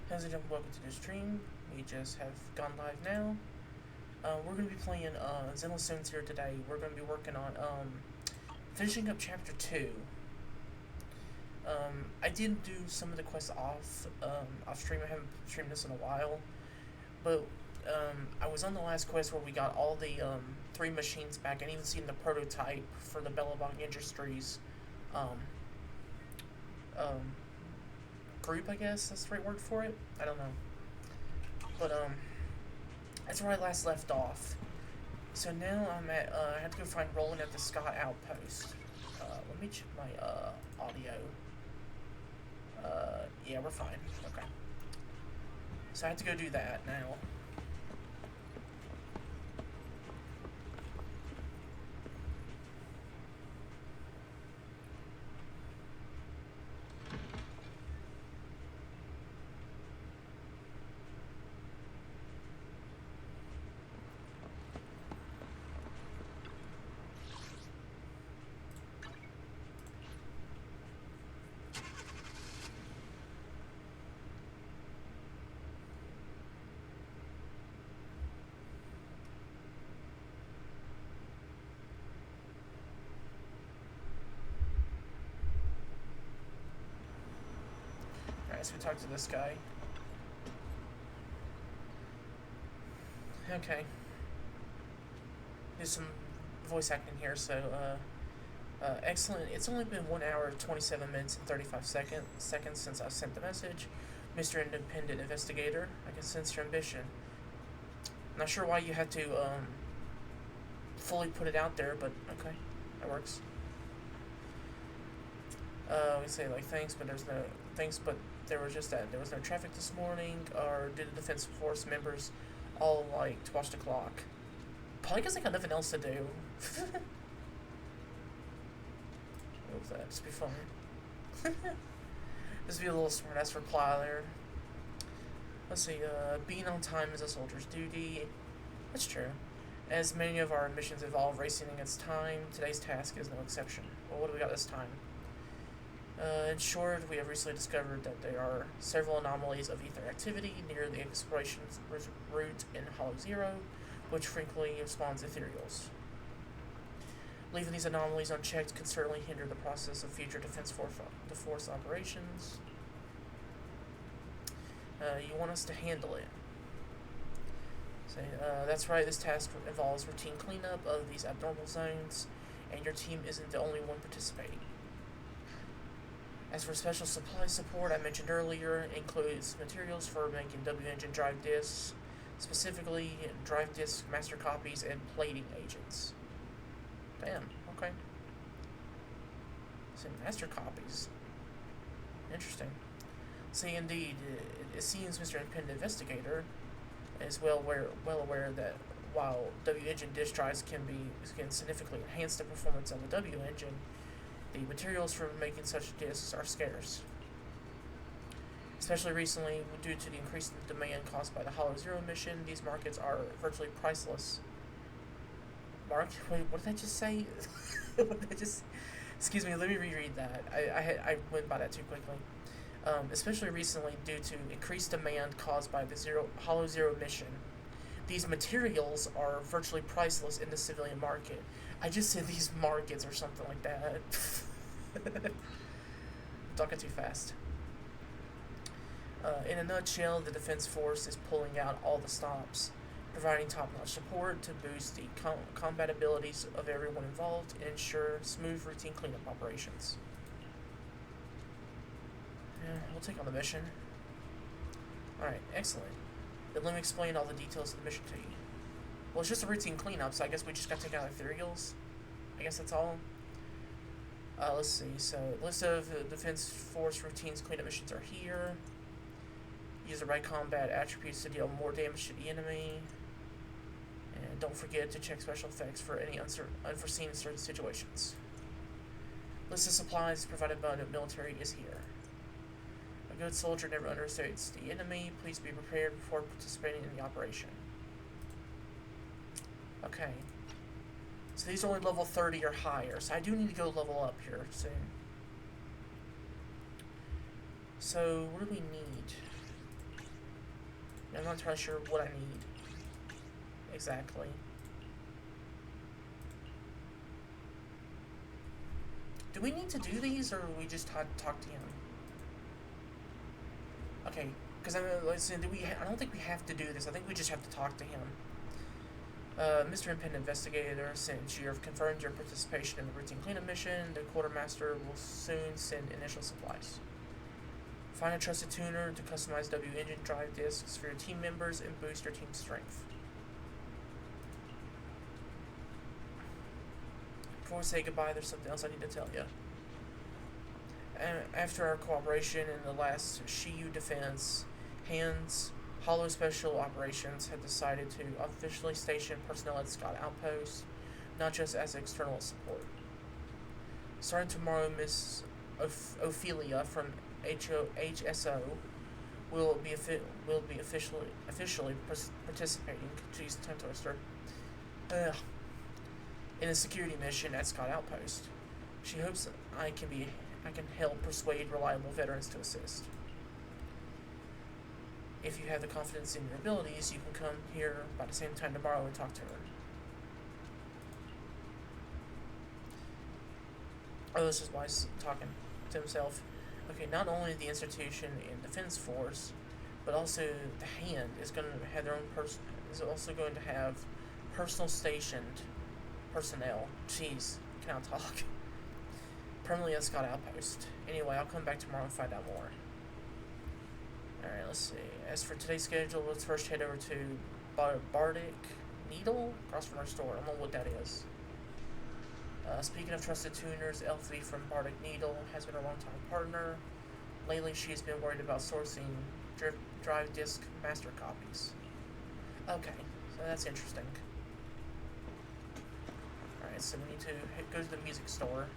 How's it going? Welcome to the stream. We just have gone live now. We're going to be playing Zenless Zone Zero today. We're going to be working on finishing up Chapter 2. I did do some of the quests off stream. I haven't streamed this in a while. But I was on the last quest where we got all the 3 machines back and even seen the prototype for the Bellabong Industries um, um, group, I guess that's the right word for it. I don't know. But that's where I last left off. So now I'm at I have to go find Roland at the Scott Outpost. Let me check my audio. Yeah, we're fine. Okay. So I have to go do that now. Alright, so we talk to this guy. Okay. There's some voice acting here, so excellent. It's only been 1 hour, 27 minutes, and 35 seconds since I sent the message. Mr. Independent Investigator, I can sense your ambition. Not sure why you had to fully put it out there, but okay, that works. We say like thanks, but there's no thanks, but there was just that there was no traffic this morning, or did the defense force members all like to watch the clock? Probably because they got nothing else to do. What was that? Just be fun. Just be a little smart ass reply there. Let's see, being on time is a soldier's duty. That's true. As many of our missions involve racing against time, today's task is no exception. Well, what do we got this time? In short, we have recently discovered that there are several anomalies of ether activity near the exploration route in Hollow Zero, which frequently spawns ethereals. Leaving these anomalies unchecked can certainly hinder the process of future defense force operations. You want us to handle it. So, that's right, this task involves routine cleanup of these abnormal zones, and your team isn't the only one participating. As for special supply support, I mentioned earlier, includes materials for making W-engine drive discs, specifically drive disk master copies and plating agents. Damn, okay. So master copies. Interesting. See, indeed, it seems Mr. Independent Investigator is well aware that while W-engine disk drives can significantly enhance the performance of the W-engine, the materials for making such discs are scarce. Especially recently, due to the increased demand caused by the Hollow Zero mission, these markets are virtually priceless. Wait, what did I just say? What did I just... Excuse me, let me reread that. I went by that too quickly. Especially recently, due to increased demand caused by the Hollow Zero mission, these materials are virtually priceless in the civilian market. I just said these markets or something like that. I'm talking too fast. In a nutshell, the Defense Force is pulling out all the stops, providing top-notch support to boost the combat abilities of everyone involved and ensure smooth routine cleanup operations. Yeah, we'll take on the mission. Alright, excellent. Then let me explain all the details of the mission to you. Well, it's just a routine cleanup, so I guess we just gotta take out ethereals. I guess that's all. Let's see. So, list of Defense Force routines cleanup missions are here. Use the right combat attributes to deal more damage to the enemy. And don't forget to check special effects for any unforeseen situations. List of supplies provided by the military is here. A good soldier never understates the enemy. Please be prepared before participating in the operation. Okay. So these are only level 30 or higher, so I do need to go level up here soon. So, what do we need? I'm not entirely sure what I need exactly. Do we need to do these, or we just talk to him? Okay, because listen, I don't think we have to do this. I think we just have to talk to him. Mr. Independent Investigator, since you have confirmed your participation in the routine cleanup mission, the quartermaster will soon send initial supplies. Find a trusted tuner to customize W engine drive discs for your team members and boost your team's strength. Before we say goodbye, there's something else I need to tell you. After our cooperation in the last Shiyu defense, Hollow Special Operations had decided to officially station personnel at Scott Outpost, not just as external support. Starting tomorrow, Miss Ophelia from HSO will be officially participating. Jeez, tongue twister. In a security mission at Scott Outpost. She hopes I can help persuade reliable veterans to assist. If you have the confidence in your abilities, you can come here by the same time tomorrow and talk to her. Oh, this is Wise talking to himself. Okay, not only the institution and defense force, but also the Hand is going to have their own is also going to have personal stationed personnel. Jeez, cannot talk. Permanently at Scott Outpost. Anyway, I'll come back tomorrow and find out more. Alright, let's see. As for today's schedule, let's first head over to Bardic Needle, across from our store. I don't know what that is. Speaking of trusted tuners, Elfie from Bardic Needle has been a long-time partner. Lately, she's been worried about sourcing drive disk master copies. Okay, so that's interesting. Alright, so we need to go to the music store.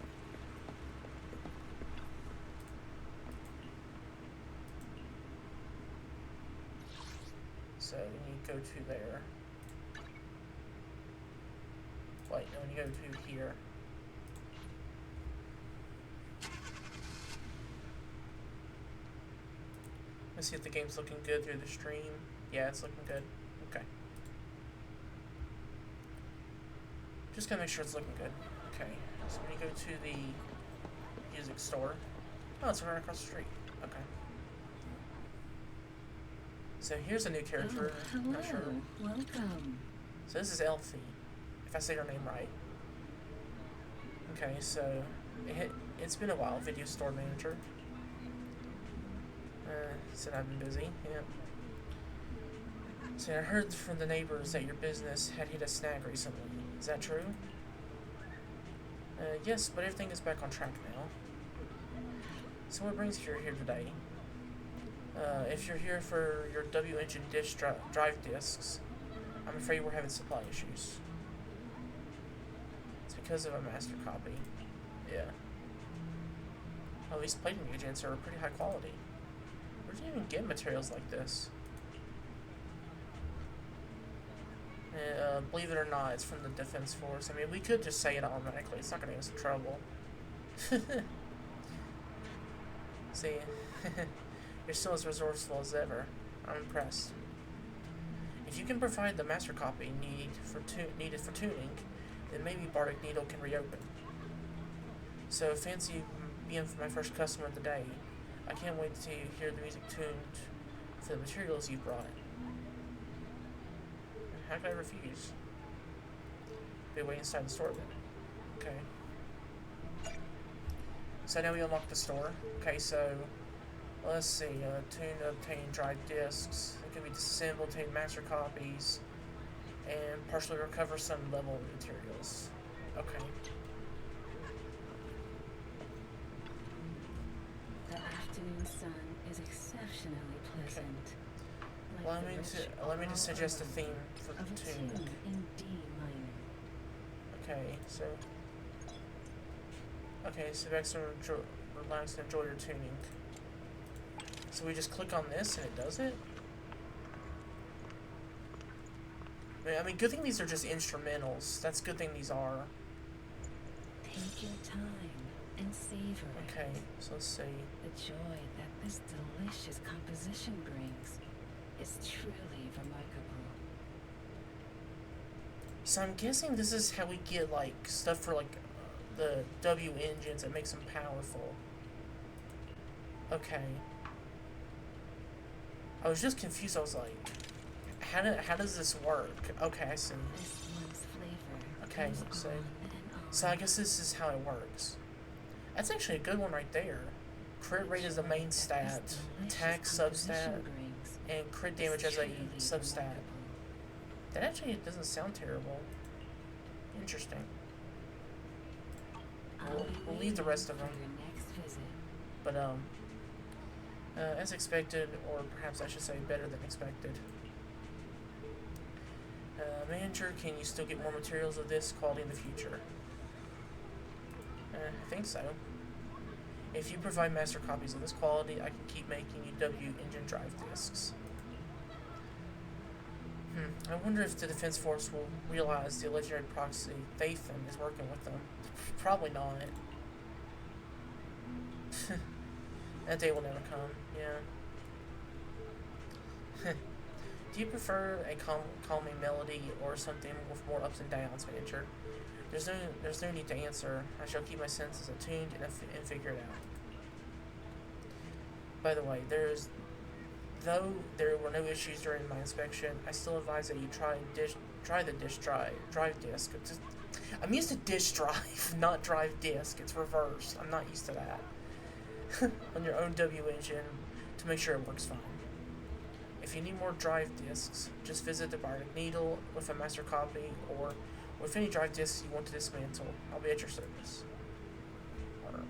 So we need to go to there. Wait, no, we need to go to here. Let's see if the game's looking good through the stream. Yeah, it's looking good. Okay. Just gotta make sure it's looking good. Okay, so we need to go to the music store. Oh, it's right across the street. Okay. So here's a new character. Oh, hello. Not sure. Welcome. So this is Elfie, if I say her name right. Okay, so it's been a while. Video store manager. Said I've been busy. Yeah. So I heard from the neighbors that your business had hit a snag recently. Is that true? Yes, but everything is back on track now. So what brings you here today? If you're here for your W engine drive discs, I'm afraid we're having supply issues. It's because of a master copy. Yeah. Oh, these plating agents are pretty high quality. Where do you even get materials like this? Believe it or not, it's from the Defense Force. I mean, we could just say it automatically. It's not going to get us in trouble. See, you're still as resourceful as ever. I'm impressed. If you can provide the master copy needed for tuning, then maybe Bardic Needle can reopen. So, fancy being my first customer of the day. I can't wait to hear the music tuned for the materials you brought. How could I refuse? Be waiting inside the store then. Okay. So now we unlock the store. Okay, so let's see. Tune to obtain drive discs. It can be disassembled, obtain master copies, and partially recover some level materials. Okay. The afternoon sun is exceptionally pleasant. Okay. Let me just suggest a theme for the tune. In D minor. Okay, so relax and enjoy your tuning. So we just click on this and it does it? I mean, good thing these are just instrumentals. That's a good thing these are. Take your time and savor it. Okay, so let's see. The joy that this delicious composition brings is truly remarkable. So I'm guessing this is how we get, like, stuff for, like, the W engines that makes them powerful. Okay. I was just confused. I was like, how does this work? Okay, I see. This one's flavor Okay, goes so on and on. so I guess this is how it works. That's actually a good one right there. Crit rate is the main stat, attack substat, and crit damage as a substat. That actually doesn't sound terrible. Interesting. We'll leave the rest of them. But, as expected, or perhaps I should say better than expected. Manager, can you still get more materials of this quality in the future? I think so. If you provide master copies of this quality, I can keep making you W engine drive discs. I wonder if the Defense Force will realize the legendary proxy Thathan is working with them. Probably not. That day will never come, yeah. Do you prefer a calming melody or something with more ups and downs, Manager? There's no need to answer. I shall keep my senses attuned and figure it out. By the way, though there were no issues during my inspection, I still advise that you try the drive disk. I'm used to disk drive, not drive disk. It's reversed. I'm not used to that. On your own W engine to make sure it works fine. If you need more drive disks, just visit the Bionic Needle with a master copy or with any drive disks you want to dismantle. I'll be at your service. Or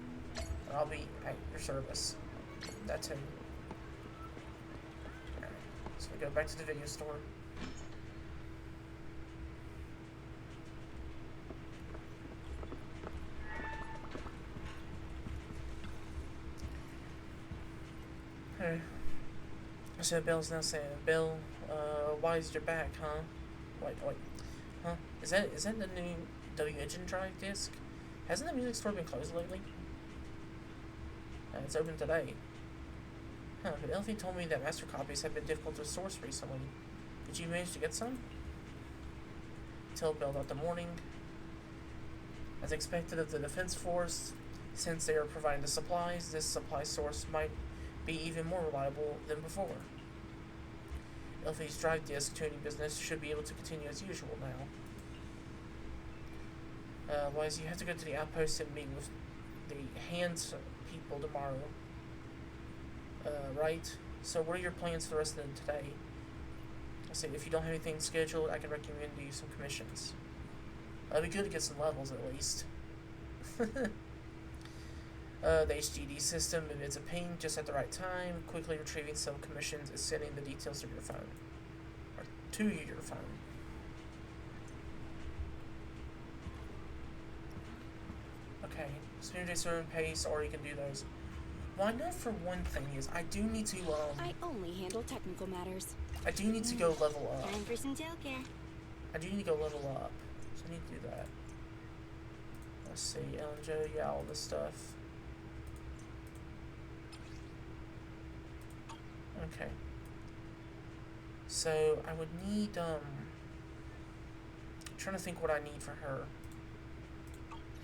I'll be at your service. That's him. Alright, so we go back to the video store. Hey. So Bill's now saying, Bill, why is your back, huh? Wait, huh? Is that the new W engine drive disc? Hasn't the music store been closed lately? It's open today. Huh, but Elfie told me that master copies have been difficult to source recently. Did you manage to get some? Tell Bill about the morning. As expected of the Defense Force, since they are providing the supplies, this supply source might be even more reliable than before. Elfie's drive disk tuning business should be able to continue as usual now. Wise, you have to go to the outpost and meet with the hands people tomorrow. Right? So what are your plans for the rest of today? I say, if you don't have anything scheduled, I can recommend you some commissions. It'd be good to get some levels at least. The HDD system emits a ping just at the right time. Quickly retrieving some commissions is sending the details to your phone. Or to your phone. Okay, Spinner Day Server Pace, or you can do those. Well, I know for one thing is, I do need to, I only handle technical matters. I do need to go level up. Time for some tailcare. I do need to go level up. So I need to do that. Let's see, Ellen Joe, yeah, all this stuff. Okay. So I would need I'm trying to think what I need for her.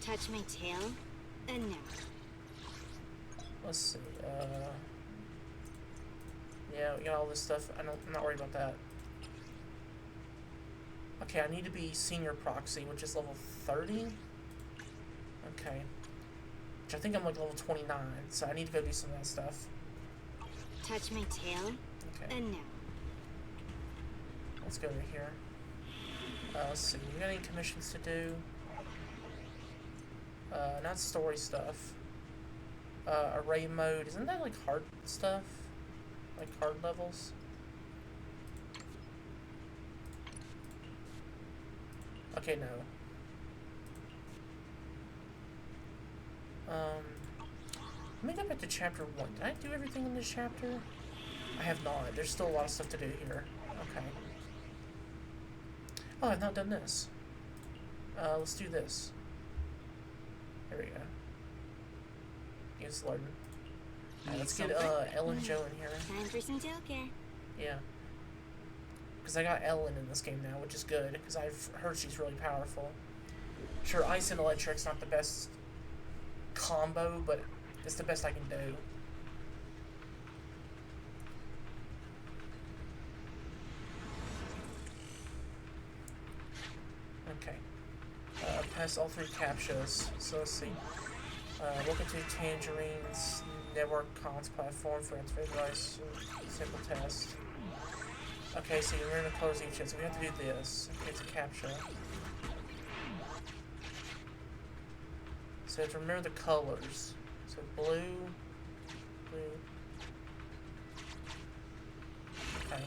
Touch my tail, and now. Let's see, yeah, we got all this stuff. I'm not worried about that. Okay, I need to be senior proxy, which is level 30. Okay. Which I think I'm like level 29, so I need to go do some of that stuff. Touch my tail, Okay. and now. Let's go over here. Let's see, we got any commissions to do? Not story stuff. Array mode, isn't that like hard stuff? Like hard levels? Okay, no. Let me go back to chapter 1. Did I do everything in this chapter? I have not. There's still a lot of stuff to do here. Okay. Oh, I've not done this. Let's do this. There we go. It's loading. Alright, let's get Ellen Joe in here. Time for some tailcare. Yeah. Because I got Ellen in this game now, which is good, because I've heard she's really powerful. Sure, Ice and Electric's not the best combo, but it's the best I can do. Okay. Pass all 3 captchas. So let's see. Welcome to Tangerine's network comms platform for device. Simple test. Okay, so you're learning the colors of each other, so we have to do this. Okay, it's a captcha. So you have to remember the colors. So blue. Okay.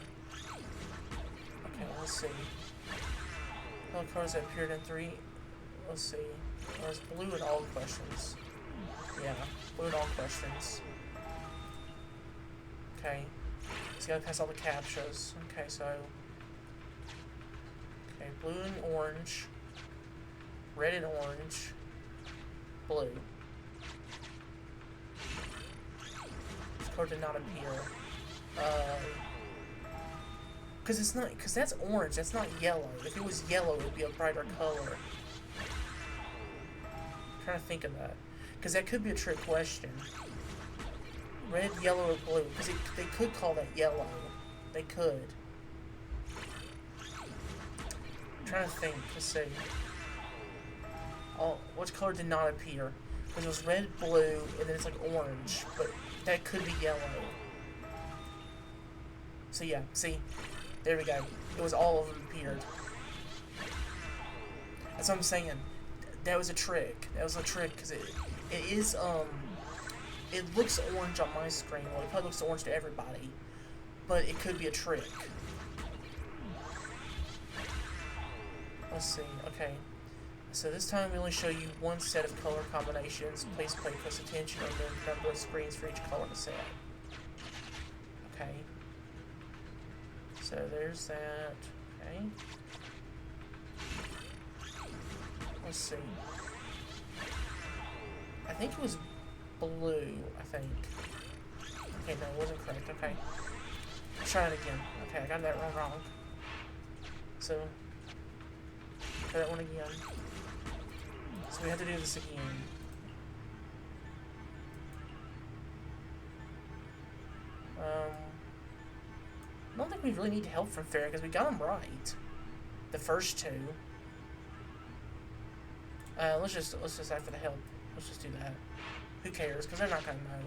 Okay, let's see. All colors that appeared in 3. Let's see. It's blue in all questions. Yeah, blue in all questions. Okay. So you gotta pass all the captchas. Okay, so. Okay, blue and orange. Red and orange. Blue. This card did not appear. Because it's not. Because that's orange, that's not yellow. If it was yellow, it would be a brighter color. I'm trying to think of that. Because that could be a trick question. Red, yellow, or blue. Because they could call that yellow. They could. I'm trying to think. Let's see. Oh, which color did not appear? Because it was red, blue, and then it's like orange. But that could be yellow. So yeah, see? There we go. It was all of them appeared. That's what I'm saying. That was a trick. That was a trick because it is it looks orange on my screen. Well, it probably looks orange to everybody, but it could be a trick. Let's see. Okay. So this time we only show you one set of color combinations. Please pay close attention on the number of screens for each color in the set. Okay. So there's that. Okay. Let's see. I think it was blue, I think. Okay, no, it wasn't correct. Okay. Let's try it again. Okay, I got that wrong. So, try that one again. So we have to do this again. I don't think we really need help from Farrah because we got them right. The first 2. Let's just ask for the help. Let's just do that. Who cares? Because they're not gonna know.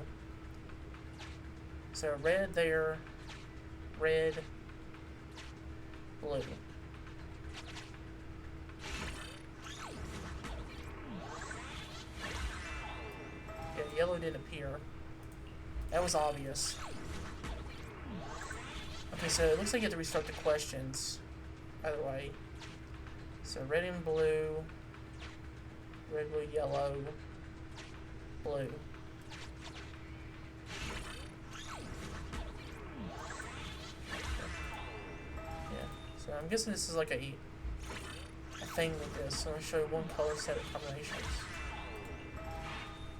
So red there, red, blue. Yeah, yellow didn't appear. That was obvious. Okay, so it looks like you have to restart the questions. Either way. So red and blue. Red, blue, yellow, blue. Yeah, so I'm guessing this is like a thing with this. So I'm going to show you one color set of combinations.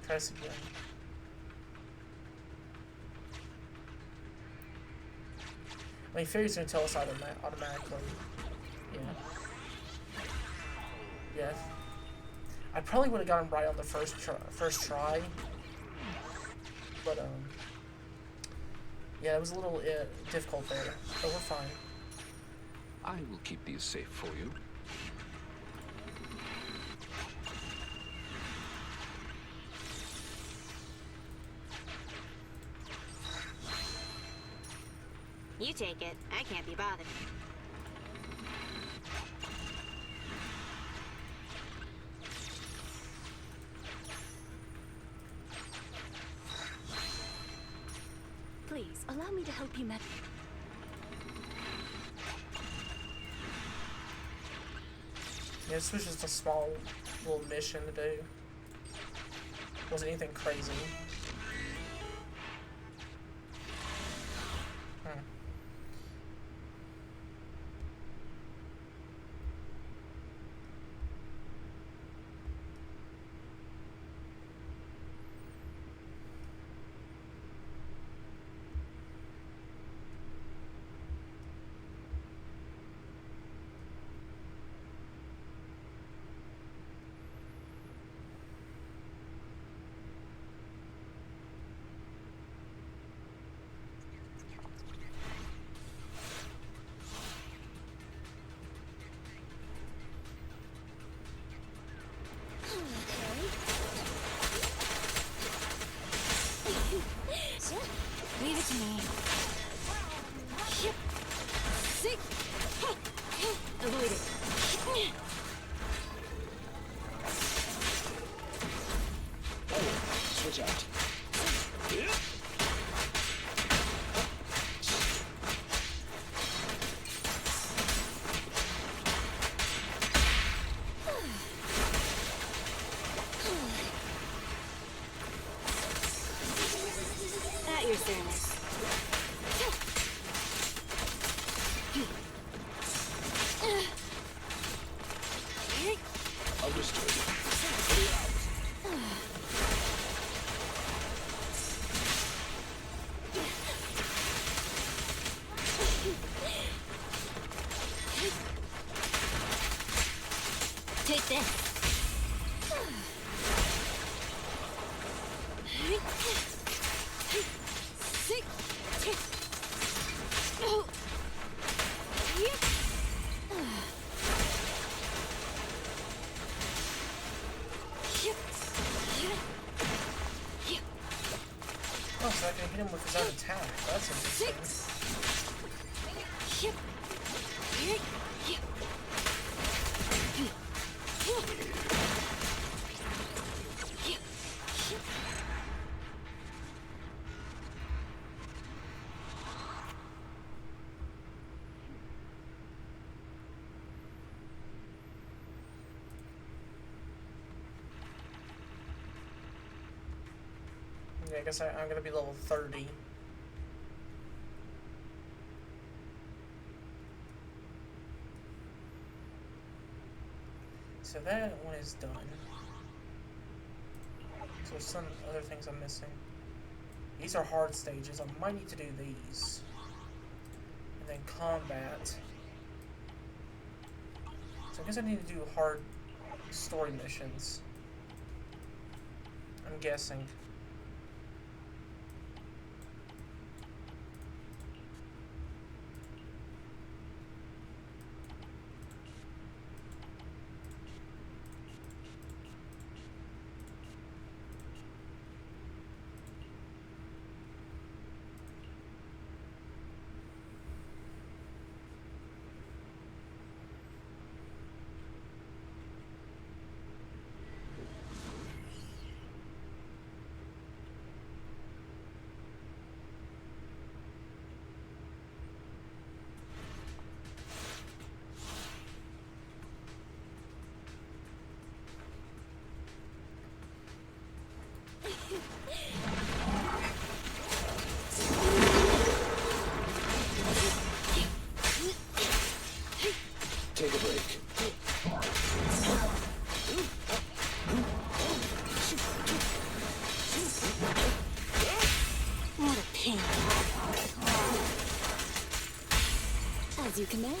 Try this again. I mean, Fairy's going to tell us automatically. Yeah. Yeah. I probably would have gotten right on the first try, but yeah, it was a little difficult there, but we're fine. I will keep these safe for you. You take it. I can't be bothered. Please, allow me to help you Yeah, this was just a small little mission to do. Wasn't anything crazy. Avoid it. Switch out. At your service. Understood. Take this. Oh, so I can hit him with his own attack. That's interesting. Yeah, I guess I'm gonna be level 30. So that one is done. So some other things I'm missing. These are hard stages. I might need to do these. And then combat. So I guess I need to do hard story missions. I'm guessing. Take a break. What a pain. As you command.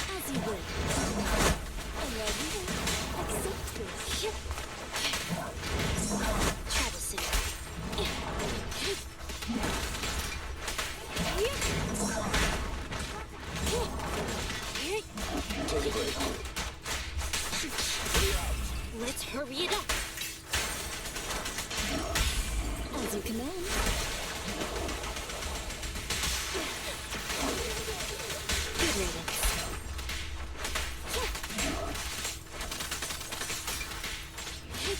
As you would. Accept this. Travel center. Take a break. Let's hurry it up. As you command. Good riddance.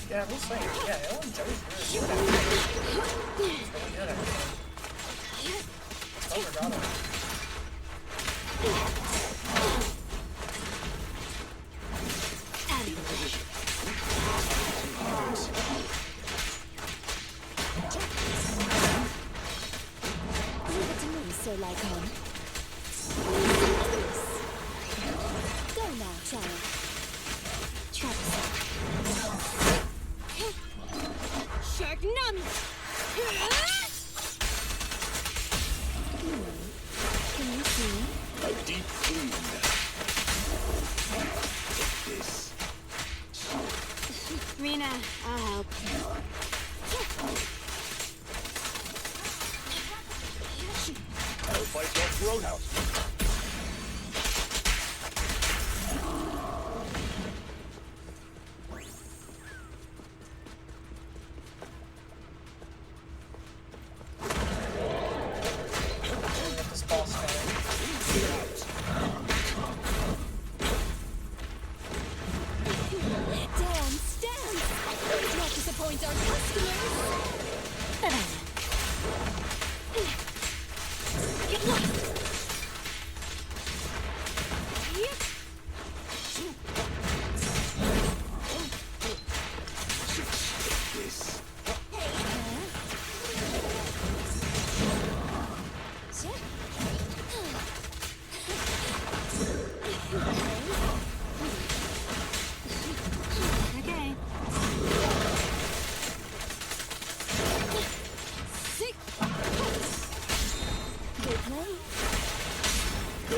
Yeah, we'll say. Yeah, Ellen Joe's really good at it. She's really good at it. Oh my god. Out of the way. Leave it to me, Sir Lycon. Go now, child. Travis. Shark numb. Can you see? A deep clean. Take this. Rena, I'll help. I'll fight your roadhouse.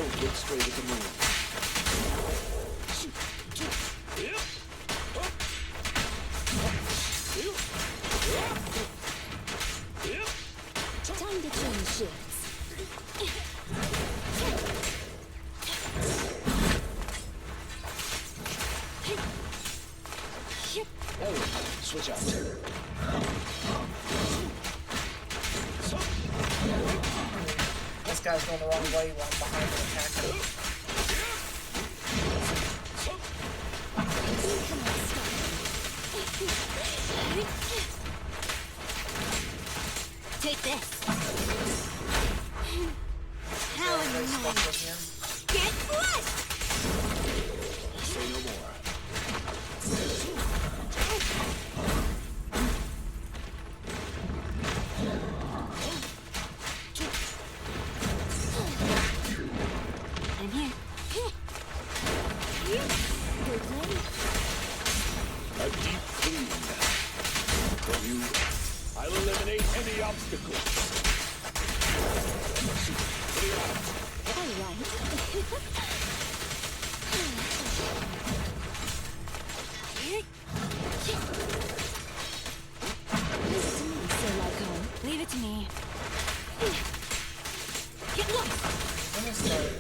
Don't look straight at the moon. Time to change shifts. Oh, switch out. This guy's going the wrong way while I'm behind and attacking. Take this. How Very annoying. special again. Get flushed! Say no more. I'm here. We're ready. A deep clean. For you, I'll eliminate any obstacles. Clear out. All right. Leave it to me, Sir Lycon. Leave it to me. Get lost! Let me start.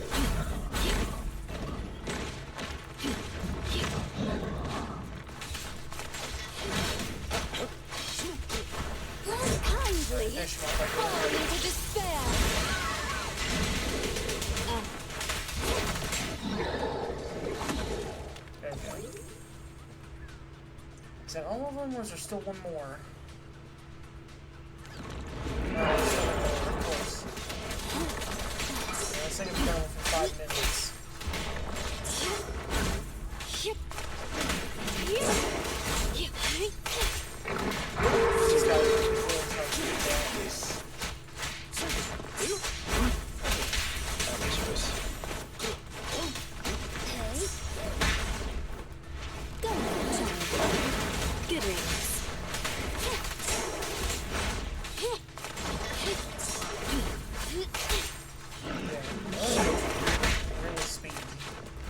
Kindly. Finish him off like Fall that. into despair. There we go. Is that all of them, or is there still one more? No, there's still one more. We're close. Yeah, let's say we're done for 5 minutes. Just gotta really try to do that. Amateur's. Go now, child. Good riddance. Really speedy.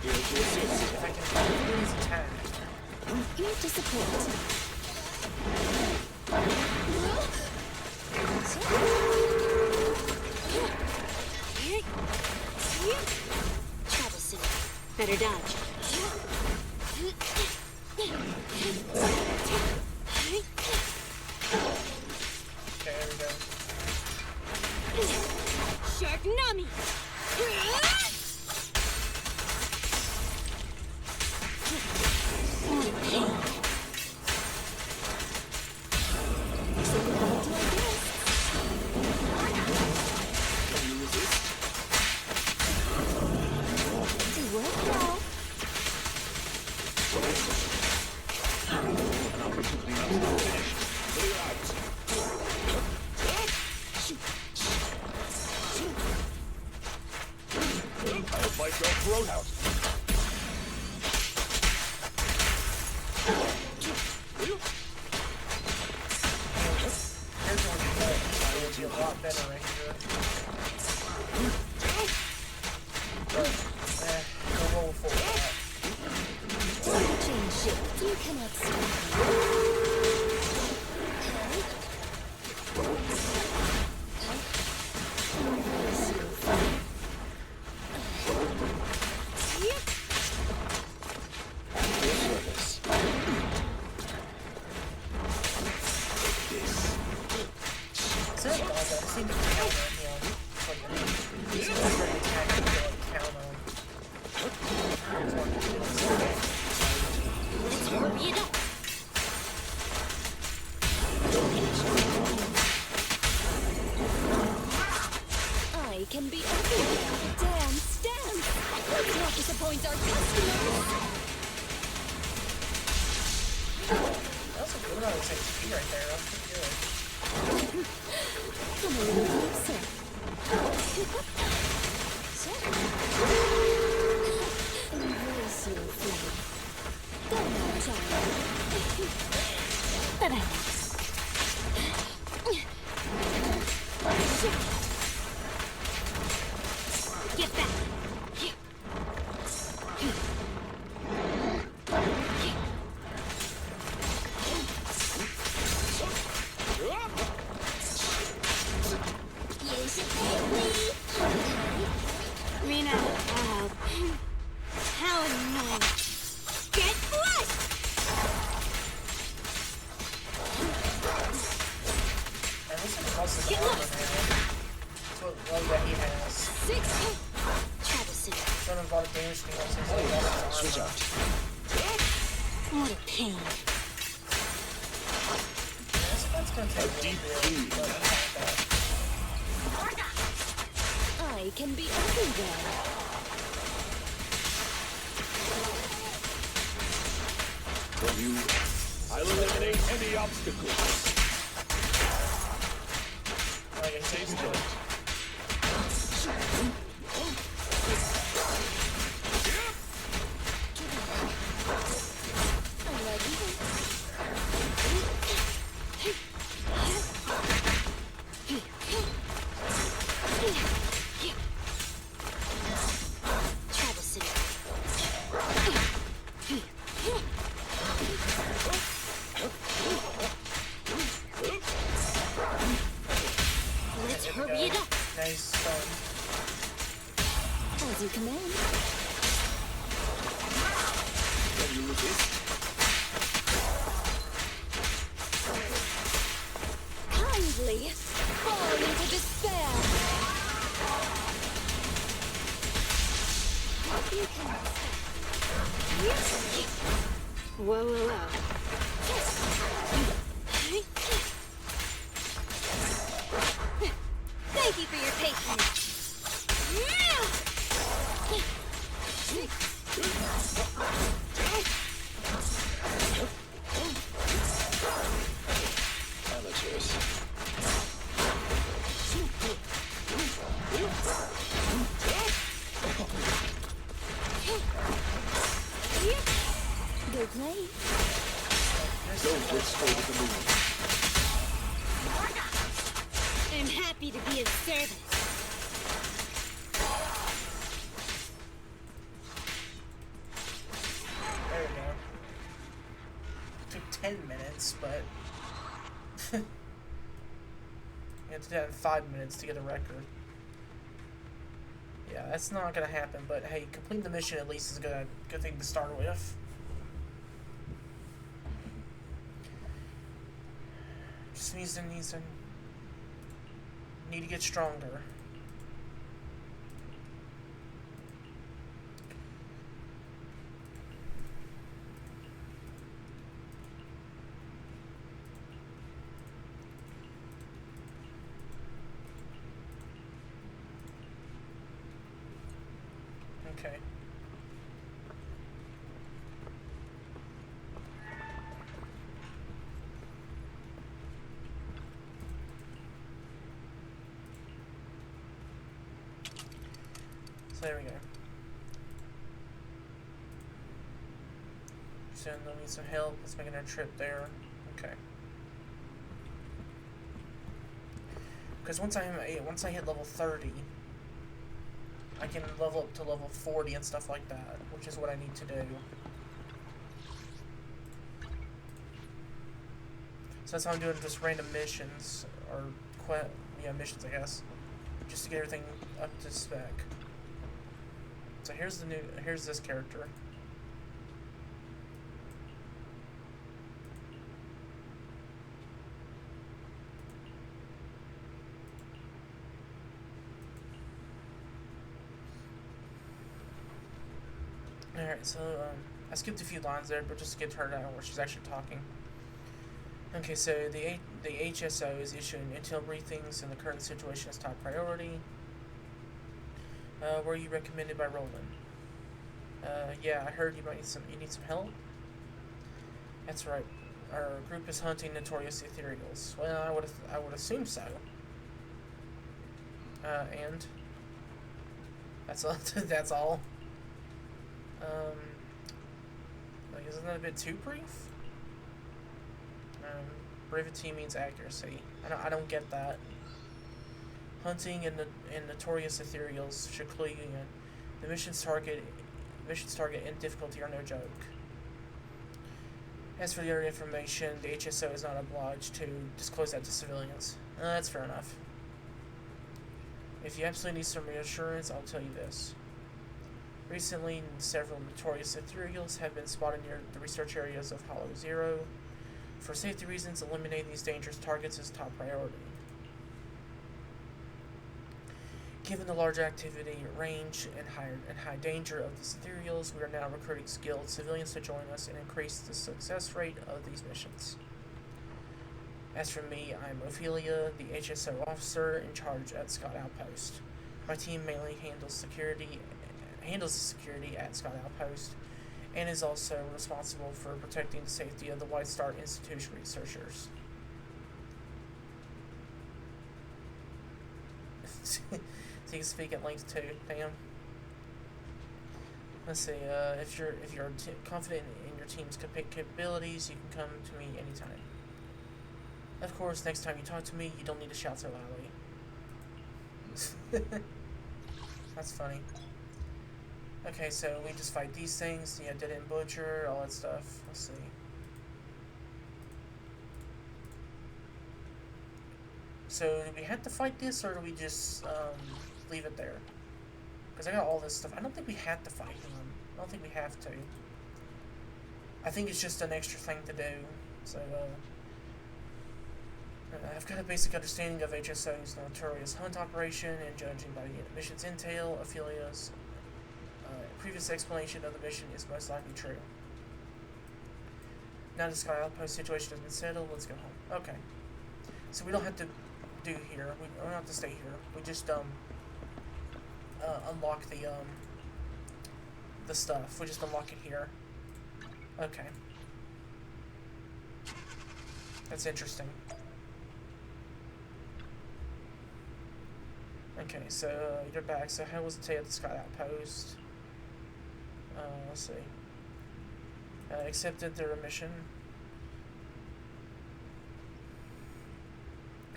Here to assist. If I can please attack. Here to support. Troublesome. Better dodge. Okay, there we go. Shark Nami! Can you resist? An opportunity must be finished. Clear out. I'll bite your throat out. Here's one that will be a lot better right here. But, we'll roll for that. Time to change shift. You cannot stop me. Your service. This. So that does that. It seems to counter, you know, like, it's a different attack to like counter. Here's one that does. Let's hurry it up. I can be everywhere. Dance, dance. Let's not disappoint our customers. That's a good amount of HP right there. That's pretty good. Come a little closer. Embrace your food. Go now, child. Bye-bye. Get back. How annoying. Get flushed! And listen to most of the armor, man. That's what that he has. 6. Travis. Don't have a lot of damage to me once he's like Switch out. What a pain. That's gonna take a Deep little clean. bit, but I'm fine with that. I can be everywhere. From you, I'll eliminate any obstacles. Like I say, Save it. I'm ready. Travis. Let's hurry it up. nice. As you command. Can you resist? Kindly fall into despair. You can. Whoa, whoa, whoa. Thank you for your patience. Amateurs. Go play. Don't get straight at the moon. I'm happy to be of service. There we go. Took 10 minutes, but you had to do that in 5 minutes to get a record. Yeah, that's not gonna happen, but hey, completing the mission at least is a good thing to start with. Just need to get stronger. Okay. So there we go. So they'll need some help. Let's make a trip there. Okay. Because once I hit level 30, I can level up to level 40 and stuff like that, which is what I need to do. So that's why I'm doing just random missions, or missions, I guess, just to get everything up to spec. So here's this character. Alright, so I skipped a few lines there, but just to get her out where she's actually talking. Okay, so the HSO is issuing intel briefings, and the current situation is top priority. Were you recommended by Roland? Yeah, I heard you need some help. That's right. Our group is hunting notorious ethereals. Well, I would assume so. And that's all. That's all. Like, isn't that a bit too brief? Brevity means accuracy. I don't get that. Hunting and notorious ethereals should clue you in. The mission's target and difficulty are no joke. As for the other information, the HSO is not obliged to disclose that to civilians. That's fair enough. If you absolutely need some reassurance, I'll tell you this. Recently, several notorious ethereals have been spotted near the research areas of Hollow Zero. For safety reasons, eliminating these dangerous targets is top priority. Given the large activity, range, and high danger of these ethereals, we are now recruiting skilled civilians to join us and increase the success rate of these missions. As for me, I'm Ophelia, the HSO officer in charge at Scott Outpost. My team mainly handles the security at Scott Outpost, and is also responsible for protecting the safety of the White Star Institute's researchers. So you can speak at length too, damn. Let's see. If you're confident in your team's capabilities, you can come to me anytime. Of course, next time you talk to me, you don't need to shout so loudly. That's funny. Okay, so we just fight these things. Yeah, Dead End Butcher, all that stuff. Let's see. So, do we have to fight this, or do we just leave it there? Because I got all this stuff. I don't think we have to fight him. I don't think we have to. I think it's just an extra thing to do. So, I've got a basic understanding of HSO's notorious hunt operation, and judging by the mission's intel, Ophelia's previous explanation of the mission is most likely true. Now the Sky Outpost situation has been settled, let's go home. Okay. So we don't have to do here. We don't have to stay here. We just unlock the stuff. We just unlock it here. Okay. That's interesting. Okay, so you're back. So how was the day at the Sky Outpost? Let's see. Accepted their mission.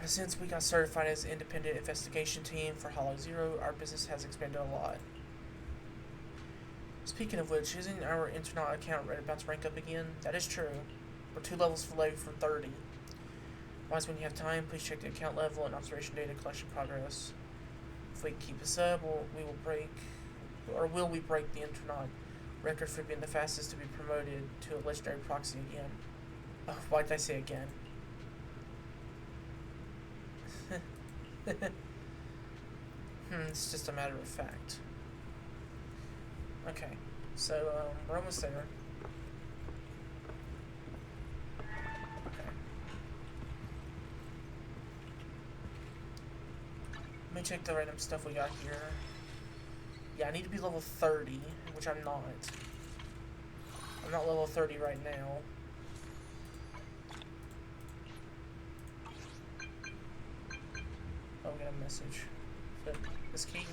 Since we got certified as an independent investigation team for Hollow Zero, our business has expanded a lot. Speaking of which, isn't our internet account about to rank up again? That is true. We're 2 levels below from 30. Wise, when you have time, please check the account level and observation data collection progress. If we keep this up, will we break the internet record for being the fastest to be promoted to a legendary proxy again? Oh, why did I say again? It's just a matter of fact. Okay, so we're almost there. Okay. Let me check the random stuff we got here. Yeah, I need to be level 30, which I'm not. I'm not level 30 right now. Oh, we got a message. This key?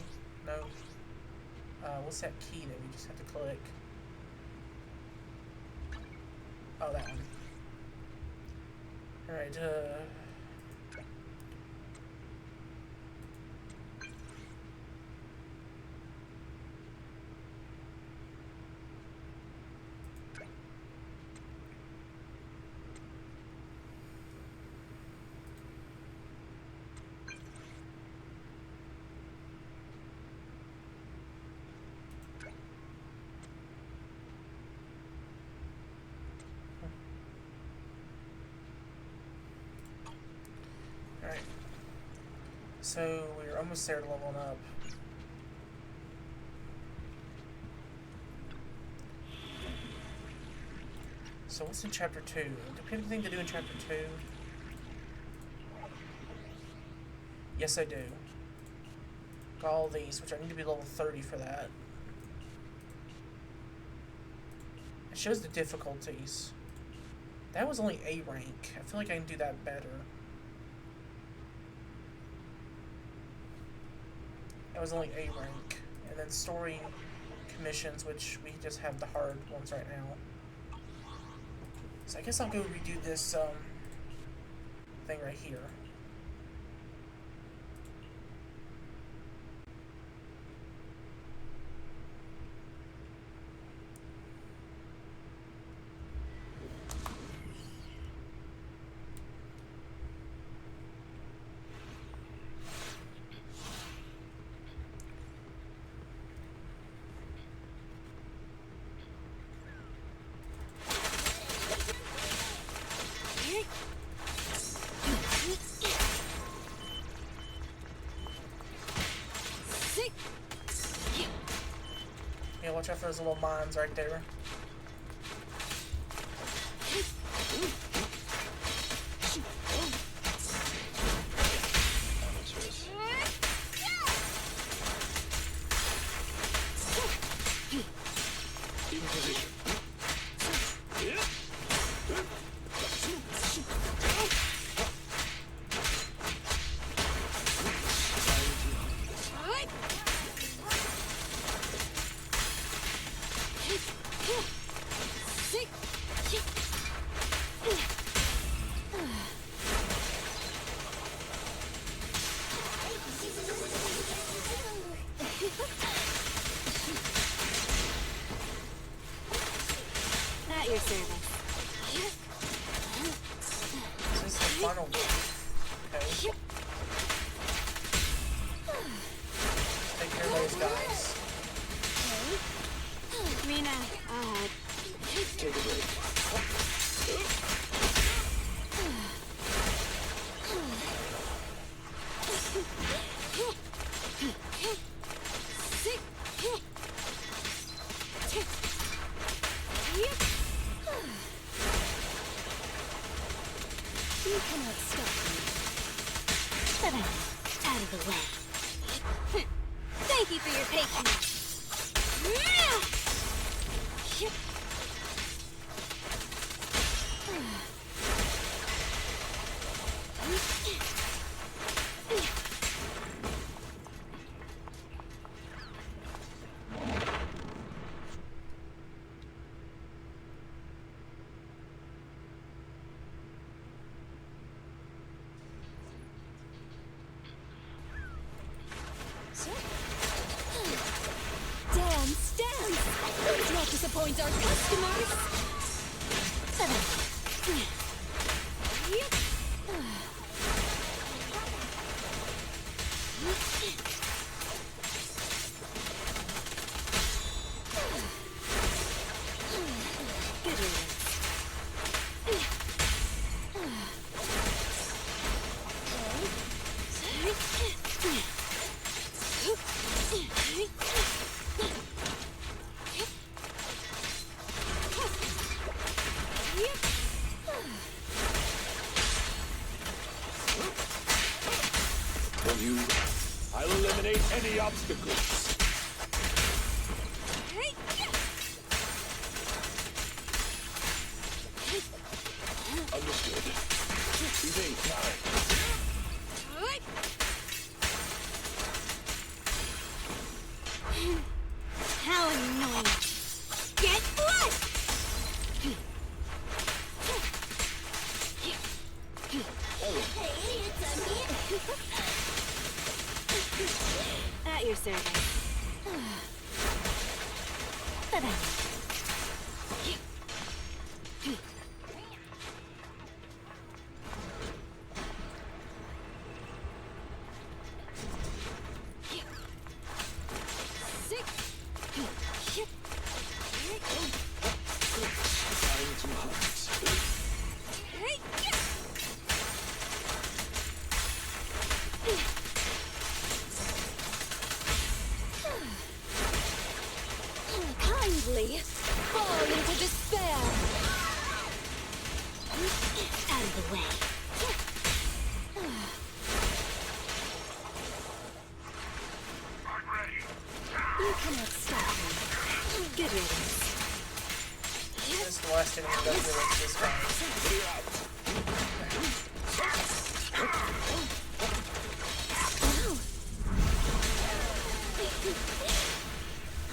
No. What's that key that we just have to click? Oh, that one. Alright, Alright. So, we're almost there to leveling up. So what's in chapter 2? Do we have anything to do in chapter 2? Yes, I do. Got all these, which I need to be level 30 for that. It shows the difficulties. That was only A rank. I feel like I can do that better. That was only A rank. And then story commissions, which we just have the hard ones right now. So I guess I'll go redo this thing right here. Yeah, watch out for those little mines right there. In position. At your service. Is this the final wave? Okay. Take care of those guys. Mina, ahead. Take a break. You cannot stop me. But I'm out of the way. Thank you for your patience. Dance, dance! Let's not disappoint our customers! Good For you, I'll eliminate any obstacles. Understood. Evade time. How annoying! Get blood! At your service. Time to hunt. Kindly fall into despair. Out of the way. You cannot stop me. Good riddance. This is the last enemy that relates this guy. Clear out.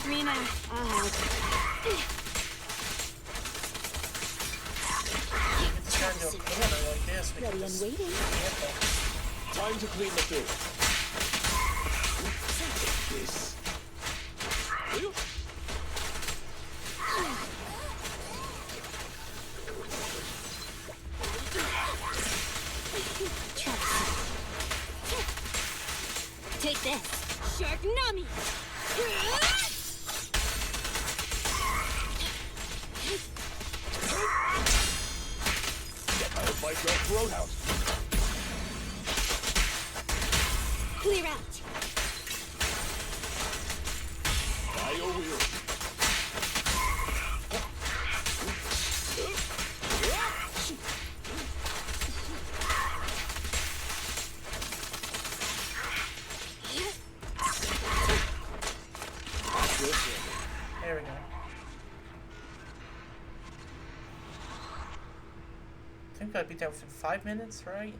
Mina, I'll help. It's turned to a corner like this. We Ready can and just waiting. cancel. Time to clean the field. This. Take this. Sharknami! Get out of my drug roadhouse. Clear out. By your will. this way. There we go. I think I beat that within 5 minutes, right?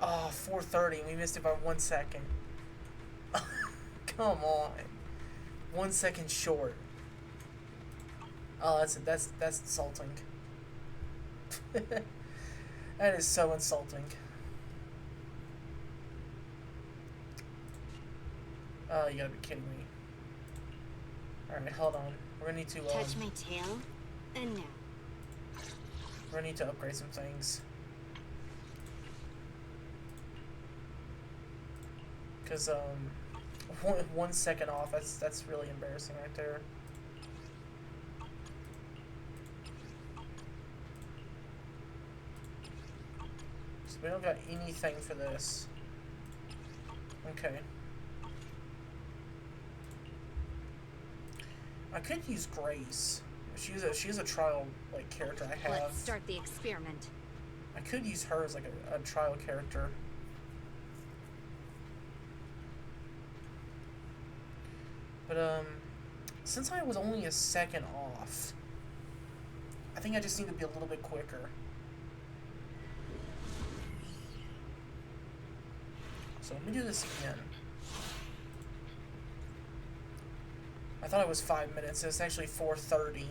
Oh, 4:30. We missed it by 1 second. Come on. 1 second short. Oh, that's insulting. That is so insulting. Oh, you gotta be kidding me. Alright, hold on. We're gonna need to Touch my tail, and no. we're gonna need to upgrade some things. Cause 1 second off, that's really embarrassing right there. So we don't got anything for this. Okay. I could use Grace. She's a trial like character I have. Let's start the experiment. I could use her as like a trial character. But since I was only a second off, I think I just need to be a little bit quicker. So let me do this again. I thought it was 5 minutes. It's actually 4:30.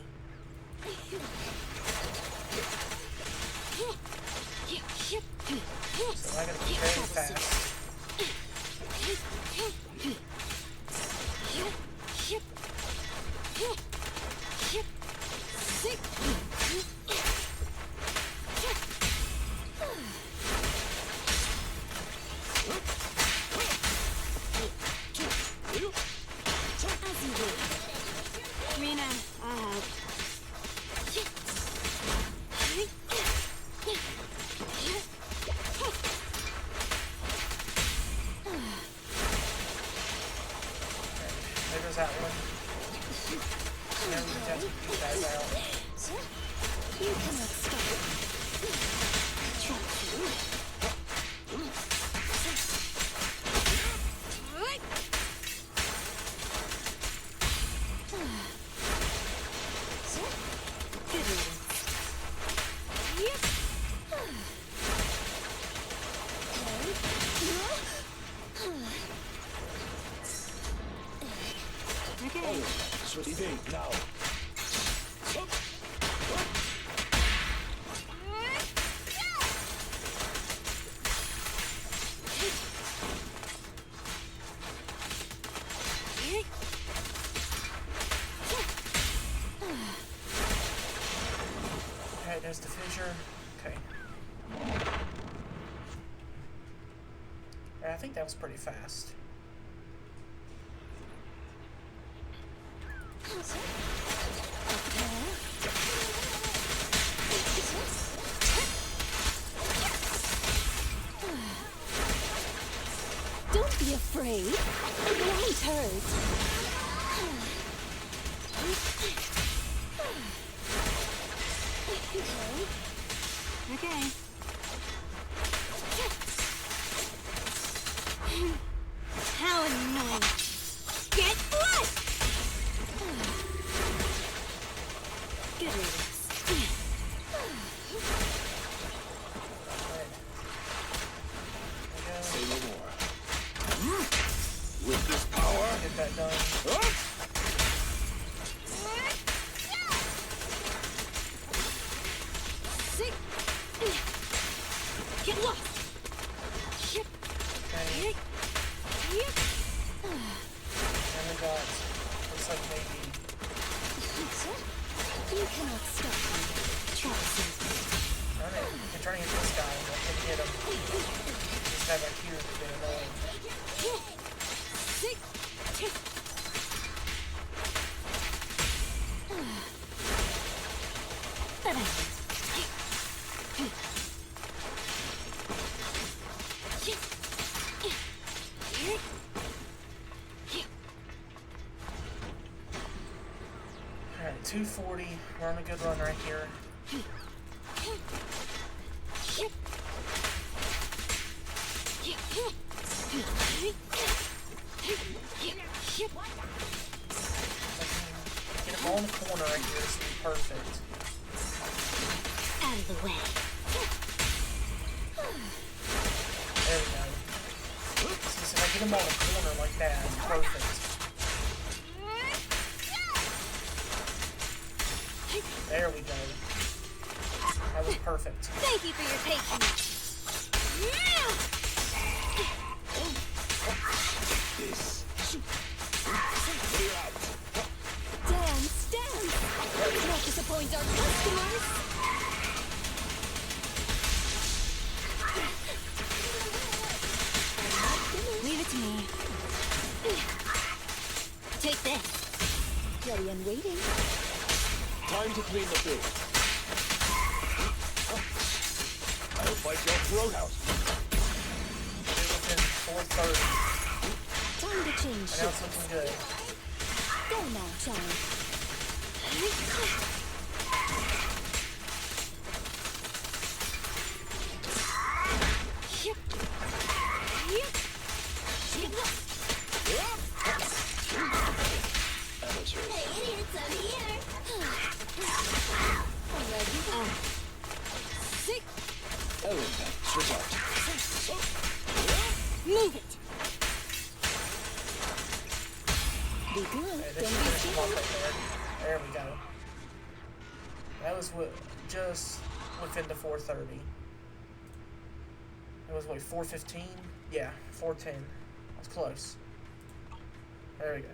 So I gotta be very fast. Rena, I'll help. There goes that one. Now we just have to beat that out. You cannot stop me. Trust me. Good riddance. Okay. Sweet day now. Alright, there's the fissure. Okay. Alright, I think that was pretty fast. Don't be afraid. It won't hurt. Okay. How annoying. Get blood! Good riddance. Alright. There Say we no more. With this power. go. Get that done. Sick. Get lost. Okay. And we got, looks like maybe, You cannot stop me. Trust me. darn it, I'm trying to hit this guy, but I couldn't hit him. This guy back here is a bit annoying. Sick. Alright, 240. We're on a good run right here. corner right here. This will be perfect. Out of the way. There we go. See, so if I get him on the corner like that, it's perfect. There we go. That was perfect. Thank you for your patience. Dance, dance. Not disappoint our customers. Leave it to me. Take this. Ready and waiting. Time to clean the field. I'll fight your throat out. Within 4:30. Time to change. I know it's looking good. Go now, child. Amateurs. Hey, idiots, I'm here. Already. Sick. Elephant, result. Move it. Be good. Okay, Don't this be should silly. come up right there. There we go. That was just within the 4:30. It was, what, 4:15? Yeah, 4:10. That's close. There we go.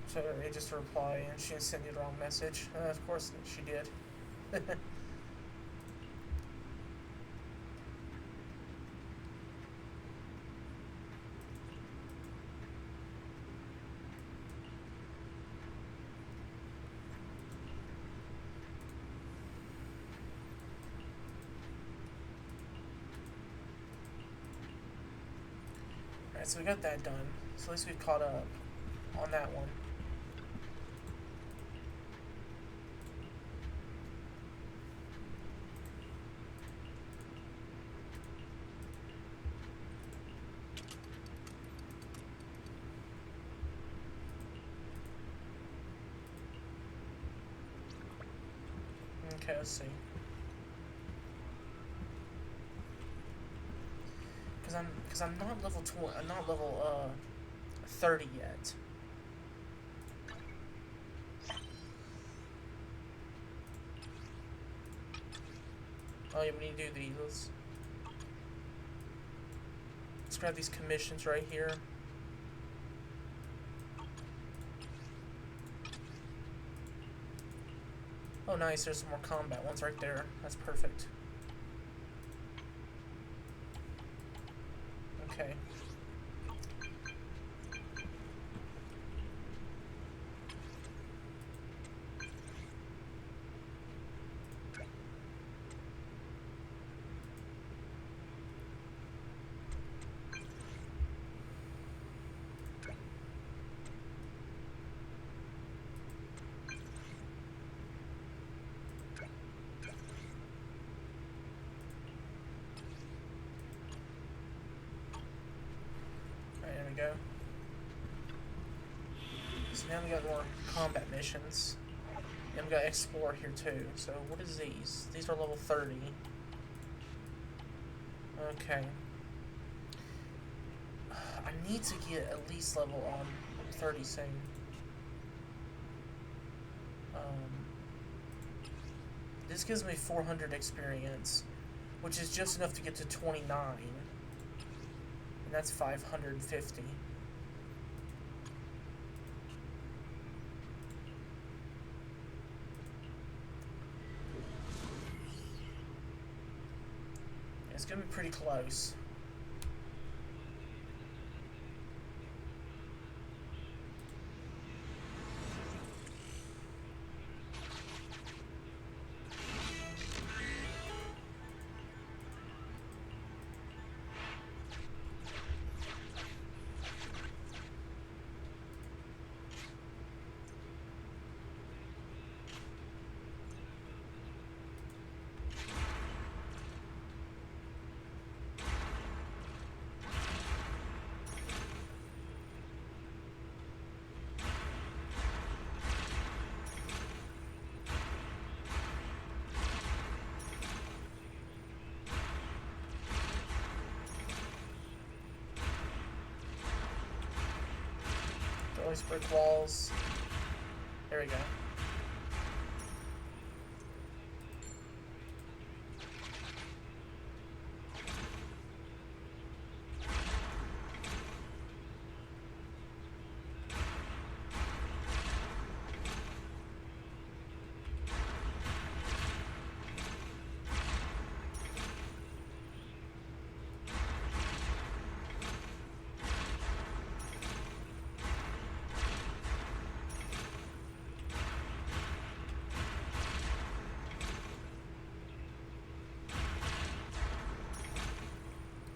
So it just a reply, and she sent you the wrong message. Of course she did. Alright, so we got that done. So at least we've caught up on that one. Okay, let's see. Cause I'm not level 20. I'm not level 30 yet. Oh yeah, we need to do these. Let's grab these commissions right here. Oh nice, there's some more combat ones right there. That's perfect. Okay. There we go. So now we got more combat missions. And we got explore here too. So what is these? These are level 30. Okay. I need to get at least level 30 soon. This gives me 400 experience, which is just enough to get to 29. And that's 550. It's gonna be pretty close. these brick walls. There we go.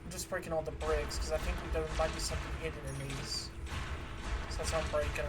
Just breaking all the bricks because I think there might be something hidden in these. So that's how I'm breaking them.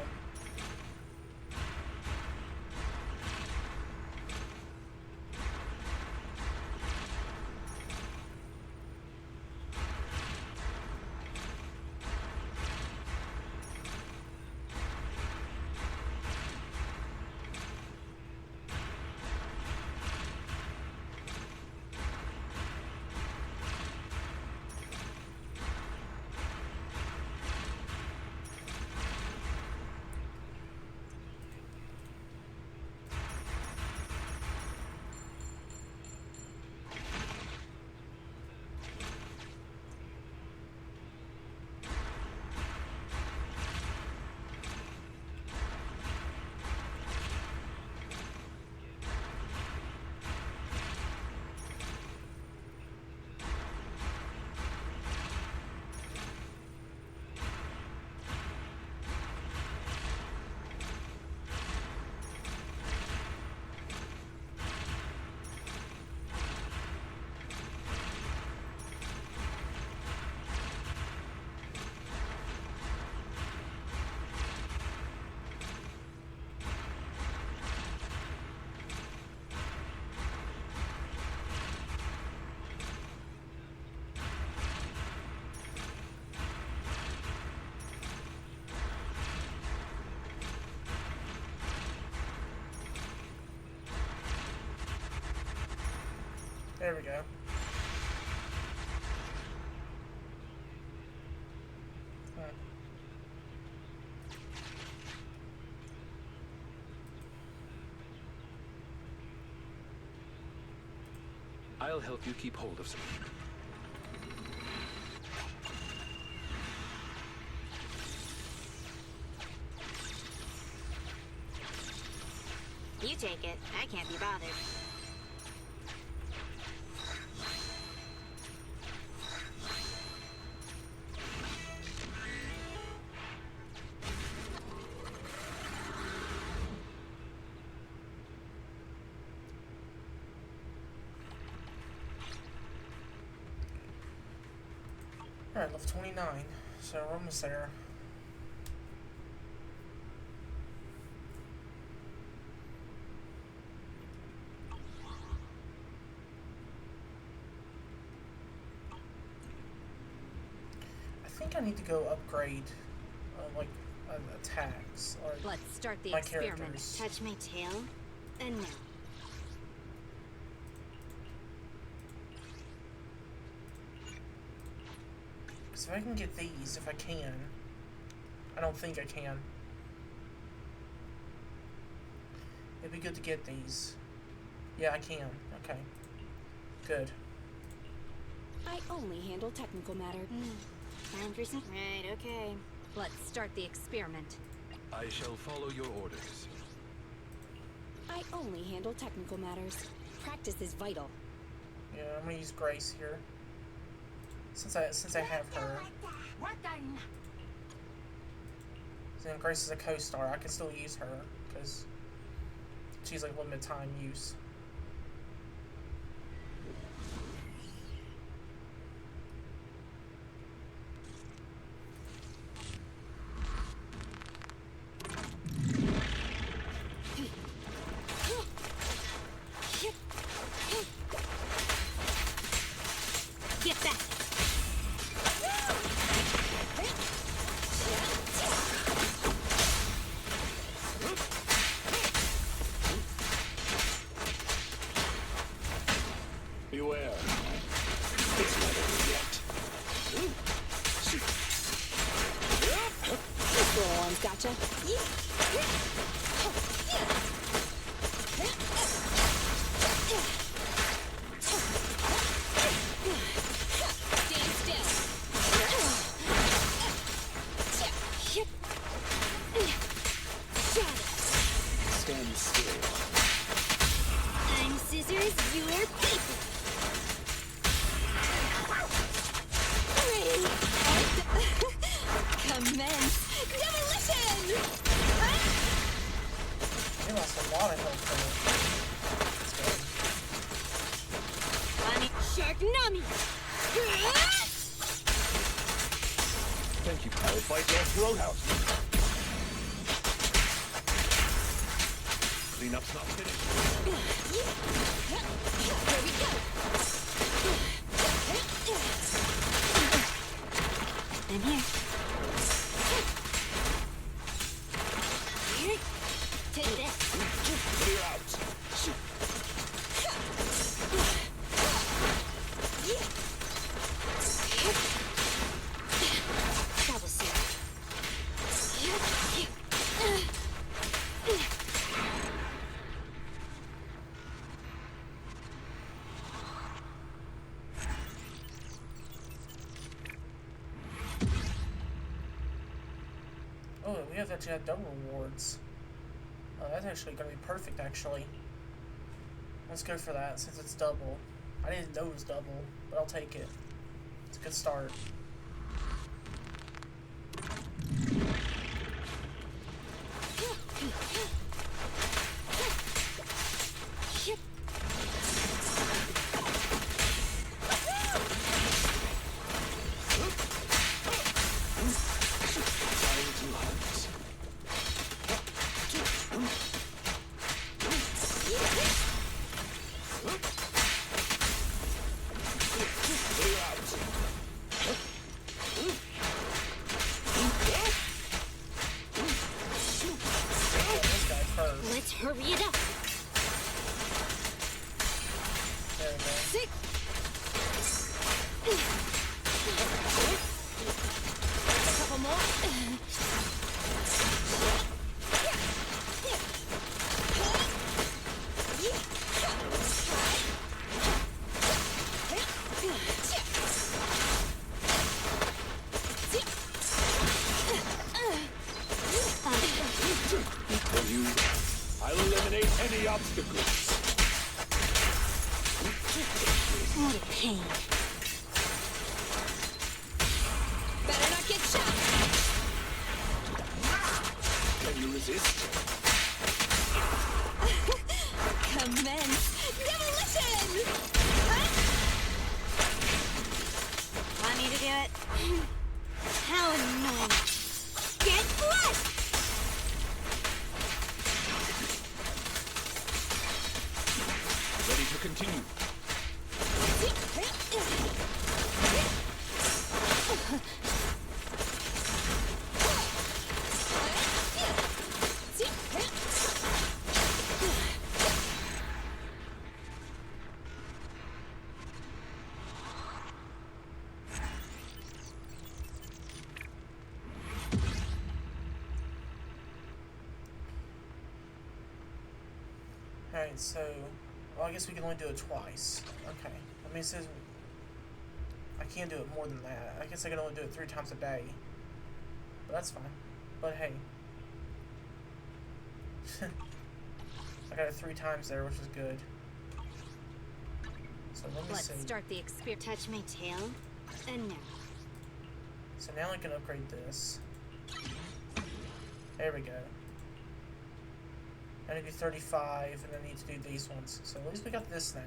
There we go. I'll help you keep hold of something. You take it. I can't be bothered. Alright, level 29. So we're almost there. I think I need to go upgrade, like, attacks. Or Let's start the my experiment. characters. Touch my tail, and no. So if I can get these, if I can. I don't think I can. It'd be good to get these. Yeah, I can. Okay. Good. I only handle technical matter. Time for some. Right, okay. Let's start the experiment. I shall follow your orders. I only handle technical matters. Practice is vital. Yeah, I'm gonna use Grace here. Since I have her. Then Grace is a co-star. I can still use her because she's like limited time use. Get back! Beware. It's not over yet. This little one's got Gotcha. Stand still. Stand still. I'm scissors, you're paper. Commence demolition! They lost a lot of health from it. Shark Nami! Thank you, powered by Death Roadhouse. Cleanup's not finished. Here we go! I'm here. Take this. Clear out. That was sick. Oh, we have actually had double rewards. Oh, that's actually gonna be perfect, actually. Let's go for that, since it's double. I didn't know it was double, but I'll take it. It's a good start. Let's hurry it up. There we go. Sick! A couple more. For you, I'll eliminate any obstacles. What a pain. Better not get shot! Can you resist? Commence demolition! Want me to do it? How annoying. Get flushed! Ready to continue. Alright, so... Well, I guess we can only do it twice. Okay. I mean, it says... I can't do it more than that. I guess I can only do it 3 times a day. But that's fine. But hey. I got it 3 times there, which is good. So let me Let's see. start the experience. Touch my tail. And now. So now I can upgrade this. There we go. I need to do 35, and then I need to do these ones. So at least we got this now.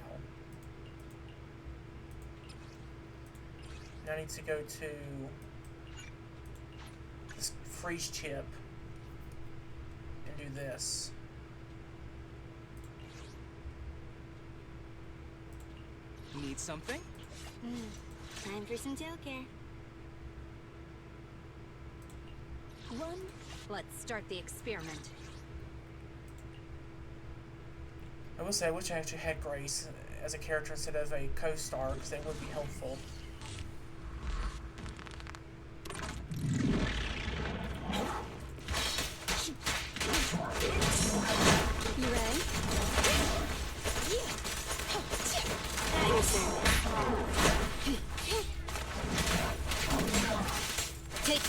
Now I need to go to this freeze chip and do this. Need something? Time for some tail care. Let's start the experiment. I will say, I wish I actually had Grace as a character instead of a co-star, because that would be helpful.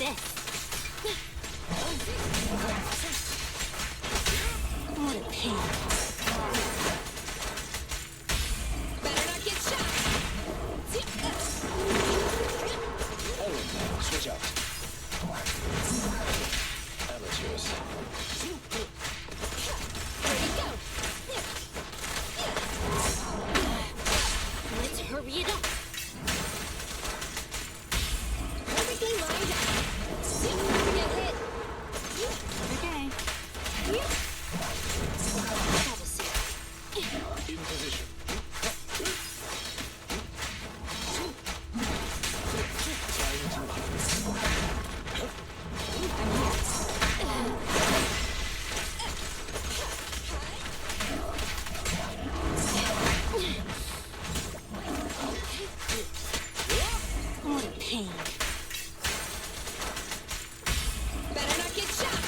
this. What a pain. Better not get shot. Oh, switch out. Amateurs. Ready, go. Let's hurry it up. Everything lined up. Get hit. Okay. Travel suit. In position. What a pain. Better not get shot.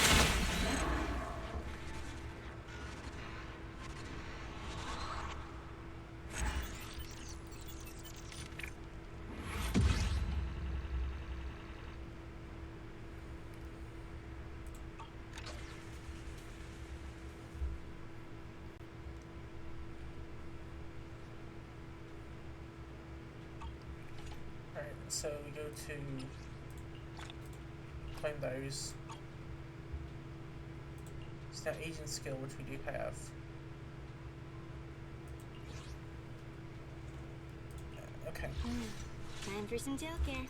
Alright, so we go to claim those. It's now agent skill, which we do have. Okay, Time for some tail care.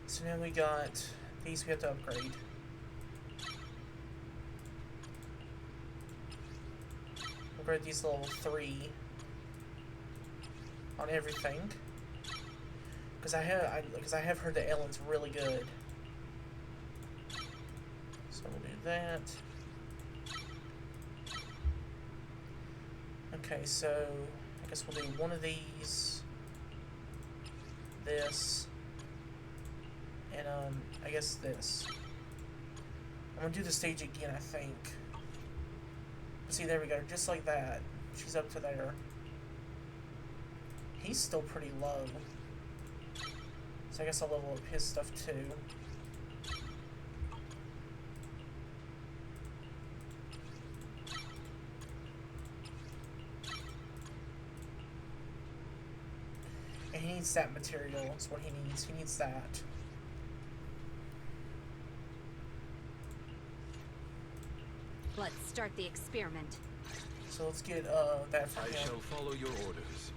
so now we got these we have to upgrade. Upgrade these level 3 on everything. Because I have heard that Ellen's really good. So we'll do that. Okay, so I guess we'll do one of these, this, and I guess this. I'm gonna do the stage again, I think. See, there we go, just like that. She's up to there. He's still pretty low. So I guess I'll level up his stuff too. And he needs that material, that's what he needs. He needs that. Let's start the experiment. So let's get that from I him. shall follow your orders.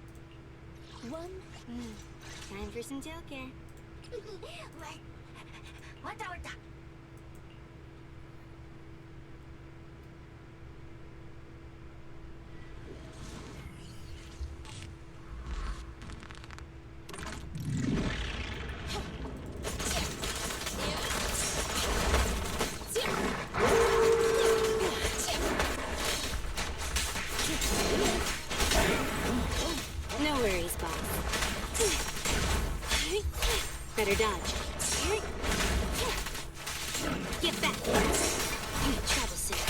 One. Time for some tail care. No worries, boss. Better dodge. Get back. Travel suit.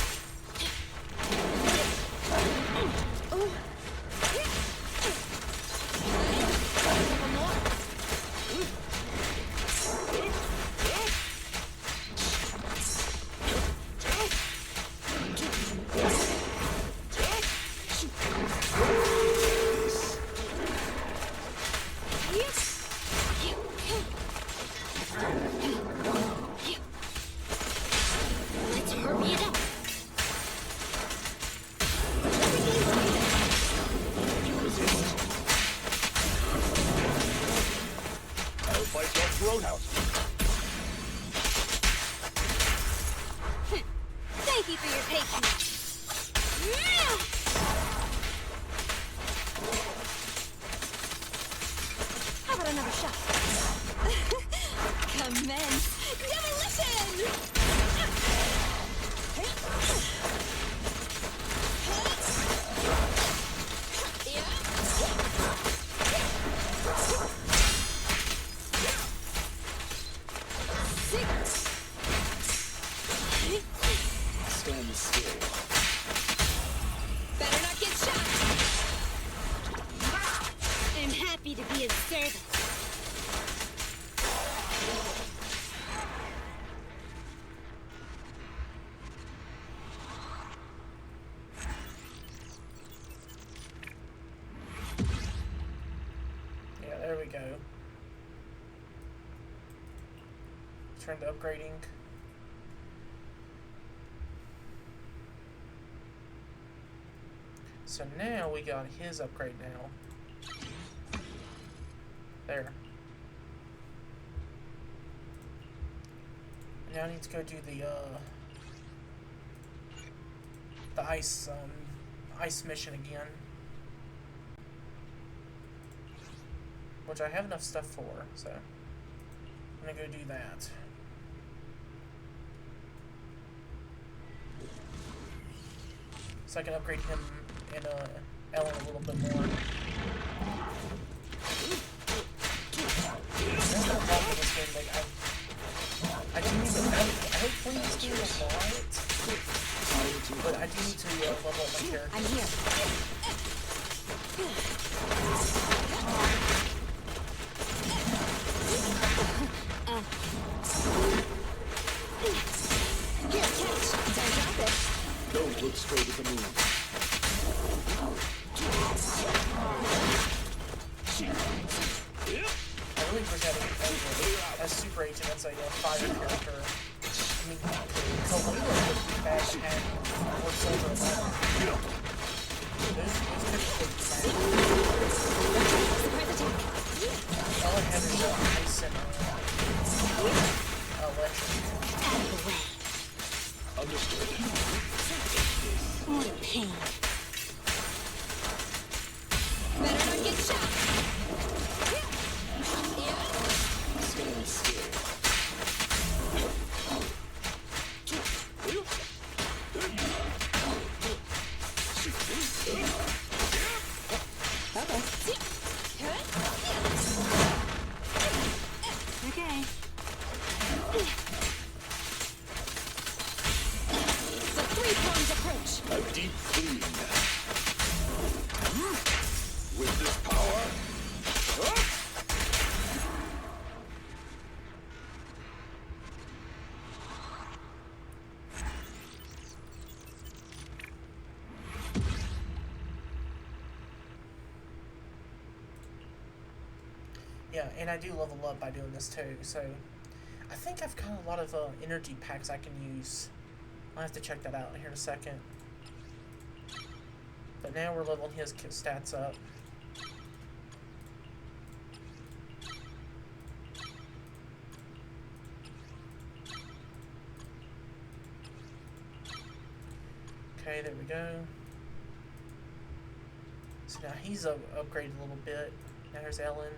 Let's hurry it up. I'll fight your throat out. Thank you for your patience. How about another shot? Commence demolition! go. Turn to upgrading. So now we got his upgrade now. There. Now I need to go do the ice mission again. Which I have enough stuff for, so I'm gonna go do that. So I can upgrade him and Ellen a little bit more. That's the problem with this game, like I do need to, I hate playing this game a lot, but I do need to level up my character. I'm here. Here, catch. Don't drop it. Don't look straight at the moon. I really forget it as Super Agent as a fire character. I mean, Kalina would be bad to have or Silver Eleven. Those could be bad. Surprise attack. All I have is ice and electric. Out of the way. Understood. What a pain. Better not get shot. Stand still. Okay. The three-pronged approach. A deep clean. With this power. Yeah, and I do level up by doing this too, so I think I've got a lot of energy packs I can use. I'll have to check that out here in a second. But now we're leveling his stats up. Okay, there we go. So now he's upgraded a little bit. Now there's Ellen.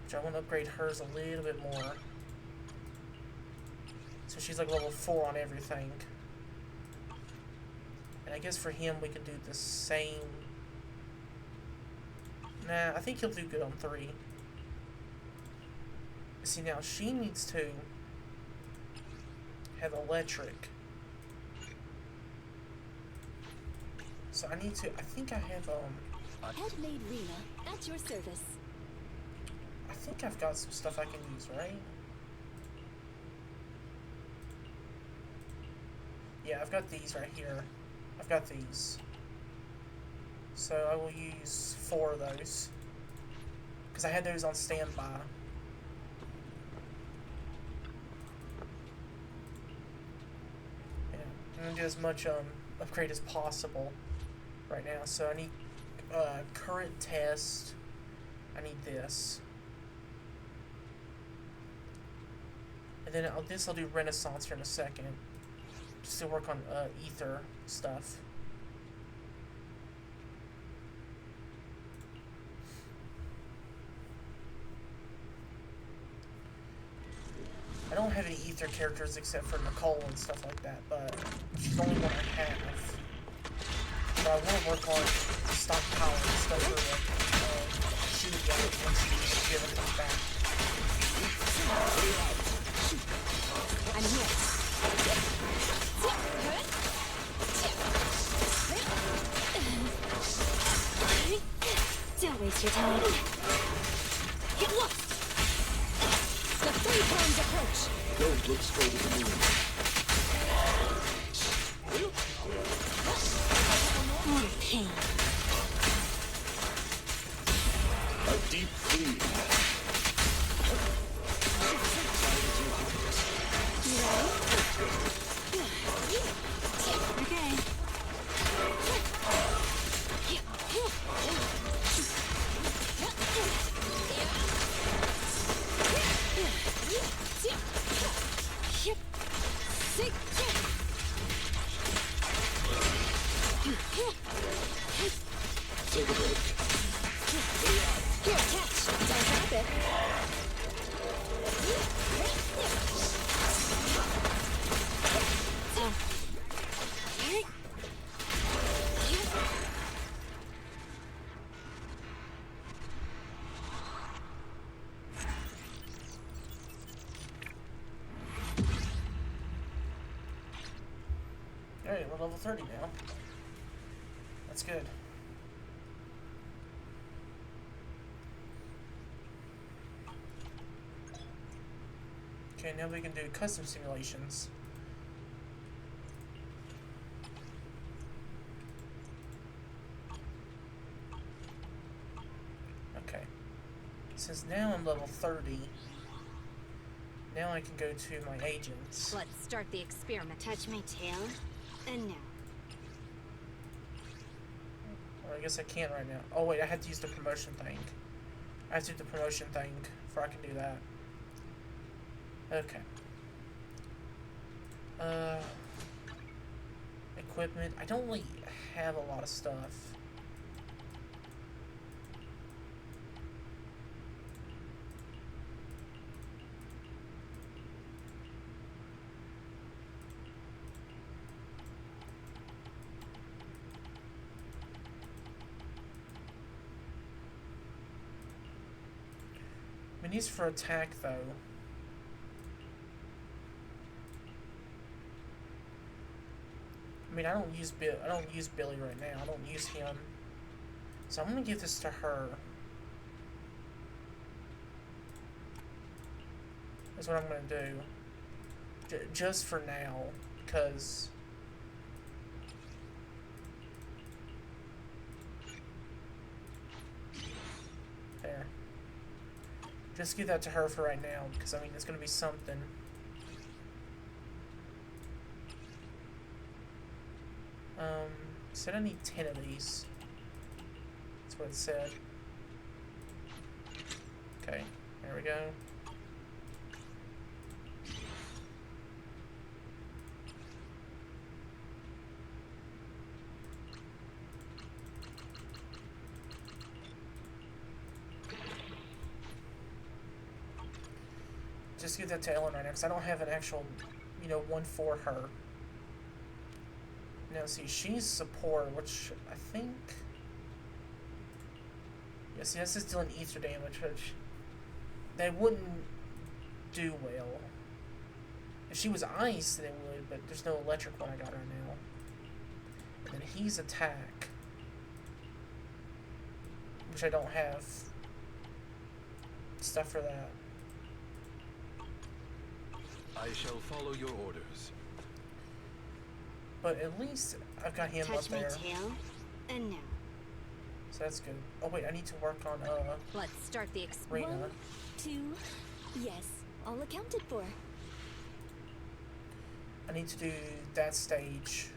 Which I want to upgrade hers a little bit more. So she's like level 4 on everything. And I guess for him we can do the same. Nah, I think he'll do good on 3. See, now she needs to have electric. So I need to, I think I have, Headmaid Rena, at your service. I think I've got some stuff I can use, right? Yeah, I've got these right here. I've got these. So I will use 4 of those. Because I had those on standby. Yeah, I'm going to do as much upgrade as possible right now. So I need current test. I need this. And then I'll do Renaissance here in a second. Just to work on ether stuff. I don't have any ether characters except for Nicole and stuff like that, but she's the only one I have. But I want to work on stockpile and stuff for like shooting guns once she ever comes back. I'm here. Don't waste your time. Get lost. The three-pronged approach. Don't look straight at the moon. What a pain. A deep clean. Okay. Take a break. Here, catch. Don't drop it. Alright, we're level 30 now. That's good. Okay, now we can do custom simulations. Okay. Since now I'm level 30, now I can go to my agents. Let's start the experiment. Touch my tail, and now. Or I guess I can't right now. Oh wait, I had to use the promotion thing. I have to do the promotion thing before I can do that. Okay. Equipment. I don't really have a lot of stuff. Minis for attack though. I mean, I don't use Billy right now. I don't use him. So I'm gonna give this to her. That's what I'm gonna do. Just for now, because there. Just give that to her for right now, because I mean it's gonna be something. Said I need 10 of these. That's what it said. Okay, there we go. Just give that to Ellen right now, because I don't have an actual, one for her. Now, see, she's support, which I think... Yeah, see, this is dealing ether damage, which... They wouldn't do well. If she was ice, then it would, but there's no electric one I got right now. And then he's attack. Which I don't have stuff for that. I shall follow your orders. But at least I've got him Touch up my there. tail, and now. So that's good. Oh wait, I need to work on Let's start the experiment. Rena. 1, 2, yes, all accounted for. I need to do that stage.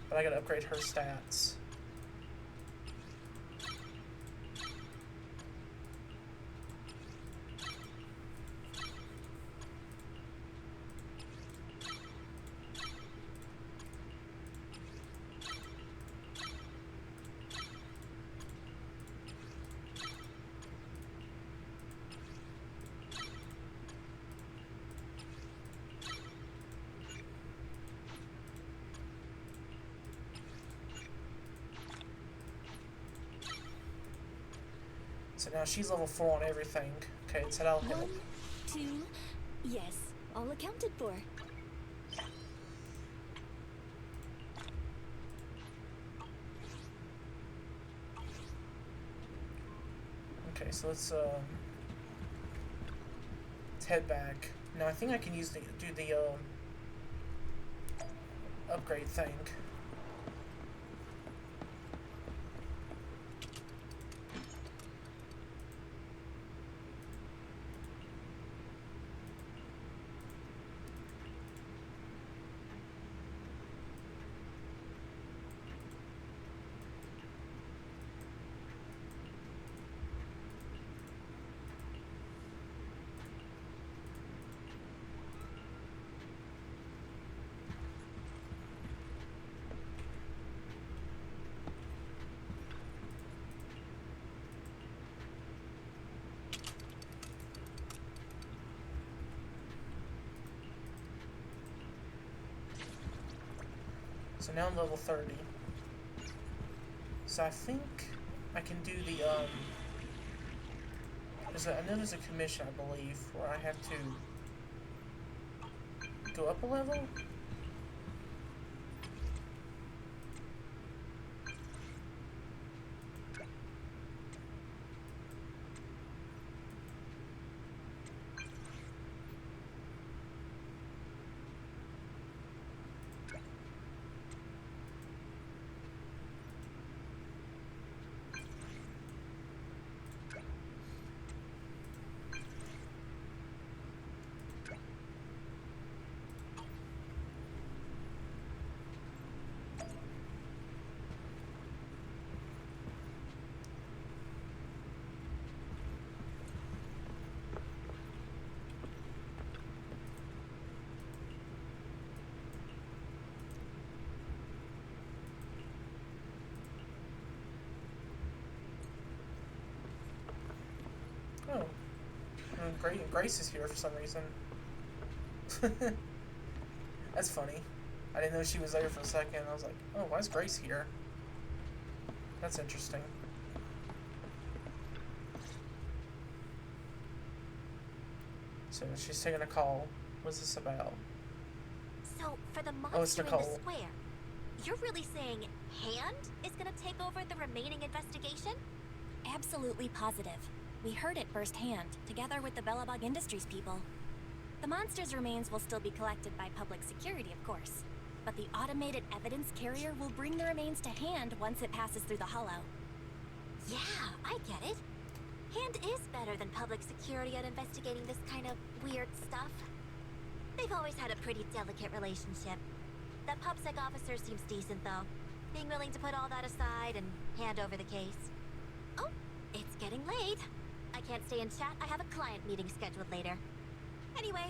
But I gotta upgrade her stats. So now she's level 4 on everything. Okay, so that'll 1, help. 2, yes, all accounted for. Okay, so let's head back. Now I think I can do the upgrade thing. So now I'm level 30. So I think I can do the, I know there's a commission, I believe, where I have to go up a level? Oh. Grace is here for some reason. That's funny. I didn't know she was there for a second. I was like, oh, why is Grace here? That's interesting. So she's taking a call. What's this about? So, for the Oh, it's monster in the Nicole. square, you're really saying Hand is gonna take over the remaining investigation? Absolutely positive. We heard it firsthand, together with the Bellabog Industries people. The monster's remains will still be collected by public security, of course. But the automated evidence carrier will bring the remains to Hand once it passes through the hollow. Yeah, I get it. Hand is better than public security at investigating this kind of weird stuff. They've always had a pretty delicate relationship. The PubSec officer seems decent, though, being willing to put all that aside and hand over the case. Oh, it's getting late. I can't stay and chat. I have a client meeting scheduled later. Anyway,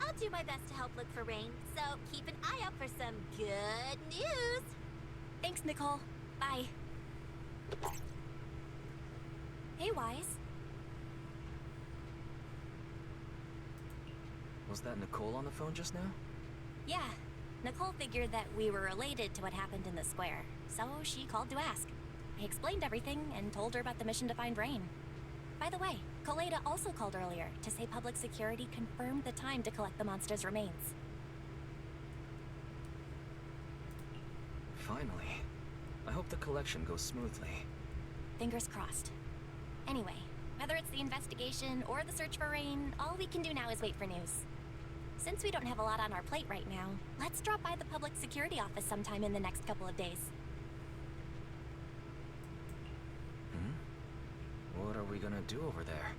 I'll do my best to help look for Rain, so keep an eye out for some good news. Thanks, Nicole. Bye. Hey, Wise. Was that Nicole on the phone just now? Yeah, Nicole figured that we were related to what happened in the square, so she called to ask. I explained everything and told her about the mission to find Rain. By the way, Coleda also called earlier to say public security confirmed the time to collect the monster's remains. Finally. I hope the collection goes smoothly. Fingers crossed. Anyway, whether it's the investigation or the search for Rain, all we can do now is wait for news. Since we don't have a lot on our plate right now, let's drop by the public security office sometime in the next couple of days. What are we gonna do over there?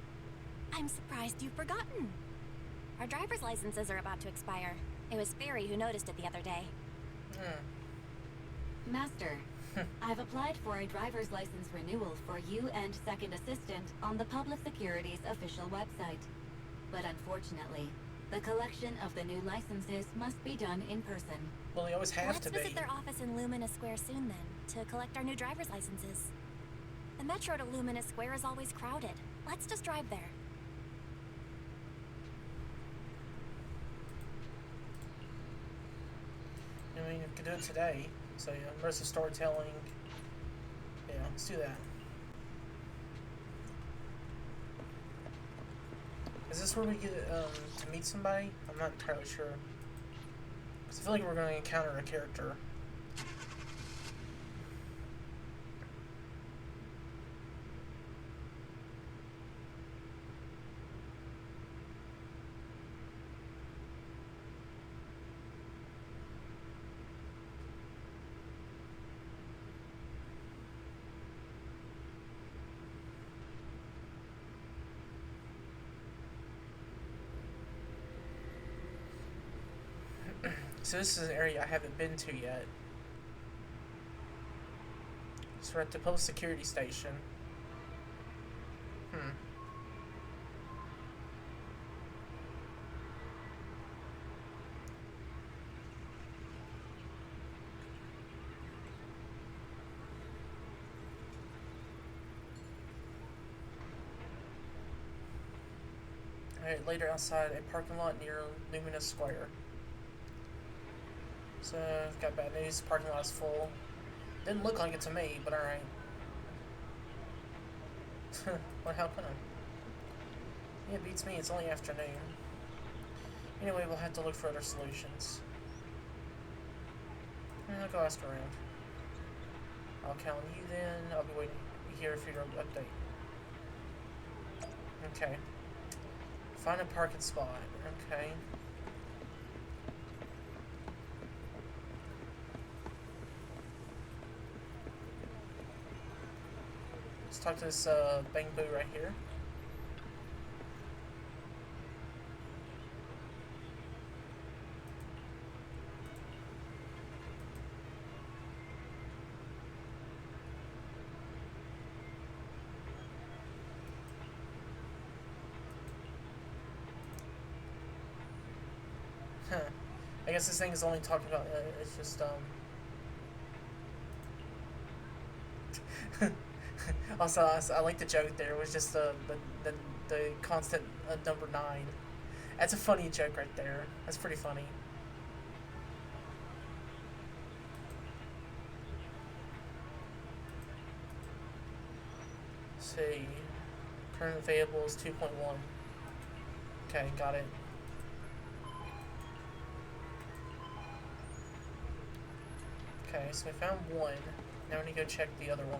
I'm surprised you've forgotten. Our driver's licenses are about to expire. It was Ferry who noticed it the other day. Master, I've applied for a driver's license renewal for you and Second Assistant on the Public Security's official website. But unfortunately, the collection of the new licenses must be done in person. Well, they always have Let's to be. visit their office in Lumina Square soon then, to collect our new driver's licenses. The metro to Lumina Square is always crowded. Let's just drive there. I mean, you could do it today. So, yeah, immersive storytelling. Yeah, let's do that. Is this where we get to meet somebody? I'm not entirely sure. Because I feel like we're going to encounter a character. So this is an area I haven't been to yet. So we're at the post security station. Alright, later outside a parking lot near Lumina Square. So, got bad news. Parking lot's full. Didn't look like it to me, but alright. Well, how come? Yeah, it beats me. It's only afternoon. Anyway, we'll have to look for other solutions. I'll go ask around. I'll count on you then. I'll be waiting here for your update. Okay. Find a parking spot. Okay. Let's talk to this Bang Boo right here. I guess this thing is only talking about, it's just, also, I like the joke there. It was just the constant number 9. That's a funny joke right there. That's pretty funny. Let's see. Current available is 2.1. Okay, got it. Okay, so we found one. Now we need to go check the other one.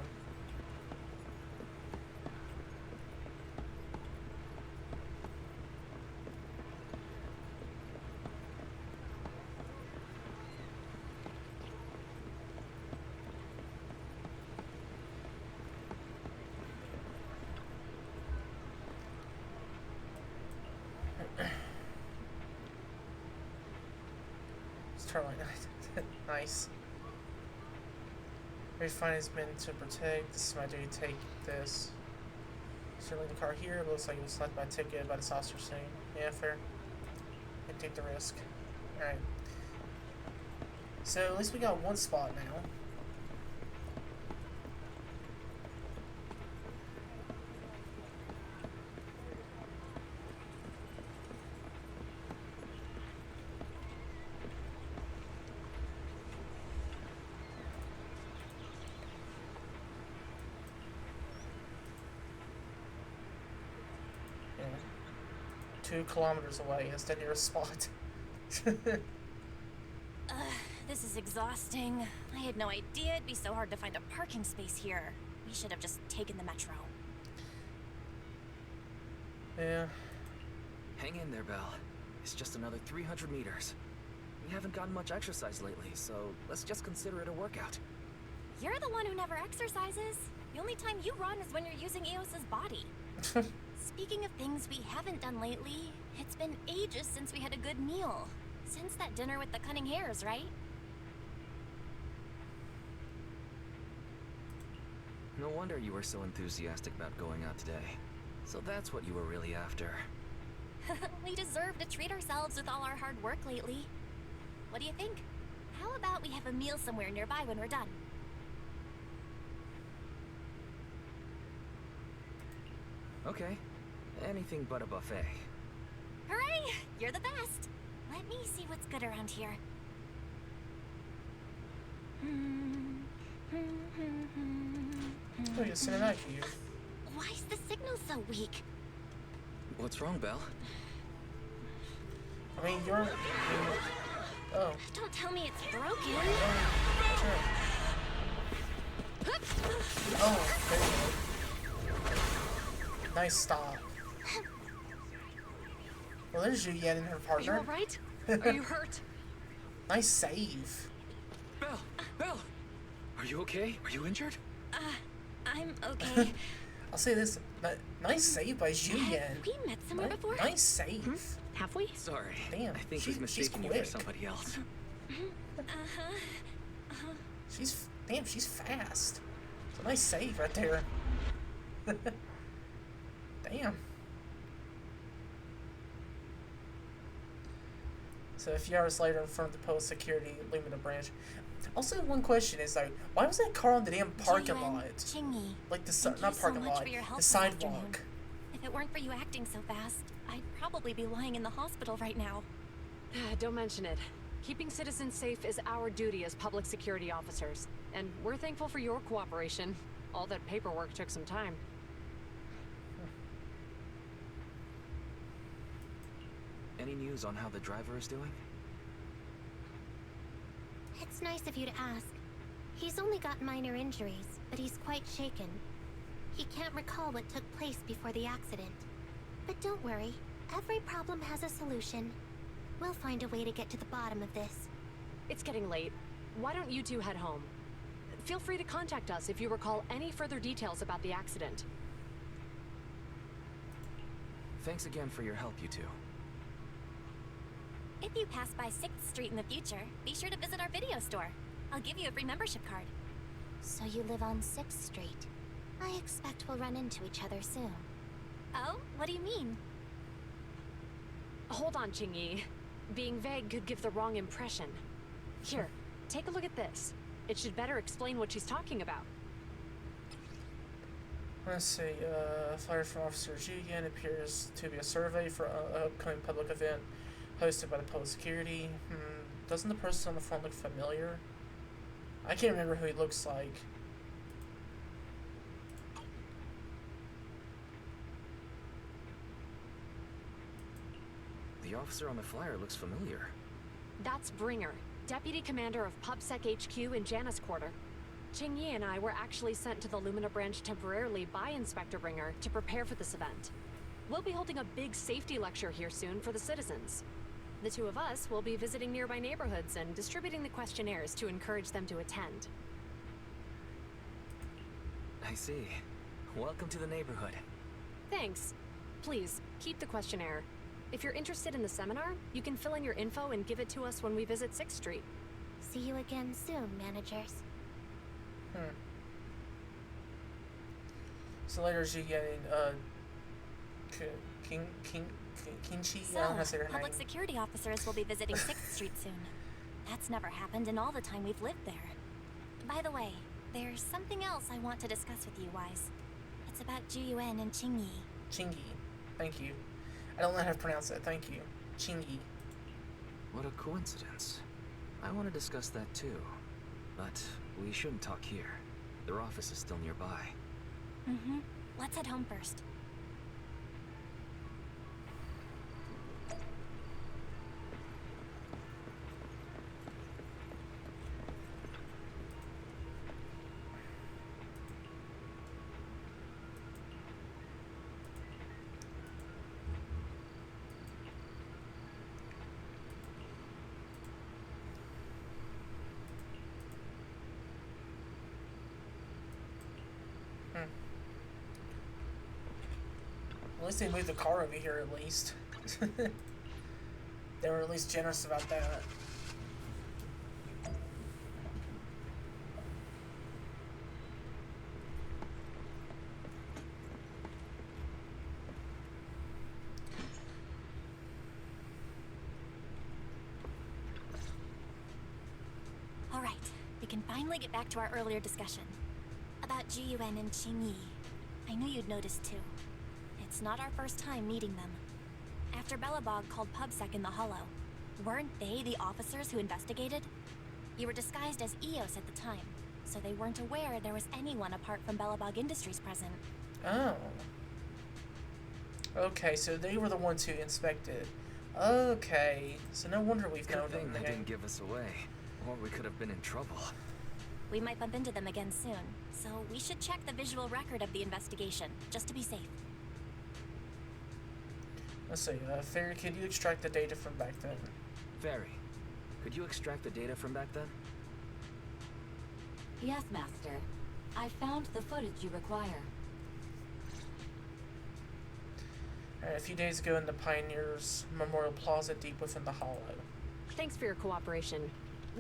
Let's turn light. Nice. Refine is meant to protect. This is my duty. Take this. Certainly the car here. It looks like it was slapped by a ticket by the saucer soon. Yeah, fair. And take the risk. Alright. So at least we got one spot now. Yeah. 2 kilometers away is the nearest spot. This is exhausting. I had no idea it'd be so hard to find a parking space here. We should have just taken the metro. Yeah. Hang in there, Belle. It's just another 300 meters. We haven't gotten much exercise lately, so let's just consider it a workout. You're the one who never exercises. The only time you run is when you're using Eos's body. Speaking of things we haven't done lately, it's been ages since we had a good meal. Since that dinner with the cunning hares, right? No wonder you were so enthusiastic about going out today. So that's what you were really after. We deserve to treat ourselves with all our hard work lately. What do you think? How about we have a meal somewhere nearby when we're done? Okay. Anything but a buffet. Hooray! You're the best! Let me see what's good around here. Oh, you're sitting out here. Why is the signal so weak? What's wrong, Belle? I mean, you're... Oh. Don't tell me it's broken. Oh, there you go. Nice stop. Well, there's Zhu Yuan and her Are you partner. alright? Are you hurt? Nice save. Belle! Belle! Are you okay? Are you injured? I'm okay. I'll say this. Nice save by Zhu Yuan. Have we met somewhere before? Nice save. Have we? Sorry. Damn, I think she's he's mistaken you for quick. somebody else. Damn, she's fast. It's a nice save right there. Damn. So a few hours later in front of the post security Lumina branch. Also, one question is like, why was that car on the damn parking Zhu Yuan, lot? Chingy, Like the thank not you parking so much lot, for your help the this afternoon. sidewalk. If it weren't for you acting so fast, I'd probably be lying in the hospital right now. Don't mention it. Keeping citizens safe is our duty as public security officers, and we're thankful for your cooperation. All that paperwork took some time. Any news on how the driver is doing? It's nice of you to ask. He's only got minor injuries, but he's quite shaken. He can't recall what took place before the accident. But don't worry, every problem has a solution. We'll find a way to get to the bottom of this. It's getting late. Why don't you two head home? Feel free to contact us if you recall any further details about the accident. Thanks again for your help, you two. If you pass by 6th Street in the future, be sure to visit our video store. I'll give you a free membership card. So you live on 6th Street. I expect we'll run into each other soon. Oh, what do you mean? Hold on, Qingyi. Being vague could give the wrong impression. Here, take a look at this. It should better explain what she's talking about. Let's see, flyer from Officer Zhu Yuan appears to be a survey for an upcoming public event hosted by the public security. Doesn't the person on the phone look familiar? I can't remember who he looks like. The officer on the flyer looks familiar. That's Bringer, Deputy Commander of PubSec HQ in Janus Quarter. Qingyi and I were actually sent to the Lumina branch temporarily by Inspector Bringer to prepare for this event. We'll be holding a big safety lecture here soon for the citizens. The two of us will be visiting nearby neighborhoods and distributing the questionnaires to encourage them to attend. I see. Welcome to the neighborhood. Thanks. Please, keep the questionnaire. If you're interested in the seminar, you can fill in your info and give it to us when we visit 6th Street. See you again soon, managers. So later Zhu Yuan, Kinchi, I don't know how to say her public name. security officers will be visiting 6th Street soon. That's never happened in all the time we've lived there. By the way, there's something else I want to discuss with you, Wise. It's about Zhu Yuan and Qingyi. Qingyi, thank you. I don't know how to pronounce that, thank you. Qingyi. What a coincidence. I want to discuss that too. But we shouldn't talk here. Their office is still nearby. Let's head home first. At least they moved the car over here, at least. They were at least generous about that. All right, we can finally get back to our earlier discussion. About Zhu Yuan and Qingyi. I knew you'd noticed too. It's not our first time meeting them. After Belobog called PubSec in the Hollow, weren't they the officers who investigated? You were disguised as EOS at the time, so they weren't aware there was anyone apart from Belobog Industries present. Oh. Okay, so they were the ones who inspected. Okay, so no wonder we've known Good thing them. they didn't give us away, or we could have been in trouble. We might bump into them again soon, so we should check the visual record of the investigation, just to be safe. Let's see, Fairy, could you extract the data from back then? Fairy, could you extract the data from back then? Yes, Master. I found the footage you require. A few days ago in the Pioneers Memorial Plaza deep within the Hollow. Thanks for your cooperation.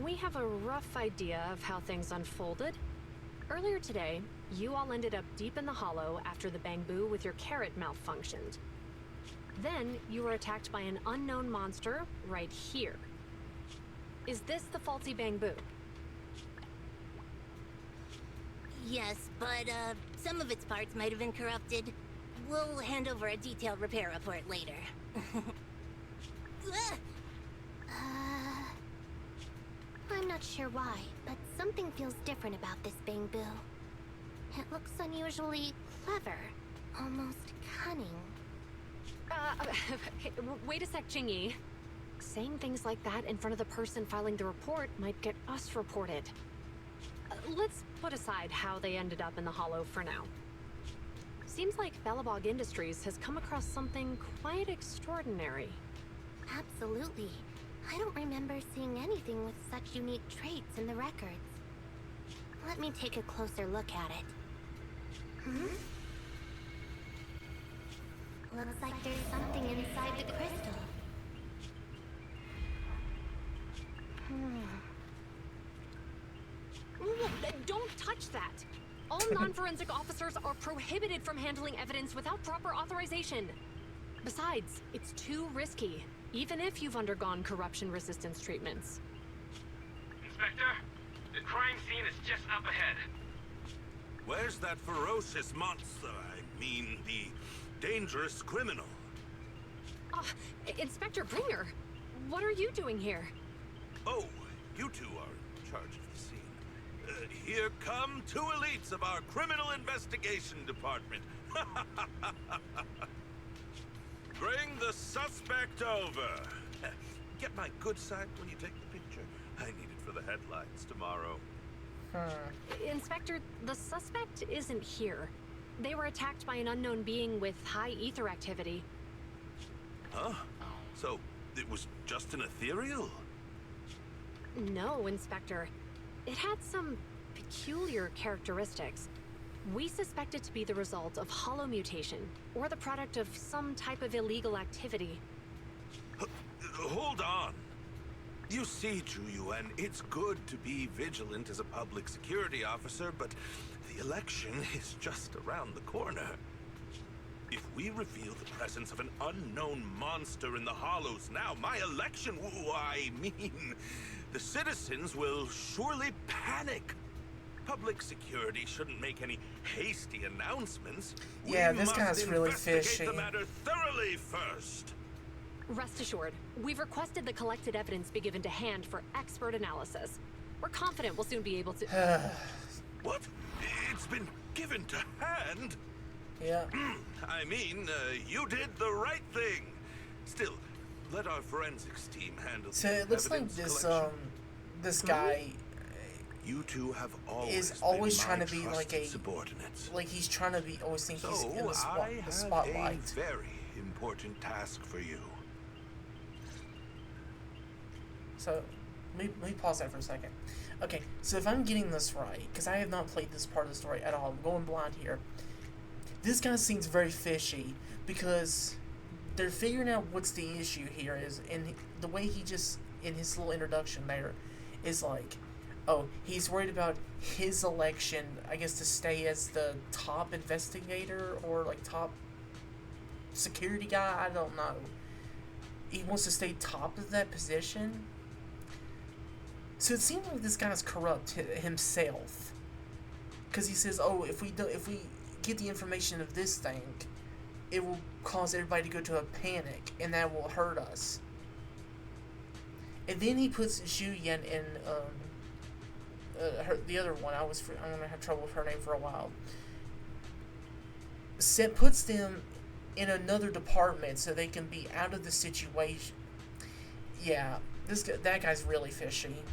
We have a rough idea of how things unfolded. Earlier today, you all ended up deep in the Hollow after the Bangbu with your carrot malfunctioned. Then, you were attacked by an unknown monster right here. Is this the faulty Bangbu? Yes, but some of its parts might have been corrupted. We'll hand over a detailed repair report later. why, but something feels different about this bamboo. It looks unusually clever, almost cunning. Wait a sec, Qingyi. Saying things like that in front of the person filing the report might get us reported. Let's put aside how they ended up in the Hollow for now. Seems like Belobog Industries has come across something quite extraordinary. Absolutely. I don't remember seeing anything with such unique traits in the records. Let me take a closer look at it. Looks like there's something inside the crystal. Don't touch that! All non-forensic officers are prohibited from handling evidence without proper authorization. Besides, it's too risky, even if you've undergone corruption resistance treatments. Inspector, the crime scene is just up ahead. Where's that ferocious monster? I mean, the dangerous criminal. Inspector Bringer, what are you doing here? Oh, you two are in charge of the scene. Here come two elites of our criminal investigation department. Bring the suspect over. Get my good side when you take the picture. I need it for the headlines tomorrow. Inspector, the suspect isn't here. They were attacked by an unknown being with high ether activity. Huh? So, it was just an ethereal? No, Inspector. It had some peculiar characteristics. We suspect it to be the result of hollow mutation, or the product of some type of illegal activity. Hold on. You see, Zhu Yuan, it's good to be vigilant as a public security officer, but the election is just around the corner. If we reveal the presence of an unknown monster in the Hollows now, my election, I mean, the citizens will surely panic. Public security shouldn't make any hasty announcements. Yeah, this guy's really investigate fishy. the matter thoroughly first. Rest assured, we've requested the collected evidence be given to hand for expert analysis. We're confident we'll soon be able to... What? It's been given to hand? Yeah. I mean, you did the right thing. Still, let our forensics team handle So it looks like evidence this collection. this guy You two have is always always been trying my to be like trusted a subordinates. like he's trying to be always think he's So in the, I the have spotlight. a very important task for you. So let me pause that for a second. Okay, so if I'm getting this right, because I have not played this part of the story at all, I'm going blind here. This guy seems very fishy because they're figuring out what's the issue here is, and the way he just in his little introduction there is like, oh, he's worried about his election, I guess, to stay as the top investigator or like top security guy. I don't know. He wants to stay top of that position. So it seems like this guy's corrupt himself, because he says, "Oh, if we get the information of this thing, it will cause everybody to go to a panic, and that will hurt us." And then he puts Zhu Yuan in the other one. I'm gonna have trouble with her name for a while. Puts them in another department so they can be out of the situation. Yeah, that guy's really fishy.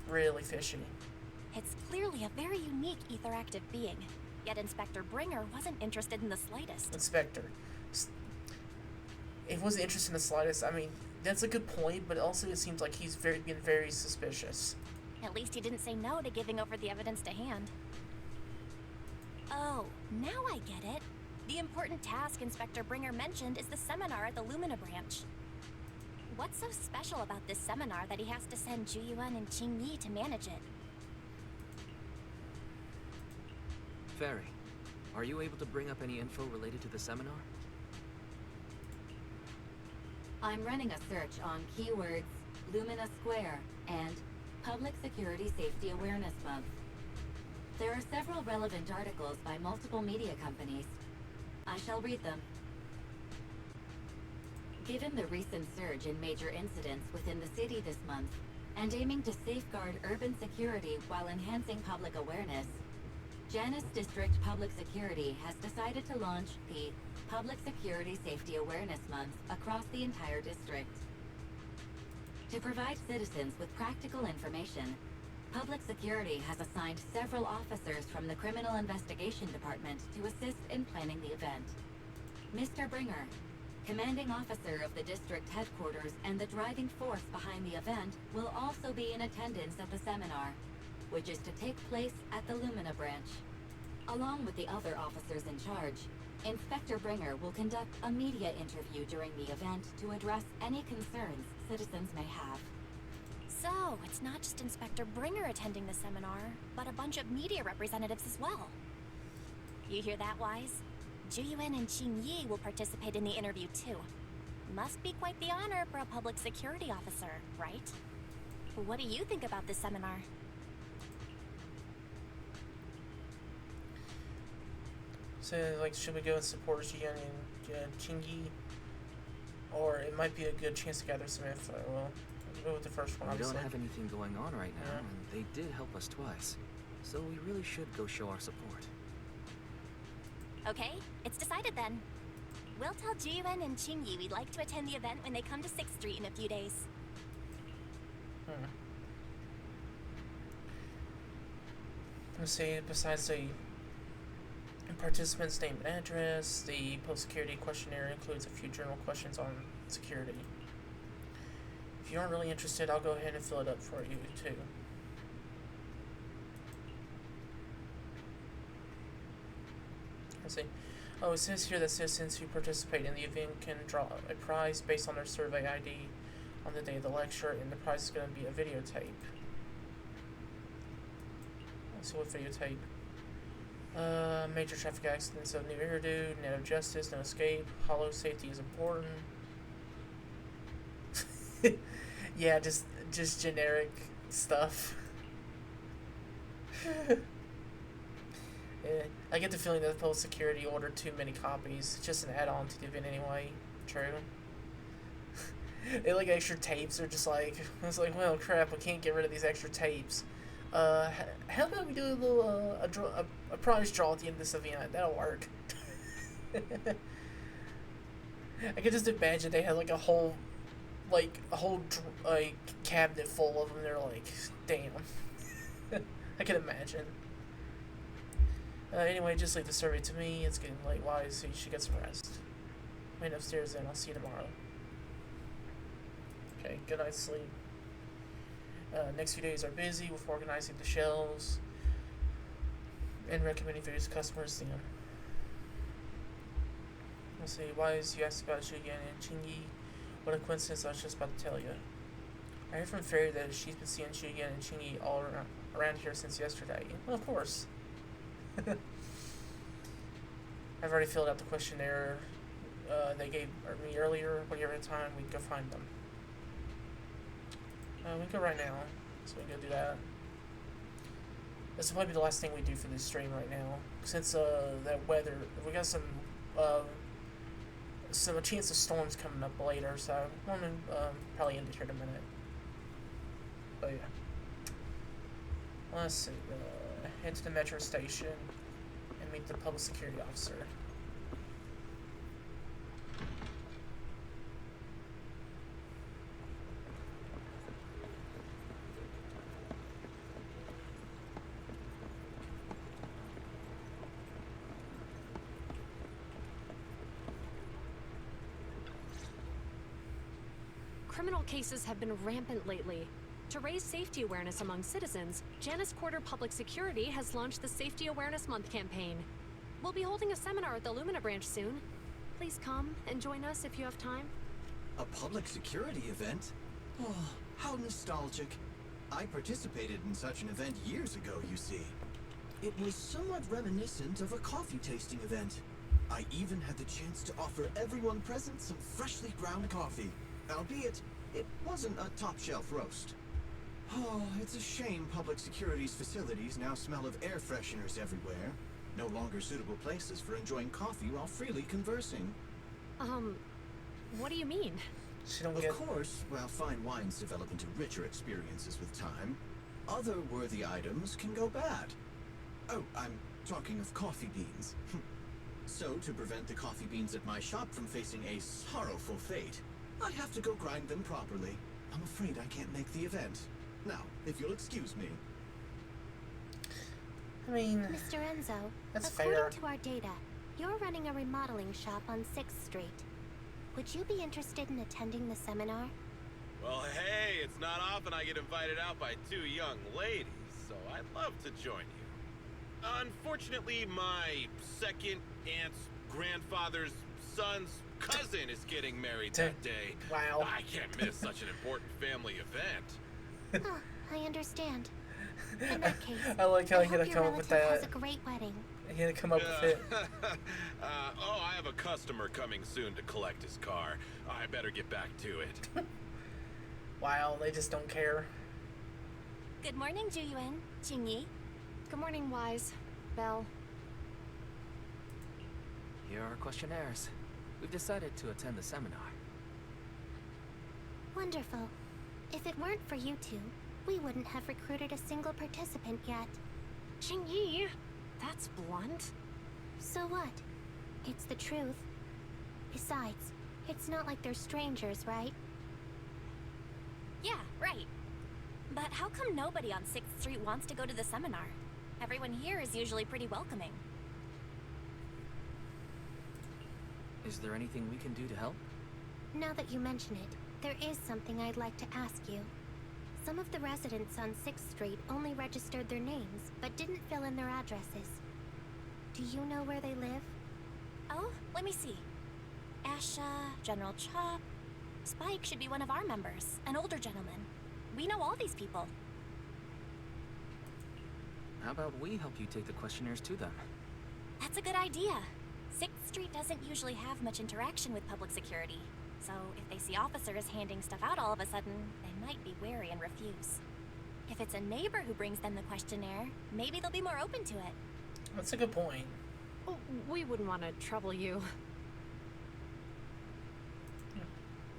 Really fishy. It's clearly a very unique etheractive being. Yet Inspector Bringer wasn't interested in the slightest. Inspector. It wasn't interested in the slightest. I mean, that's a good point, but also it seems like he's been very suspicious. At least he didn't say no to giving over the evidence to hand. Oh, now I get it. The important task Inspector Bringer mentioned is the seminar at the Lumina branch. What's so special about this seminar that he has to send Zhu Yuan and Qingyi to manage it? Fairy, are you able to bring up any info related to the seminar? I'm running a search on keywords Lumina Square and Public Security Safety Awareness Month. There are several relevant articles by multiple media companies. I shall read them. Given the recent surge in major incidents within the city this month, and aiming to safeguard urban security while enhancing public awareness, Janus District Public Security has decided to launch the Public Security Safety Awareness Month across the entire district. To provide citizens with practical information, Public Security has assigned several officers from the Criminal Investigation Department to assist in planning the event. Mr. Bringer, commanding officer of the district headquarters and the driving force behind the event, will also be in attendance at the seminar, which is to take place at the Lumina branch. Along with the other officers in charge, Inspector Bringer will conduct a media interview during the event to address any concerns citizens may have. So, it's not just Inspector Bringer attending the seminar, but a bunch of media representatives as well. You hear that, Wise? Zhu Yuan and Qing Yi will participate in the interview too. Must be quite the honor for a public security officer, right? What do you think about this seminar? So, like, should we go and support Zhu Yuan and Qing Yi? Or it might be a good chance to gather some info. Well, we'll go with the first one, We obviously. don't have anything going on right now, Yeah. and they did help us twice. So we really should go show our support. Okay, it's decided then. We'll tell Zhu Yuan and Qing Yi we'd like to attend the event when they come to 6th Street in a few days. Let's see, besides the participant's name and address, the post-security questionnaire includes a few general questions on security. If you aren't really interested, I'll go ahead and fill it up for you, too. Let's see. Oh, it says here that citizens who participate in the event can draw a prize based on their survey ID on the day of the lecture, and the prize is going to be a videotape. Let's see what videotape. Major traffic accidents of new hairdo, net of justice, no escape, hollow safety is important. Yeah, just generic stuff. Yeah, I get the feeling that the Post Security ordered too many copies. It's just an add-on to the event anyway. True. They like extra tapes. They're just like, it's like, well, crap, we can't get rid of these extra tapes. How about we do a little a prize draw at the end of this event? That'll work. I could just imagine they had like a whole cabinet full of them. They're like, damn. I can imagine. Anyway, just leave the survey to me. It's getting late. Wise, so you should get some rest. Wait upstairs, then I'll see you tomorrow. Okay, good night's sleep. Next few days are busy with organizing the shelves and recommending various customers to them. Let's see, Wise, you asked about Zhu Yuan and Qing Yi. What a coincidence, I was just about to tell you. I heard from Fairy that she's been seeing Zhu Yuan and Qing Yi all around here since yesterday. Well, of course. I've already filled out the questionnaire they gave me earlier. When you have time, we can go find them. We can go right now, so we can go do that. This will probably be the last thing we do for this stream right now, since that weather. We got some a chance of storms coming up later, so I'm gonna probably end it here in a minute. But yeah, let's see. Head to the metro station and meet the public security officer. Criminal cases have been rampant lately. To raise safety awareness among citizens, Janus Quarter Public Security has launched the Safety Awareness Month campaign. We'll be holding a seminar at the Lumina branch soon. Please come and join us if you have time. A public security event? Oh, how nostalgic. I participated in such an event years ago, you see. It was somewhat reminiscent of a coffee tasting event. I even had the chance to offer everyone present some freshly ground coffee. Albeit, it wasn't a top-shelf roast. Oh, it's a shame public security's facilities now smell of air fresheners everywhere. No longer suitable places for enjoying coffee while freely conversing. What do you mean? She don't Of get. course, while fine wines develop into richer experiences with time, other worthy items can go bad. Oh, I'm talking of coffee beans. So, to prevent the coffee beans at my shop from facing a sorrowful fate, I have to go grind them properly. I'm afraid I can't make the event. Now, if you'll excuse me. I mean, Mr. Enzo, that's according fair. to our data, you're running a remodeling shop on 6th Street. Would you be interested in attending the seminar? Well, hey, it's not often I get invited out by two young ladies, so I'd love to join you. Unfortunately, my second aunt's grandfather's son's cousin is getting married that day. Wow. I can't miss such an important family event. Huh, I understand. In that case, I like how I he had hope to your come up with relative that. has a great wedding. He had to come up with it. Oh, I have a customer coming soon to collect his car. I better get back to it. Wow, they just don't care. Good morning, Zhu Yuan. Qingyi. Good morning, Wise. Belle. Here are our questionnaires. We've decided to attend the seminar. Wonderful. If it weren't for you two, we wouldn't have recruited a single participant yet. Qingyi! That's blunt. So what? It's the truth. Besides, it's not like they're strangers, right? Yeah, right. But how come nobody on 6th Street wants to go to the seminar? Everyone here is usually pretty welcoming. Is there anything we can do to help? Now that you mention it, there is something I'd like to ask you. Some of the residents on 6th Street only registered their names, but didn't fill in their addresses. Do you know where they live? Oh, let me see. Asha, General Chop. Spike should be one of our members, an older gentleman. We know all these people. How about we help you take the questionnaires to them? That's a good idea. 6th Street doesn't usually have much interaction with public security. So if they see officers handing stuff out all of a sudden, they might be wary and refuse. If it's a neighbor who brings them the questionnaire, maybe they'll be more open to it. That's a good point. Oh, we wouldn't want to trouble you.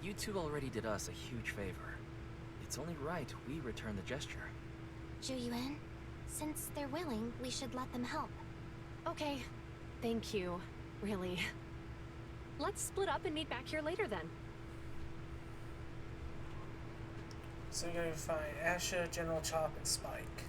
You two already did us a huge favor. It's only right we return the gesture. Zhu Yuan, since they're willing, we should let them help. Okay. Thank you. Really. Let's split up and meet back here later then. So we gotta find Asha, General Chop, and Spike.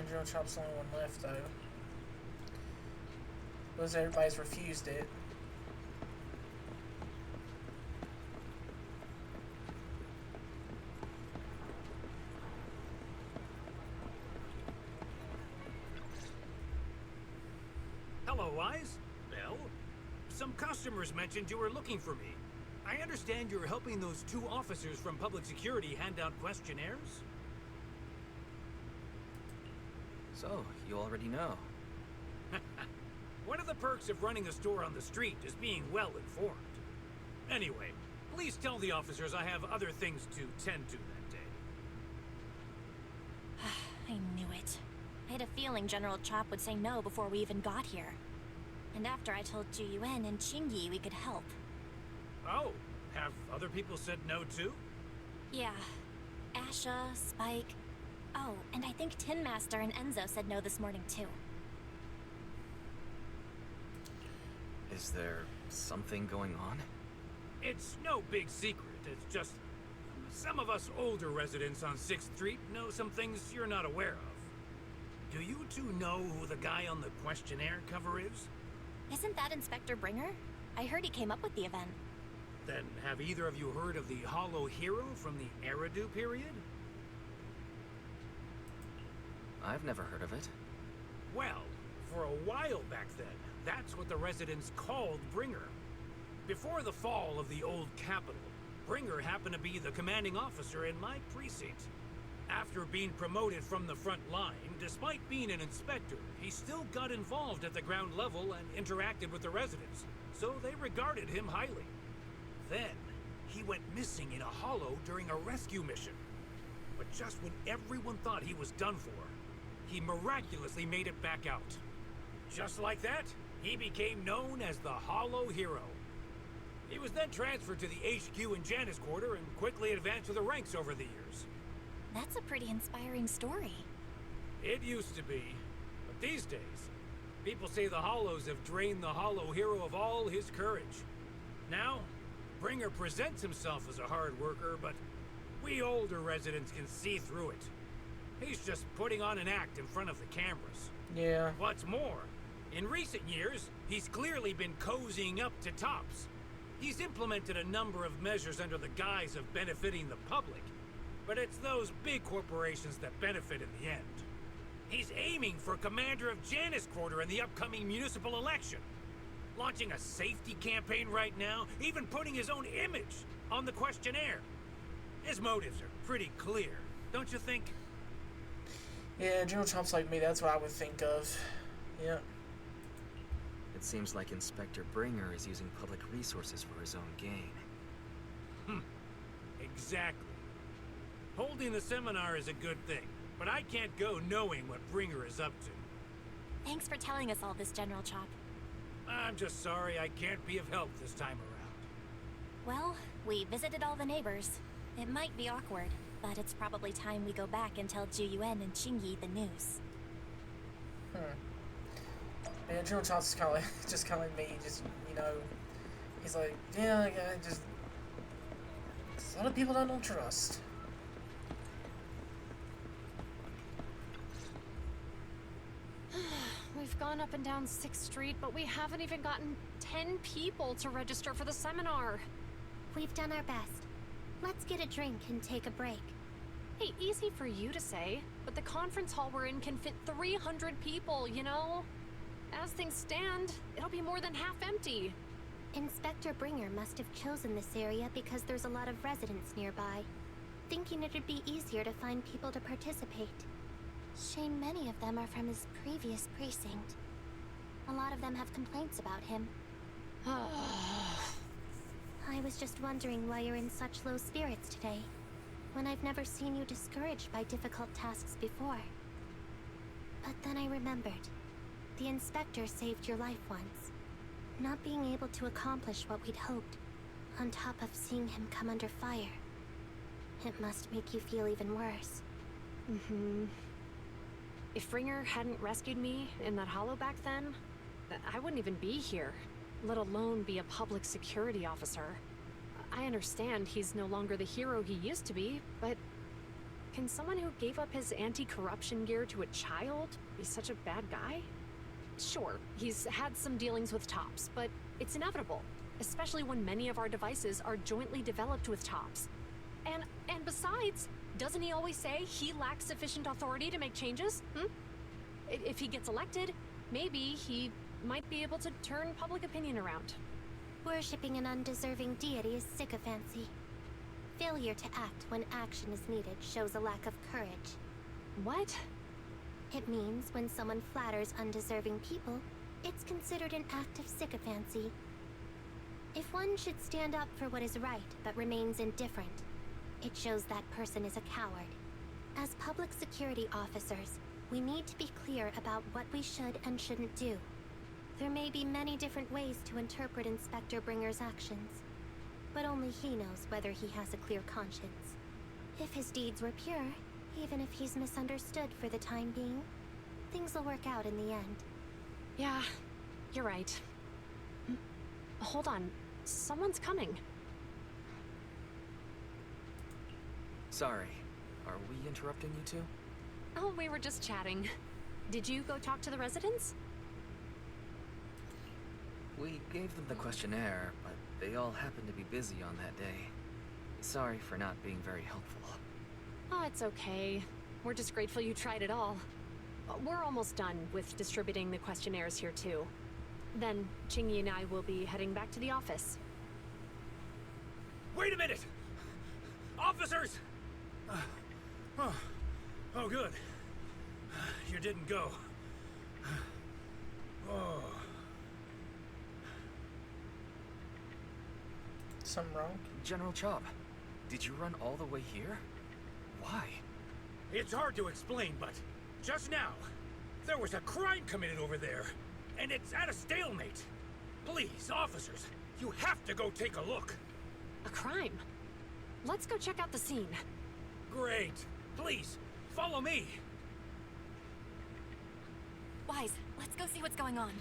General Chop's the only one left, though. Because everybody's refused it. Hello, Wise. Bell. Some customers mentioned you were looking for me. I understand you're helping those 2 officers from public security hand out questionnaires? So, you already know. One of the perks of running a store on the street is being well informed. Anyway, please tell the officers I have other things to tend to that day. I knew it. I had a feeling General Chop would say no before we even got here. And after I told Zhu Yuan and Qingyi we could help. Oh, have other people said no too? Yeah. Asha, Spike. Oh, and I think Tin Master and Enzo said no this morning too. Is there something going on? It's no big secret. It's just some of us older residents on 6th Street know some things you're not aware of. Do you two know who the guy on the questionnaire cover is? Isn't that Inspector Bringer? I heard he came up with the event. Then have either of you heard of the Hollow Hero from the Eridu period? I've never heard of it. Well, for a while back then, that's what the residents called Bringer. Before the fall of the old capital, Bringer happened to be the commanding officer in my precinct. After being promoted from the front line, despite being an inspector, he still got involved at the ground level and interacted with the residents, so they regarded him highly. Then, he went missing in a hollow during a rescue mission. But just when everyone thought he was done for, he miraculously made it back out. Just like that, he became known as the Hollow Hero. He was then transferred to the HQ in Janus Quarter and quickly advanced to the ranks over the years. That's a pretty inspiring story. It used to be, but these days, people say the Hollows have drained the Hollow Hero of all his courage. Now, Bringer presents himself as a hard worker, but we older residents can see through it. He's just putting on an act in front of the cameras. Yeah. What's more, in recent years, he's clearly been cozying up to Tops. He's implemented a number of measures under the guise of benefiting the public, but it's those big corporations that benefit in the end. He's aiming for commander of Janus Quarter in the upcoming municipal election, launching a safety campaign right now, even putting his own image on the questionnaire. His motives are pretty clear, don't you think? Yeah, General Trump's like me, that's what I would think of. Yeah. It seems like Inspector Bringer is using public resources for his own gain. Exactly. Holding the seminar is a good thing, but I can't go knowing what Bringer is up to. Thanks for telling us all this, General Chop. I'm just sorry I can't be of help this time around. Well, we visited all the neighbors. It might be awkward, but it's probably time we go back and tell Zhu Yuan and Qingyi the news. Yeah, General Trump's kind of like, just kind of like me, just, you know, he's like, yeah, I just, there's a lot of people I don't trust. We've gone up and down 6th Street, but we haven't even gotten 10 people to register for the seminar. We've done our best. Let's get a drink and take a break. Hey, easy for you to say, but the conference hall we're in can fit 300 people, you know? As things stand, it'll be more than half empty. Inspector Bringer must have chosen this area because there's a lot of residents nearby, thinking it'd be easier to find people to participate. Shame many of them are from his previous precinct. A lot of them have complaints about him. I was just wondering why you're in such low spirits today, when I've never seen you discouraged by difficult tasks before. But then I remembered. The inspector saved your life once. Not being able to accomplish what we'd hoped, on top of seeing him come under fire. It must make you feel even worse. If Bringer hadn't rescued me in that hollow back then, I wouldn't even be here, let alone be a public security officer. I understand he's no longer the hero he used to be, but Can someone who gave up his anti-corruption gear to a child be such a bad guy? Sure, he's had some dealings with Tops, but it's inevitable, especially when many of our devices are jointly developed with Tops. And besides, doesn't he always say he lacks sufficient authority to make changes? If he gets elected, maybe he might be able to turn public opinion around. Worshipping an undeserving deity is sycophancy. Failure to act when action is needed shows a lack of courage. What? It means when someone flatters undeserving people, it's considered an act of sycophancy. If one should stand up for what is right but remains indifferent, it shows that person is a coward. As public security officers, we need to be clear about what we should and shouldn't do. There may be many different ways to interpret Inspector Bringer's actions, but only he knows whether he has a clear conscience. If his deeds were pure, even if he's misunderstood for the time being, things will work out in the end. Yeah, you're right. Hold on, someone's coming. Sorry, are we interrupting you two? Oh, we were just chatting. Did you go talk to the residents? We gave them the questionnaire, but they all happened to be busy on that day. Sorry for not being very helpful. Oh, it's okay. We're just grateful you tried it all. We're almost done with distributing the questionnaires here too. Then, Qingyi and I will be heading back to the office. Wait a minute! Officers! Oh, good. You didn't go. Oh. Something wrong? General Chop, did you run all the way here? Why? It's hard to explain, but just now, there was a crime committed over there, and it's at a stalemate. Please, officers, you have to go take a look. A crime? Let's go check out the scene. Great. Please, follow me. Wise, let's go see what's going on.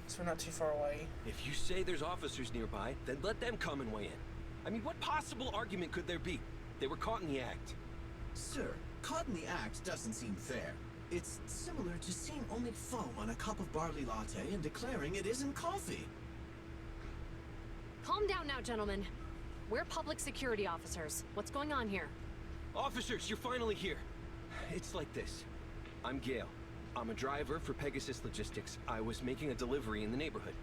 So we're not too far away. If you say there's officers nearby, then let them come and weigh in. I mean, what possible argument could there be? They were caught in the act. Sir, caught in the act doesn't seem fair. It's similar to seeing only foam on a cup of barley latte and declaring it isn't coffee. Calm down now, gentlemen. We're public security officers. What's going on here? Officers, you're finally here. It's like this. I'm Gale. I'm a driver for Pegasus Logistics. I was making a delivery in the neighborhood.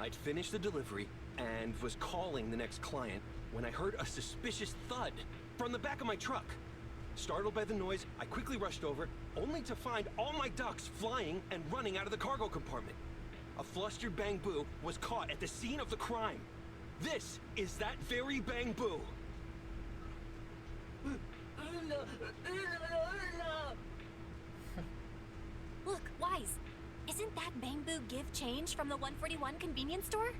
I'd finished the delivery and was calling the next client when I heard a suspicious thud from the back of my truck. Startled by the noise, I quickly rushed over, only to find all my ducks flying and running out of the cargo compartment. A flustered Bang-Boo was caught at the scene of the crime. This is that very Bang-Boo. Look, Wise, isn't that Bang-Boo give change from the 141 convenience store?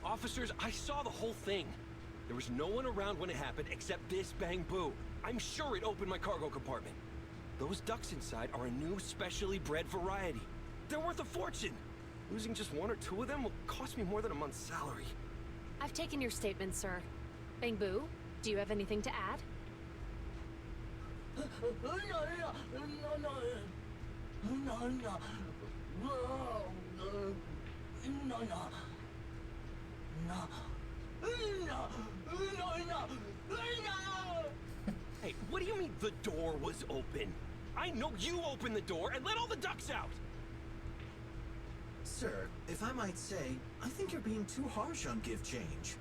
Officers, I saw the whole thing. There was no one around when it happened except this Bang-Boo. I'm sure it opened my cargo compartment. Those ducks inside are a new specially bred variety. They're worth a fortune. Losing just one or two of them will cost me more than a month's salary. I've taken your statement, sir. Bang-Boo, do you have anything to add? Hey, what do you mean the door was open? I know you opened the door and let all the ducks out! Sir, if I might say, I think you're being too harsh on Give Change.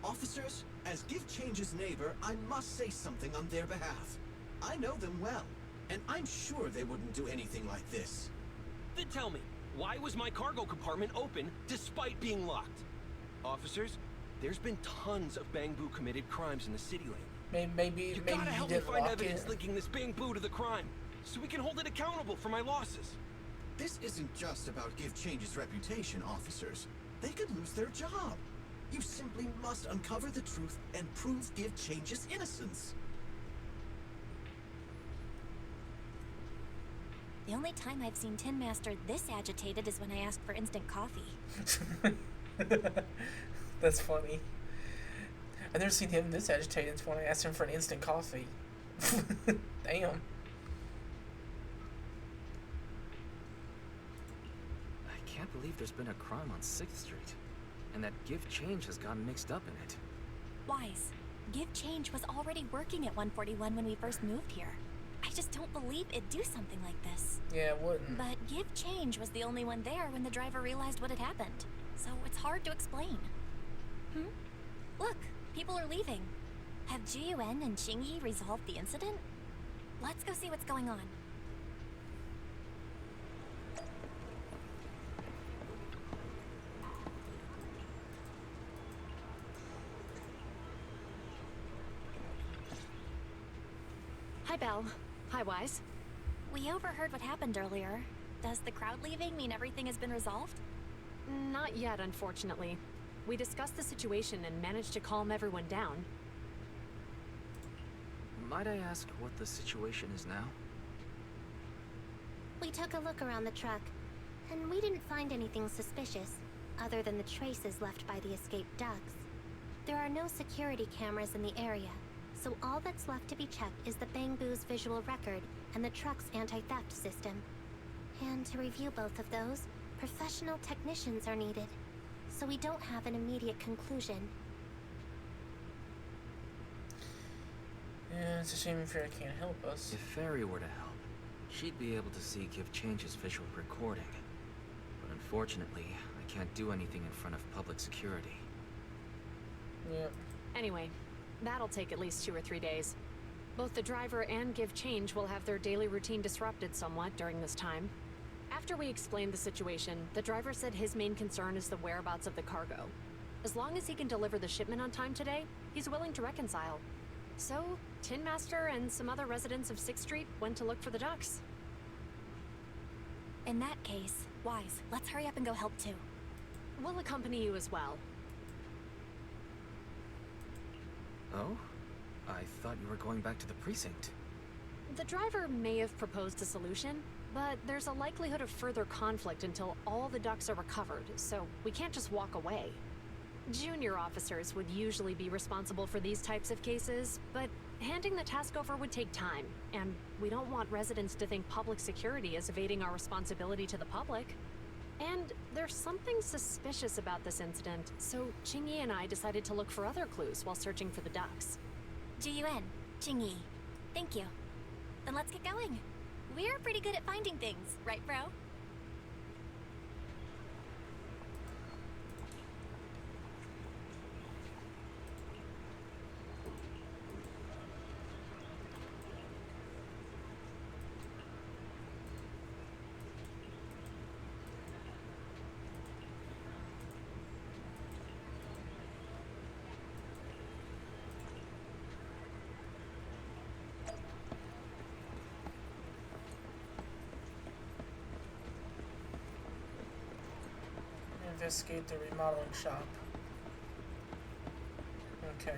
Officers, as Give Change's neighbor, I must say something on their behalf. I know them well, and I'm sure they wouldn't do anything like this. Then tell me, Why was my cargo compartment open despite being locked? Officers, there's been tons of Bangbu committed crimes in the city lately. Maybe you you gotta help me did find lock evidence it. linking this Bangbu to the crime, so we can hold it accountable for my losses. This isn't just about Give Change's reputation, officers. They could lose their job. You simply must uncover the truth and prove Give Change's innocence. The only time I've seen Tin Master this agitated is when I asked for instant coffee. That's funny. I've never seen him this agitated when I asked him for an instant coffee. Damn. I can't believe there's been a crime on 6th Street, and that Give Change has gotten mixed up in it. Wise. Give Change was already working at 141 when we first moved here. I just don't believe it'd do something like this. Yeah, it wouldn't. But Give Change was the only one there when the driver realized what had happened. So it's hard to explain. Look, people are leaving. Have Zhu Yuan and Qingyi resolved the incident? Let's go see what's going on. Hi, Belle. Hi, Wise. We overheard what happened earlier. Does the crowd leaving mean everything has been resolved? Not yet, unfortunately. We discussed the situation and managed to calm everyone down. Might I ask what the situation is now? We took a look around the truck, and we didn't find anything suspicious, other than the traces left by the escaped ducks. There are no security cameras in the area, so all that's left to be checked is the Bangbu's visual record and the truck's anti-theft system. And to review both of those, professional technicians are needed, so we don't have an immediate conclusion. Yeah, it's a shame Fairy can't help us. If Fairy were to help, she'd be able to see Give Change's visual recording. But unfortunately, I can't do anything in front of public security. Yep. Anyway, that'll take at least 2 or 3 days. Both the driver and Give Change will have their daily routine disrupted somewhat during this time. After we explained the situation, the driver said his main concern is the whereabouts of the cargo. As long as he can deliver the shipment on time today, he's willing to reconcile. So, Tin Master and some other residents of 6th Street went to look for the ducks. In that case, Wise, let's hurry up and go help too. We'll accompany you as well. Oh? I thought you were going back to the precinct. The driver may have proposed a solution, but there's a likelihood of further conflict until all the ducks are recovered, so we can't just walk away. Junior officers would usually be responsible for these types of cases, but handing the task over would take time, and we don't want residents to think public security is evading our responsibility to the public. And there's something suspicious about this incident, so Qingyi and I decided to look for other clues while searching for the ducks. Zhu Yuan, Qingyi, thank you. Then let's get going. We're pretty good at finding things, right, bro? Investigate the remodeling shop. Okay.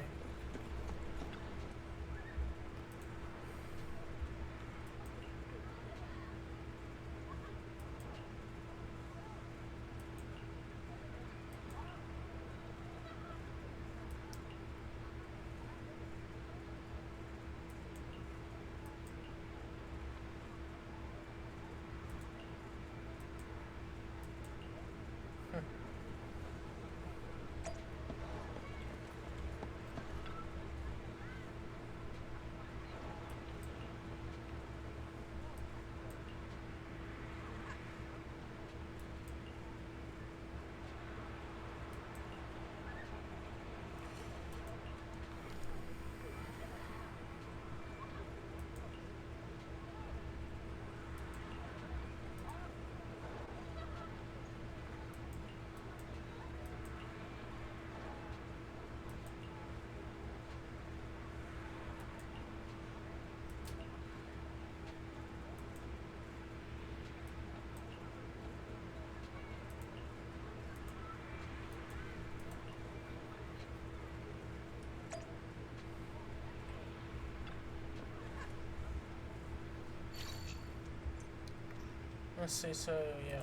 Let's see, so yeah,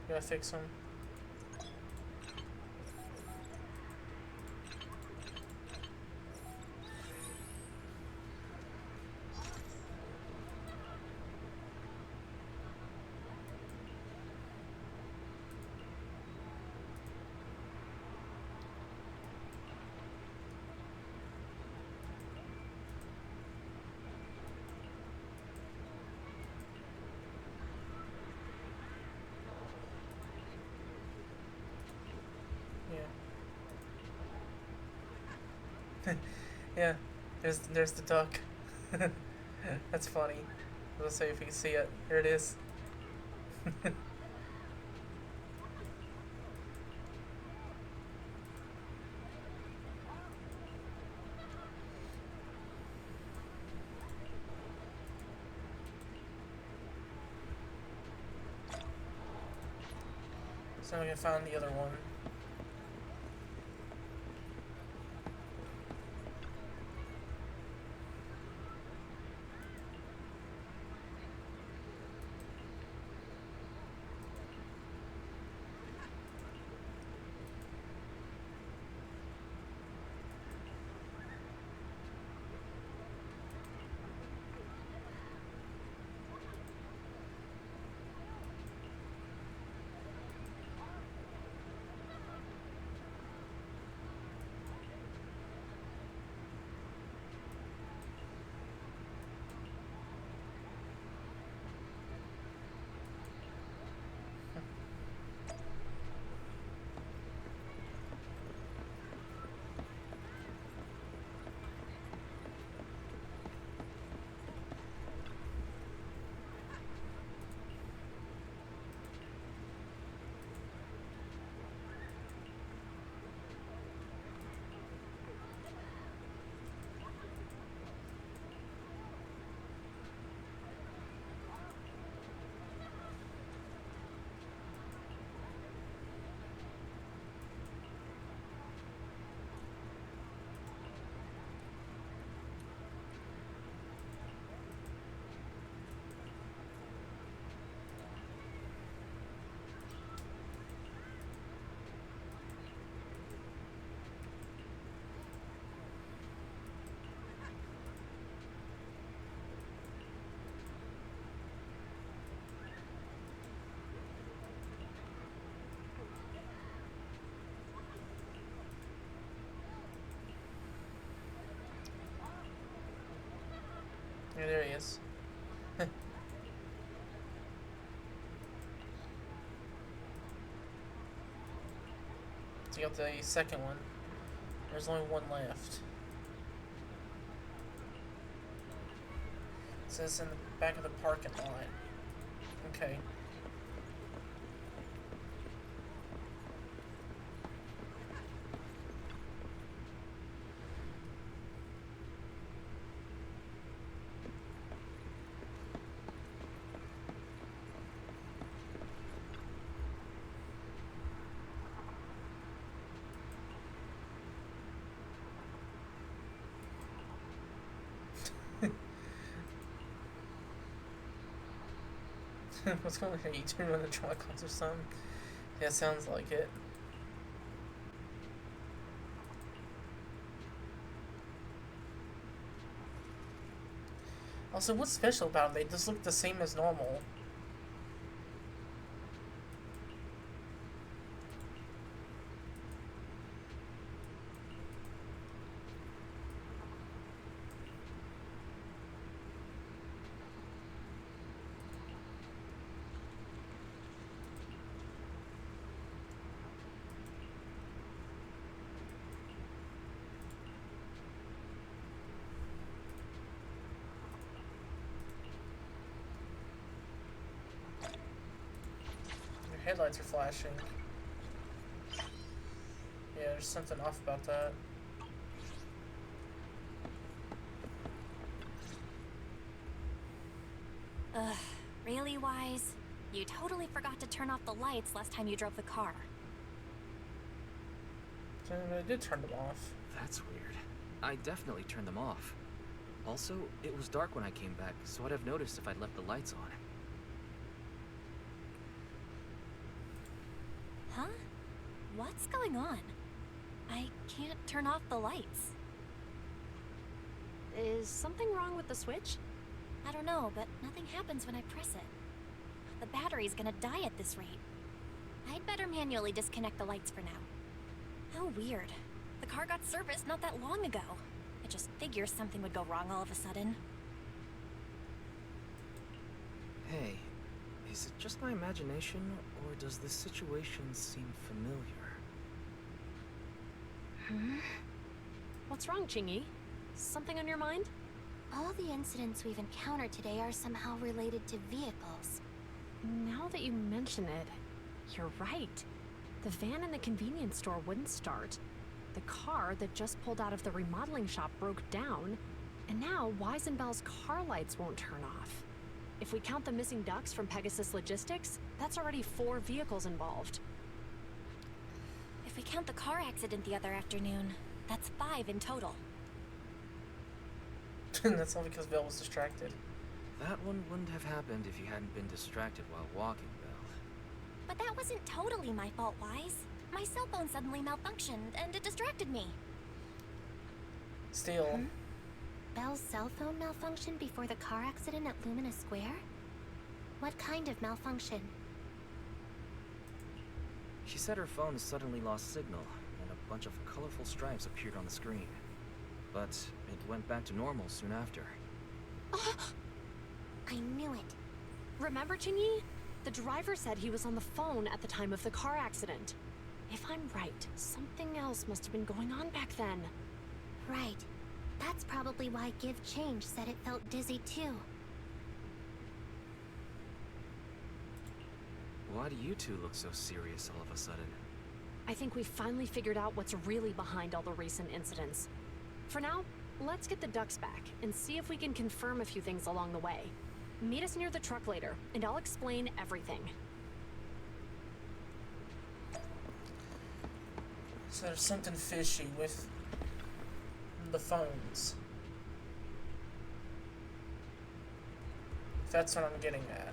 gotta fix them. Yeah, there's the duck. That's funny. Let's see if you can see it. Here it is. So we can find the other one. Yeah, there he is. So you got the second one. There's only one left. It says in the back of the parking lot. Okay. What's going on here? You turn on the triclops or something? Yeah, sounds like it. Also, what's special about them? They just look the same as normal. Headlights are flashing. Yeah, there's something off about that. Ugh, really, Wise? You totally forgot to turn off the lights last time you drove the car. I did turn them off. That's weird. I definitely turned them off. Also, it was dark when I came back, so I'd have noticed if I'd left the lights on. What's going on? I can't turn off the lights. Is something wrong with the switch? I don't know, but nothing happens when I press it. The battery's gonna die at this rate. I'd better manually disconnect the lights for now. How weird. The car got serviced not that long ago. I just figure something would go wrong all of a sudden. Hey, is it just my imagination, or does this situation seem familiar? What's wrong, Qingyi? Something on your mind? All the incidents we've encountered today are somehow related to vehicles. Now that you mention it, you're right. The van in the convenience store wouldn't start. The car that just pulled out of the remodeling shop broke down. And now Weisenbell's car lights won't turn off. If we count the missing ducks from Pegasus Logistics, that's already 4 vehicles involved. If we count the car accident the other afternoon, that's 5 in total. That's all because Belle was distracted. That one wouldn't have happened if you hadn't been distracted while walking, Belle. But that wasn't totally my fault, Wise. My cell phone suddenly malfunctioned, and it distracted me. Still. Belle's cell phone malfunctioned before the car accident at Lumina Square? What kind of malfunction? She said her phone suddenly lost signal, and a bunch of colorful stripes appeared on the screen. But it went back to normal soon after. I knew it. Remember, Qingyi? The driver said he was on the phone at the time of the car accident. If I'm right, something else must have been going on back then. Right. That's probably why Give Change said it felt dizzy too. Why do you two look so serious all of a sudden? I think we've finally figured out what's really behind all the recent incidents. For now, let's get the ducks back and see if we can confirm a few things along the way. Meet us near the truck later, and I'll explain everything. So there's something fishy with the phones. That's what I'm getting at.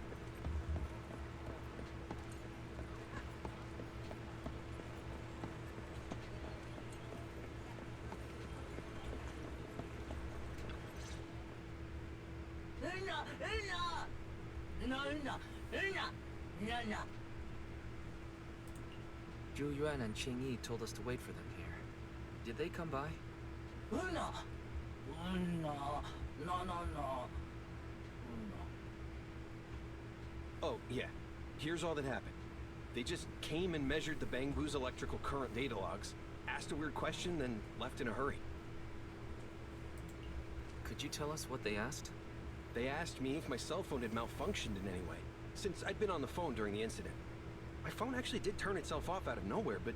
Zhu Yuan and Qingyi told us to wait for them here. Did they come by? Oh, yeah. Here's all that happened. They just came and measured the Bangbu's electrical current data logs, asked a weird question, then left in a hurry. Could you tell us what they asked? They asked me if my cell phone had malfunctioned in any way, since I'd been on the phone during the incident. My phone actually did turn itself off out of nowhere, but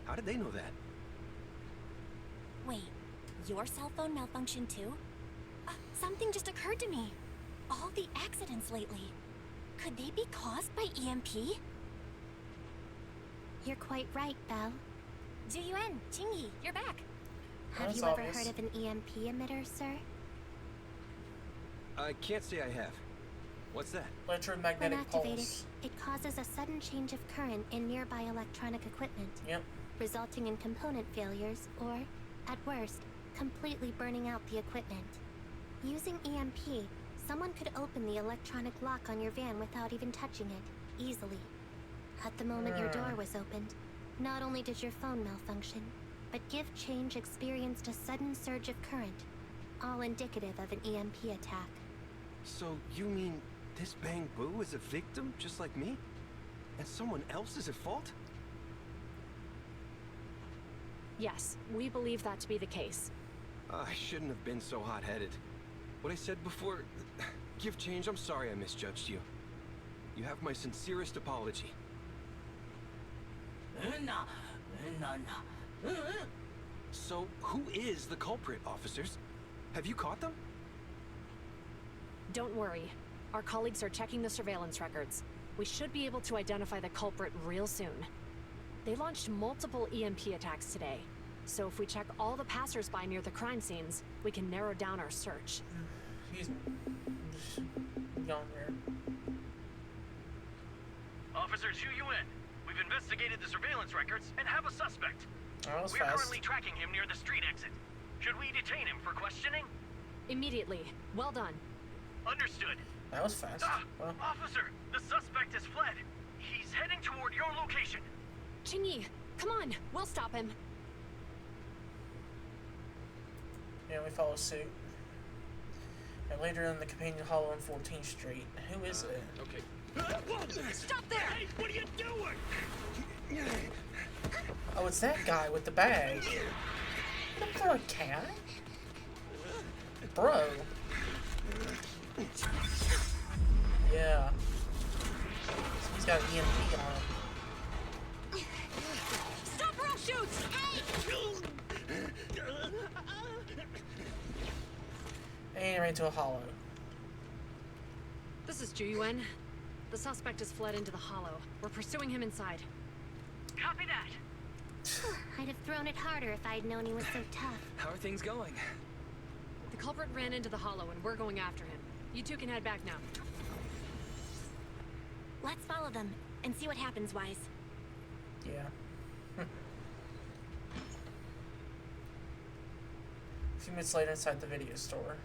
how did they know that? Wait, your cell phone malfunctioned too? Something just occurred to me. All the accidents lately, could they be caused by EMP? You're quite right, Belle. Zhu Yuan, Qingyi, you're back. Have you ever heard of an EMP emitter, sir? I can't say I have. What's that? Electromagnetic When activated, pulse. it causes a sudden change of current in nearby electronic equipment. Yep. Resulting in component failures, or, at worst, completely burning out the equipment. Using EMP, someone could open the electronic lock on your van without even touching it, easily. At the moment your door was opened, not only did your phone malfunction, but Give Change experienced a sudden surge of current, all indicative of an EMP attack. So you mean this Bangbu is a victim just like me? And someone else is at fault? Yes, we believe that to be the case. I shouldn't have been so hot-headed. What I said before... Give Change, I'm sorry I misjudged you. You have my sincerest apology. So, who is the culprit, officers? Have you caught them? Don't worry. Our colleagues are checking the surveillance records. We should be able to identify the culprit real soon. They launched multiple EMP attacks today, so if we check all the passers-by near the crime scenes, we can narrow down our search. He's gone there. Officer Zhu Yuan, We've investigated the surveillance records and have a suspect. That was We're fast. currently tracking him near the street exit. Should we detain him for questioning? Immediately. Well done. Understood. That was fast. Well, Officer, the suspect has fled. He's heading toward your location. Qingyi, come on. We'll stop him. yeah, we follow suit. And later in the companion hollow on 14th Street. Who is it? Okay. Stop there! Hey, what are you doing? Oh, it's that guy with the bag. Look for a cat? Bro. Yeah. He's got an EMP on him. Stop or I'll shoot! And he ran into a hollow. This is Zhu Yuan. The suspect has fled into the hollow. We're pursuing him inside. Copy that. I'd have thrown it harder if I'd known he was so tough. How are things going? The culprit ran into the hollow and we're going after him. You two can head back now. Let's follow them and see what happens, Wise. Yeah. A few minutes later inside the video store.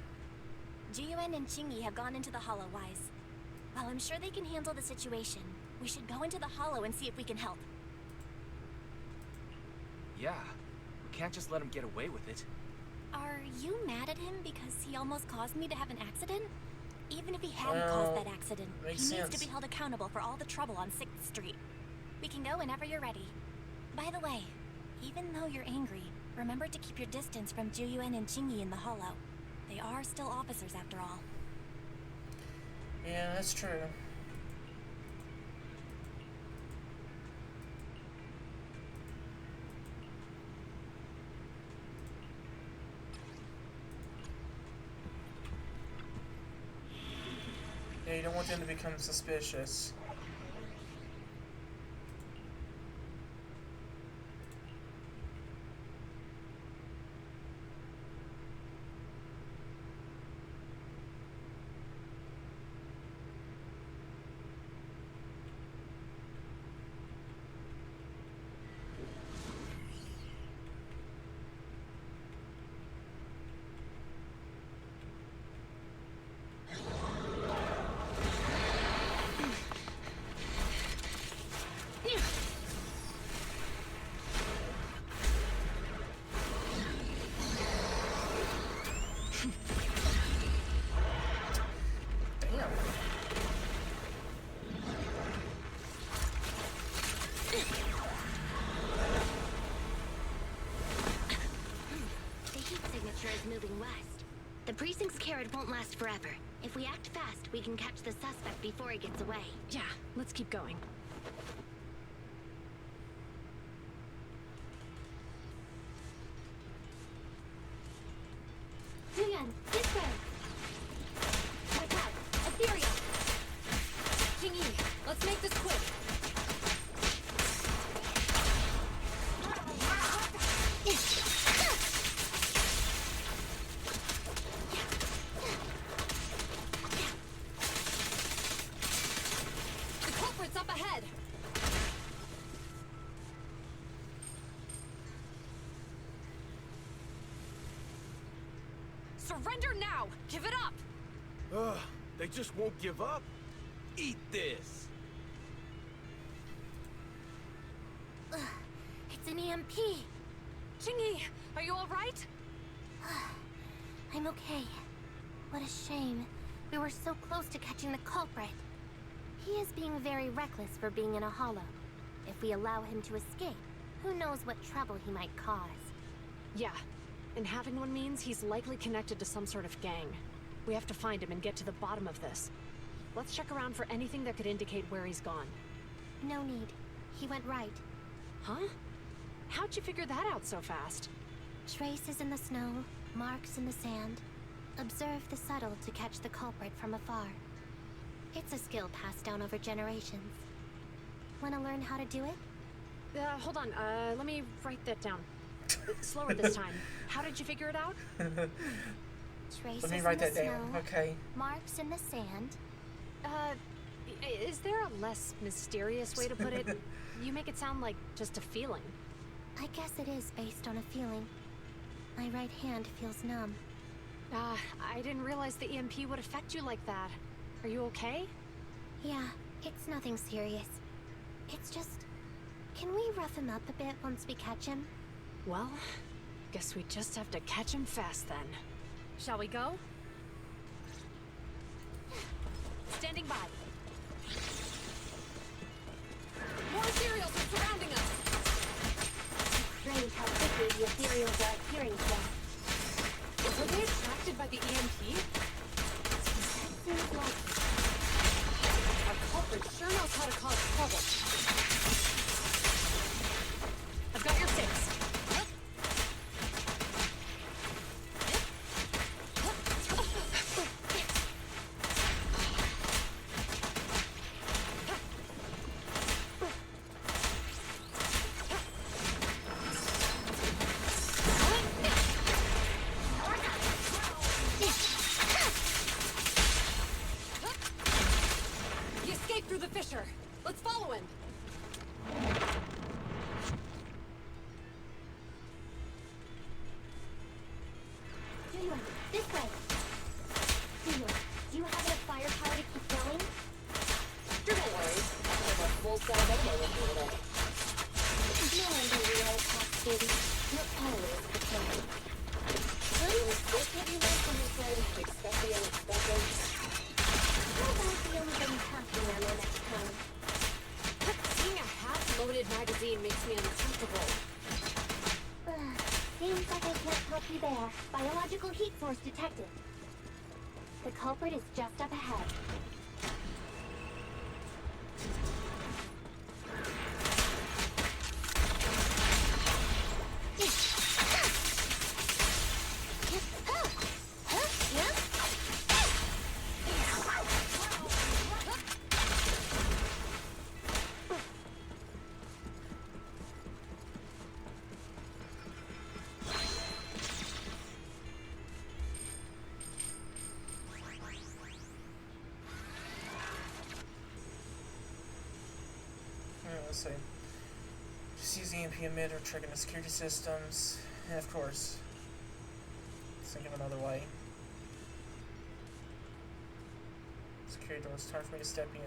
Zhu Yuan and Qingyi have gone into the hollow, Wise. While I'm sure they can handle the situation, we should go into the hollow and see if we can help. Yeah. We can't just let him get away with it. Are you mad at him because he almost caused me to have an accident? Even if he hadn't caused that accident, he makes needs to sense. be held accountable for all the trouble on 6th Street. We can go whenever you're ready. By the way, even though you're angry, remember to keep your distance from Zhu Yuan and Qingyi in the hollow. They are still officers after all. Yeah, that's true. Yeah, you don't want them to become suspicious. Moving west. The precinct's carrot won't last forever. If we act fast, we can catch the suspect before he gets away. Yeah, let's keep going. Zhu Yuan, this way! Watch out! Ethereal! Qingyi, let's make this quick! Surrender now! Give it up! Ugh, they just won't give up. Eat this. It's an EMP. Qingyi, are you alright? I'm okay. What a shame. We were so close to catching the culprit. He is being very reckless for being in a hollow. If we allow him to escape, who knows what trouble he might cause. Yeah, and having one means he's likely connected to some sort of gang. We have to find him and get to the bottom of this. Let's check around for anything that could indicate where he's gone. No need. He went right. Huh? How'd you figure that out so fast? Traces in the snow, marks in the sand. Observe the subtle to catch the culprit from afar. It's a skill passed down over generations. Want to learn how to do it? Hold on, let me write that down. Slower this time. How did you figure it out? Traces Let me write in the that down. snow, Okay. marks in the sand. Is there a less mysterious way to put it? You make it sound like just a feeling. I guess it is based on a feeling. My right hand feels numb. I didn't realize the EMP would affect you like that. Are you okay? Yeah, it's nothing serious. It's just... Can we rough him up a bit once we catch him? Well, guess we just have to catch him fast then. Shall we go? Standing by. More ethereals are surrounding us! Strange how quickly the ethereals are adhering to us. Were they attracted by the EMP? Seems like it. Our culprit sure knows how to cause trouble. I've got your six. Let's follow him! Zhu Yuan, this way! Zhu Yuan, do you have enough firepower to keep going? Don't worry. I have a full set of ammo with me today. No wonder we all talk baby. Not always the same. Was this what you meant when you said, expect the unexpected? How about the only thing packing ammo next time? Seeing a half-loaded magazine makes me uncomfortable. Seems like I can't help you there. Biological heat source detected. The culprit is just up ahead. Let's see. Just use the EMP emitter, triggering the security systems, and of course, let's think of another way. Security door, it's time for me to step in.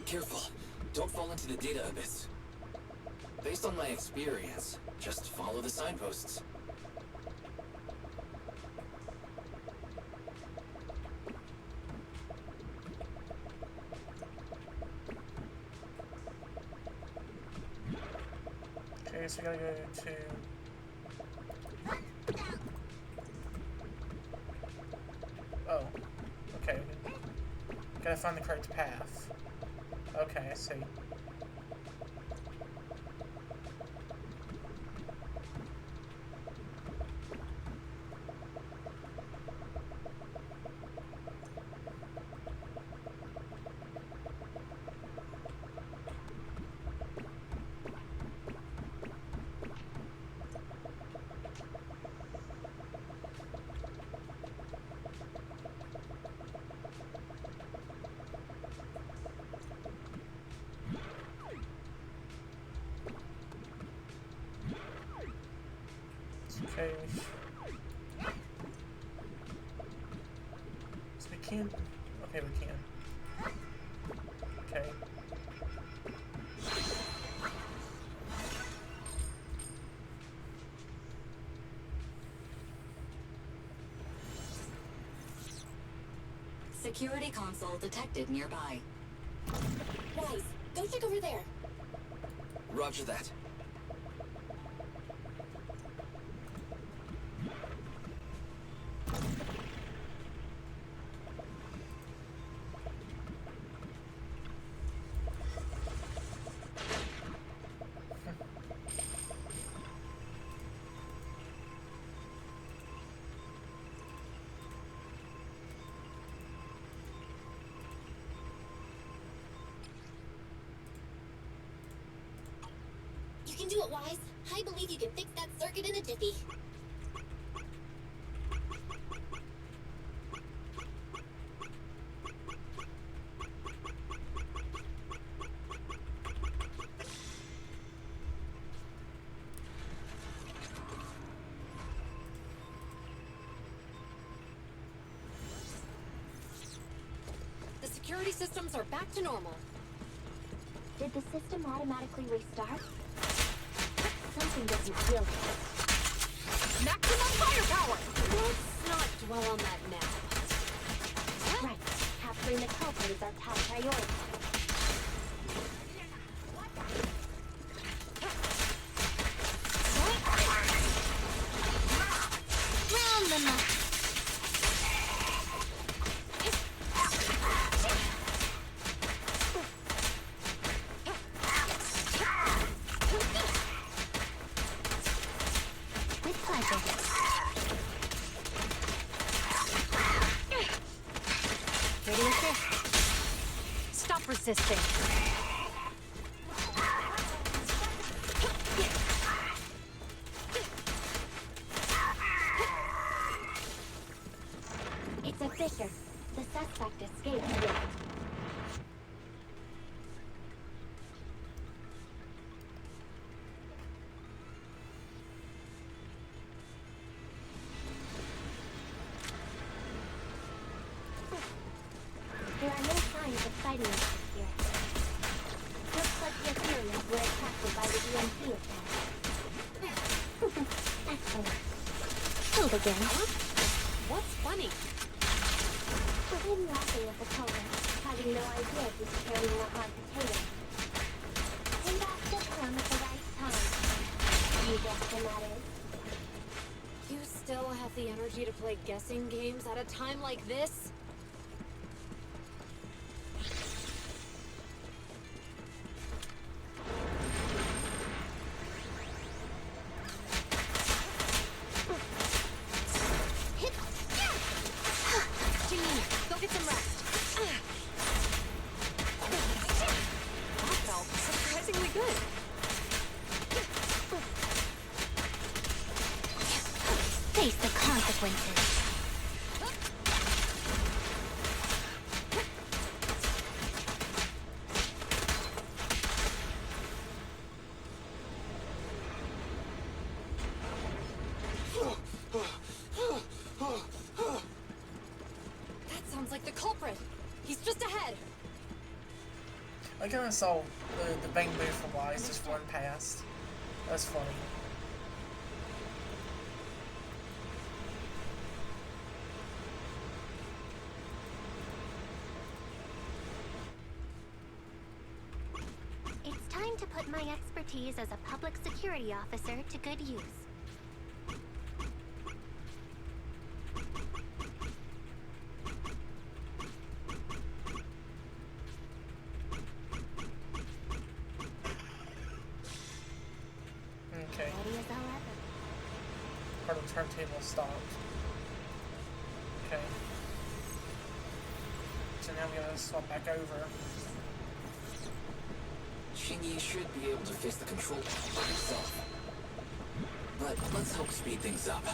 Careful. Don't fall into the data abyss. Based on my experience, just follow the signposts. Okay, so we gotta go to... Oh. Okay. Gotta find the correct path. Okay, I see. Okay. So we can't... Okay, we can. Okay. Security console detected nearby. Guys, go check over there. Roger that. can do it, Wise. I believe you can fix that circuit in a jiffy. The security systems are back to normal. Did the system automatically restart? Something doesn't feel good. Maximum firepower! Let's not dwell on that now. Right. Capturing the culprit is our top priority. Round them up. With pleasure. Ready to assist. Stop resisting. It's a Fisher. The suspect escaped yet. There are no signs of fighting interest here. Looks like the Ethereals were attracted by the EMP attack. Excellent. Hold again. What's funny? I'm laughing at the culprit, having no idea he's carrying a hot potato. Payback will come at the right time. You guess when that is? You still have the energy to play guessing games at a time like this? Jimmy, go get some rest. That felt surprisingly good. Face the consequences. That sounds like the culprit. He's just ahead. I kind of saw the bang boom from Wise just run past. That's funny. It's time to put my expertise as a public security officer to good use. Okay. Ready as I'll ever. Part of the turntable stopped. Okay. So now we gotta swap back over. Xingyi should be able to fix the control panel by himself. But let's help speed things up.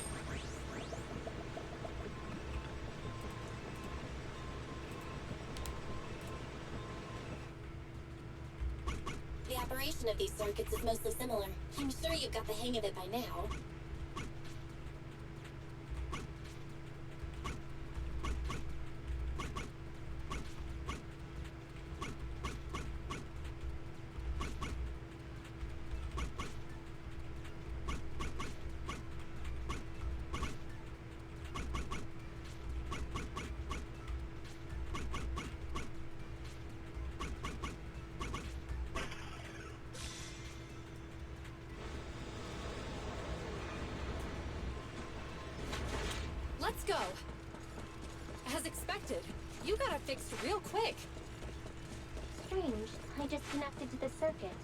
The operation of these circuits is mostly similar. I'm sure you've got the hang of it by now. Let's go. As expected, you got it fixed real quick. Strange. I just connected to the circuit.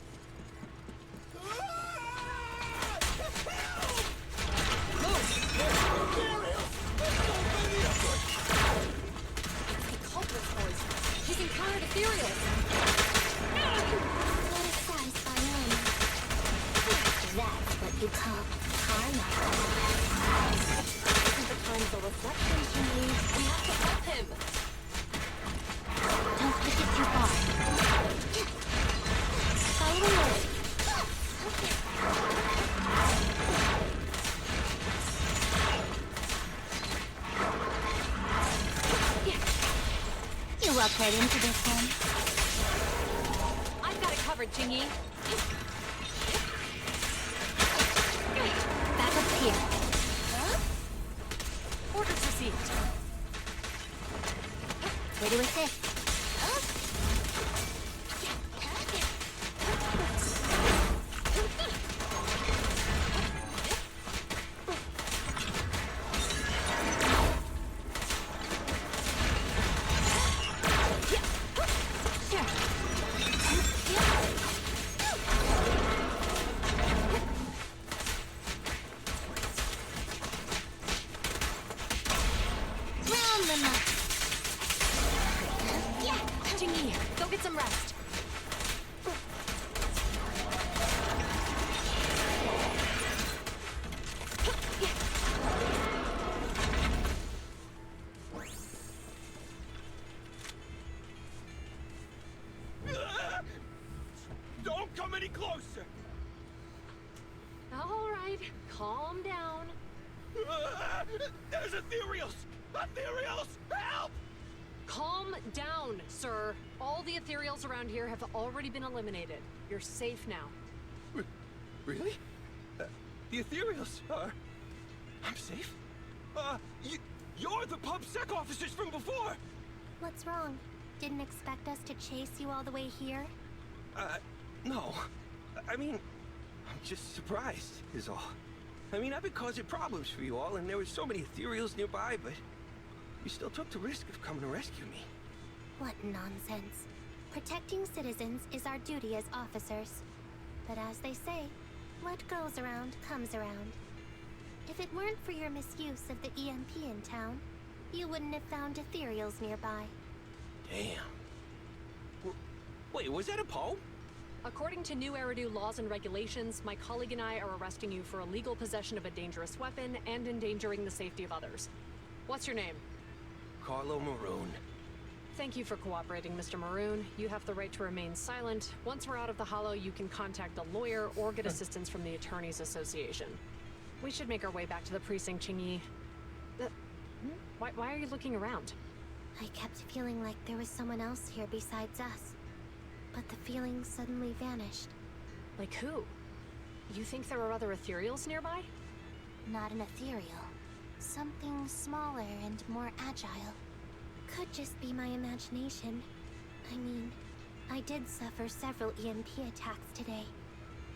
It's the culprit's voice. He's encountered ethereals. Let us satisfy him. You walked right into this one. I've got it covered, Jingyi. Back up here. Huh? Orders received. Where to assist? Don't come any closer! All right, calm down. There's ethereals! Ethereals! Help! Calm down, sir. All the ethereals around here have already been eliminated. You're safe now. Really? The ethereals are... I'm safe? You're the PubSec officers from before! What's wrong? Didn't expect us to chase you all the way here? No. I mean, I'm just surprised, is all. I mean, I've been causing problems for you all, and there were so many ethereals nearby, but you still took the risk of coming to rescue me. What nonsense. Protecting citizens is our duty as officers. But as they say, what goes around comes around. If it weren't for your misuse of the EMP in town, you wouldn't have found ethereals nearby. Damn. Wait, was that a poem? According to new Eridu laws and regulations, my colleague and I are arresting you for illegal possession of a dangerous weapon and endangering the safety of others. What's your name? Carlo Maroon. Thank you for cooperating, Mr. Maroon. You have the right to remain silent. Once we're out of the Hollow, you can contact a lawyer or get assistance from the Attorneys Association. We should make our way back to the precinct, Qingyi. Why are you looking around? I kept feeling like there was someone else here besides us. But the feeling suddenly vanished. Like who? You think there are other ethereals nearby? Not an ethereal. Something smaller and more agile. Could just be my imagination. I mean, I did suffer several EMP attacks today,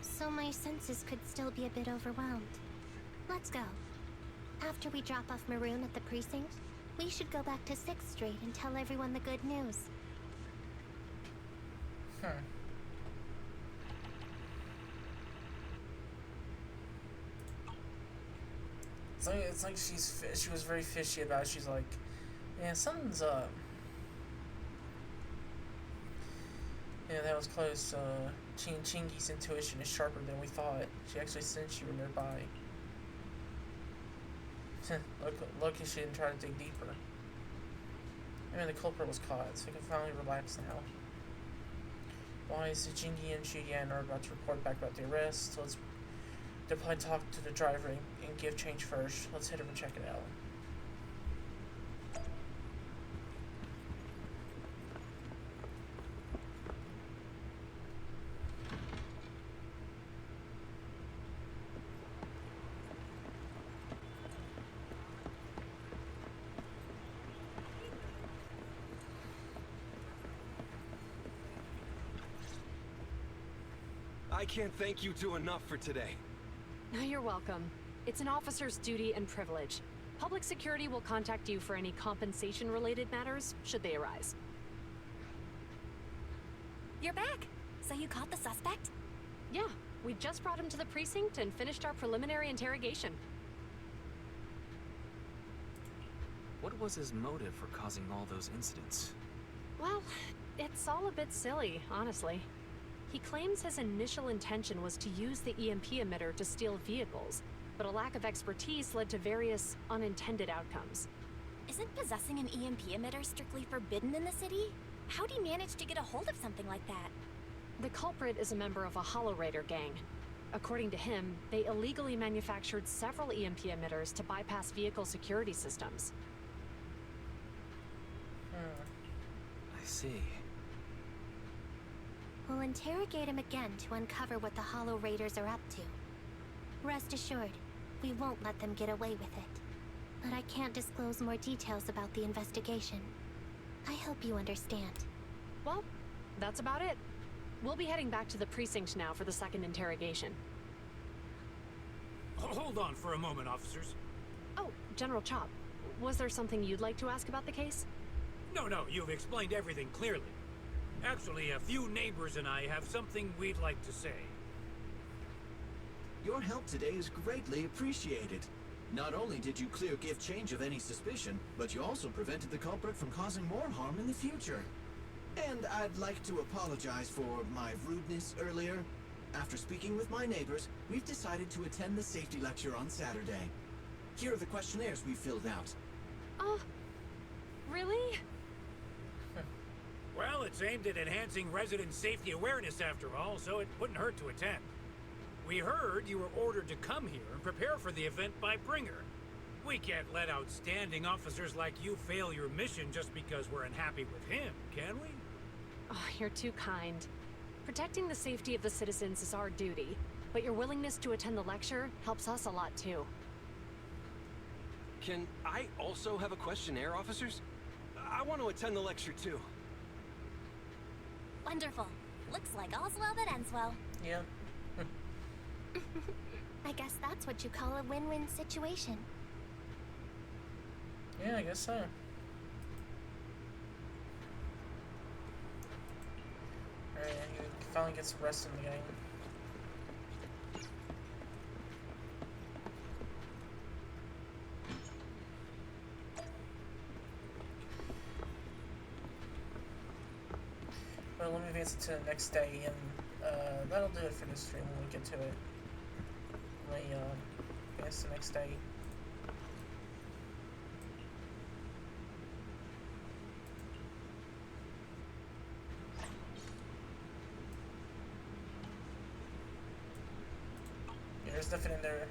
so my senses could still be a bit overwhelmed. Let's go. After we drop off Maroon at the precinct, we should go back to 6th Street and tell everyone the good news. It's like she was very fishy about it. She's like, yeah, something's up. Yeah, that was close. Chingy's intuition is sharper than we thought. She actually sensed you were nearby. Lucky she didn't try to dig deeper. I mean, the culprit was caught, so we can finally relax now. Wise, Jingyi and Zhu Yuan are about to report back about the arrest, so let's deploy, talk to the driver and give change first. Let's head over and check it out. I can't thank you two enough for today. You're welcome. It's an officer's duty and privilege. Public security will contact you for any compensation-related matters, should they arise. You're back! So you caught the suspect? Yeah, we just brought him to the precinct and finished our preliminary interrogation. What was his motive for causing all those incidents? Well, it's all a bit silly, honestly. He claims his initial intention was to use the EMP emitter to steal vehicles, but a lack of expertise led to various unintended outcomes. Isn't possessing an EMP emitter strictly forbidden in the city? How'd he manage to get a hold of something like that? The culprit is a member of a Hollow Raider gang. According to him, they illegally manufactured several EMP emitters to bypass vehicle security systems. see. We'll interrogate him again to uncover what the Hollow Raiders are up to. Rest assured, we won't let them get away with it. But I can't disclose more details about the investigation. I hope you understand. Well, that's about it. We'll be heading back to the precinct now for the second interrogation. Hold on for a moment, officers. Oh, General Chop, was there something you'd like to ask about the case? No, you've explained everything clearly. Actually, a few neighbors and I have something we'd like to say. Your help today is greatly appreciated. Not only did you clear Gift Change of any suspicion, but you also prevented the culprit from causing more harm in the future. And I'd like to apologize for my rudeness earlier. After speaking with my neighbors, we've decided to attend the safety lecture on Saturday. Here are the questionnaires we filled out. Oh, really? Well, it's aimed at enhancing resident safety awareness after all, so it wouldn't hurt to attend. We heard you were ordered to come here and prepare for the event by Bringer. We can't let outstanding officers like you fail your mission just because we're unhappy with him, can we? Oh, you're too kind. Protecting the safety of the citizens is our duty, but your willingness to attend the lecture helps us a lot too. Can I also have a questionnaire, officers? I want to attend the lecture too. Wonderful. Looks like all's well that ends well. Yeah. I guess that's what you call a win-win situation. Yeah, I guess so. Alright, and you finally get some rest in the game. Well, let me advance it to the next day, and that'll do it for this stream when we get to it. Let me advance to the next day. Yeah, there's nothing in there.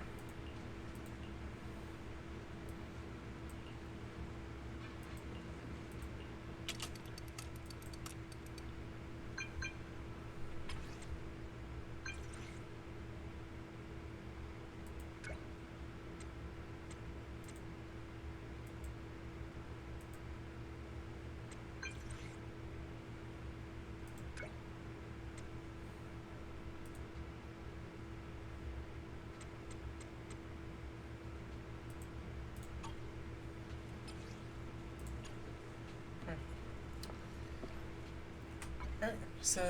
Alright, so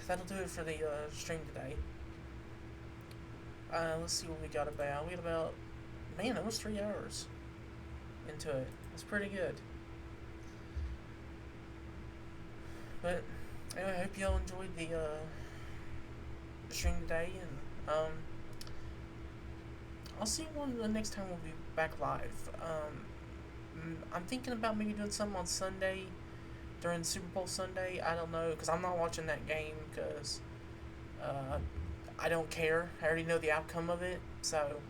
that'll do it for the stream today. Let's see what we got about. We got about, man, almost 3 hours into it. That's pretty good. But anyway, I hope y'all enjoyed the stream today, and I'll see you the next time we'll be back live. I'm thinking about maybe doing something on Sunday. During Super Bowl Sunday, I don't know, because I'm not watching that game, because I don't care. I already know the outcome of it, so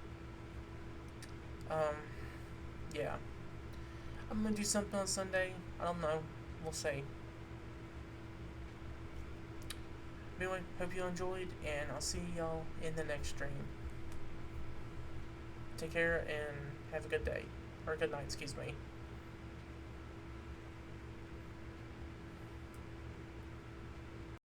yeah. I'm going to do something on Sunday. I don't know. We'll see. Anyway, hope you enjoyed, and I'll see y'all in the next stream. Take care, and have a good day. Or good night, excuse me.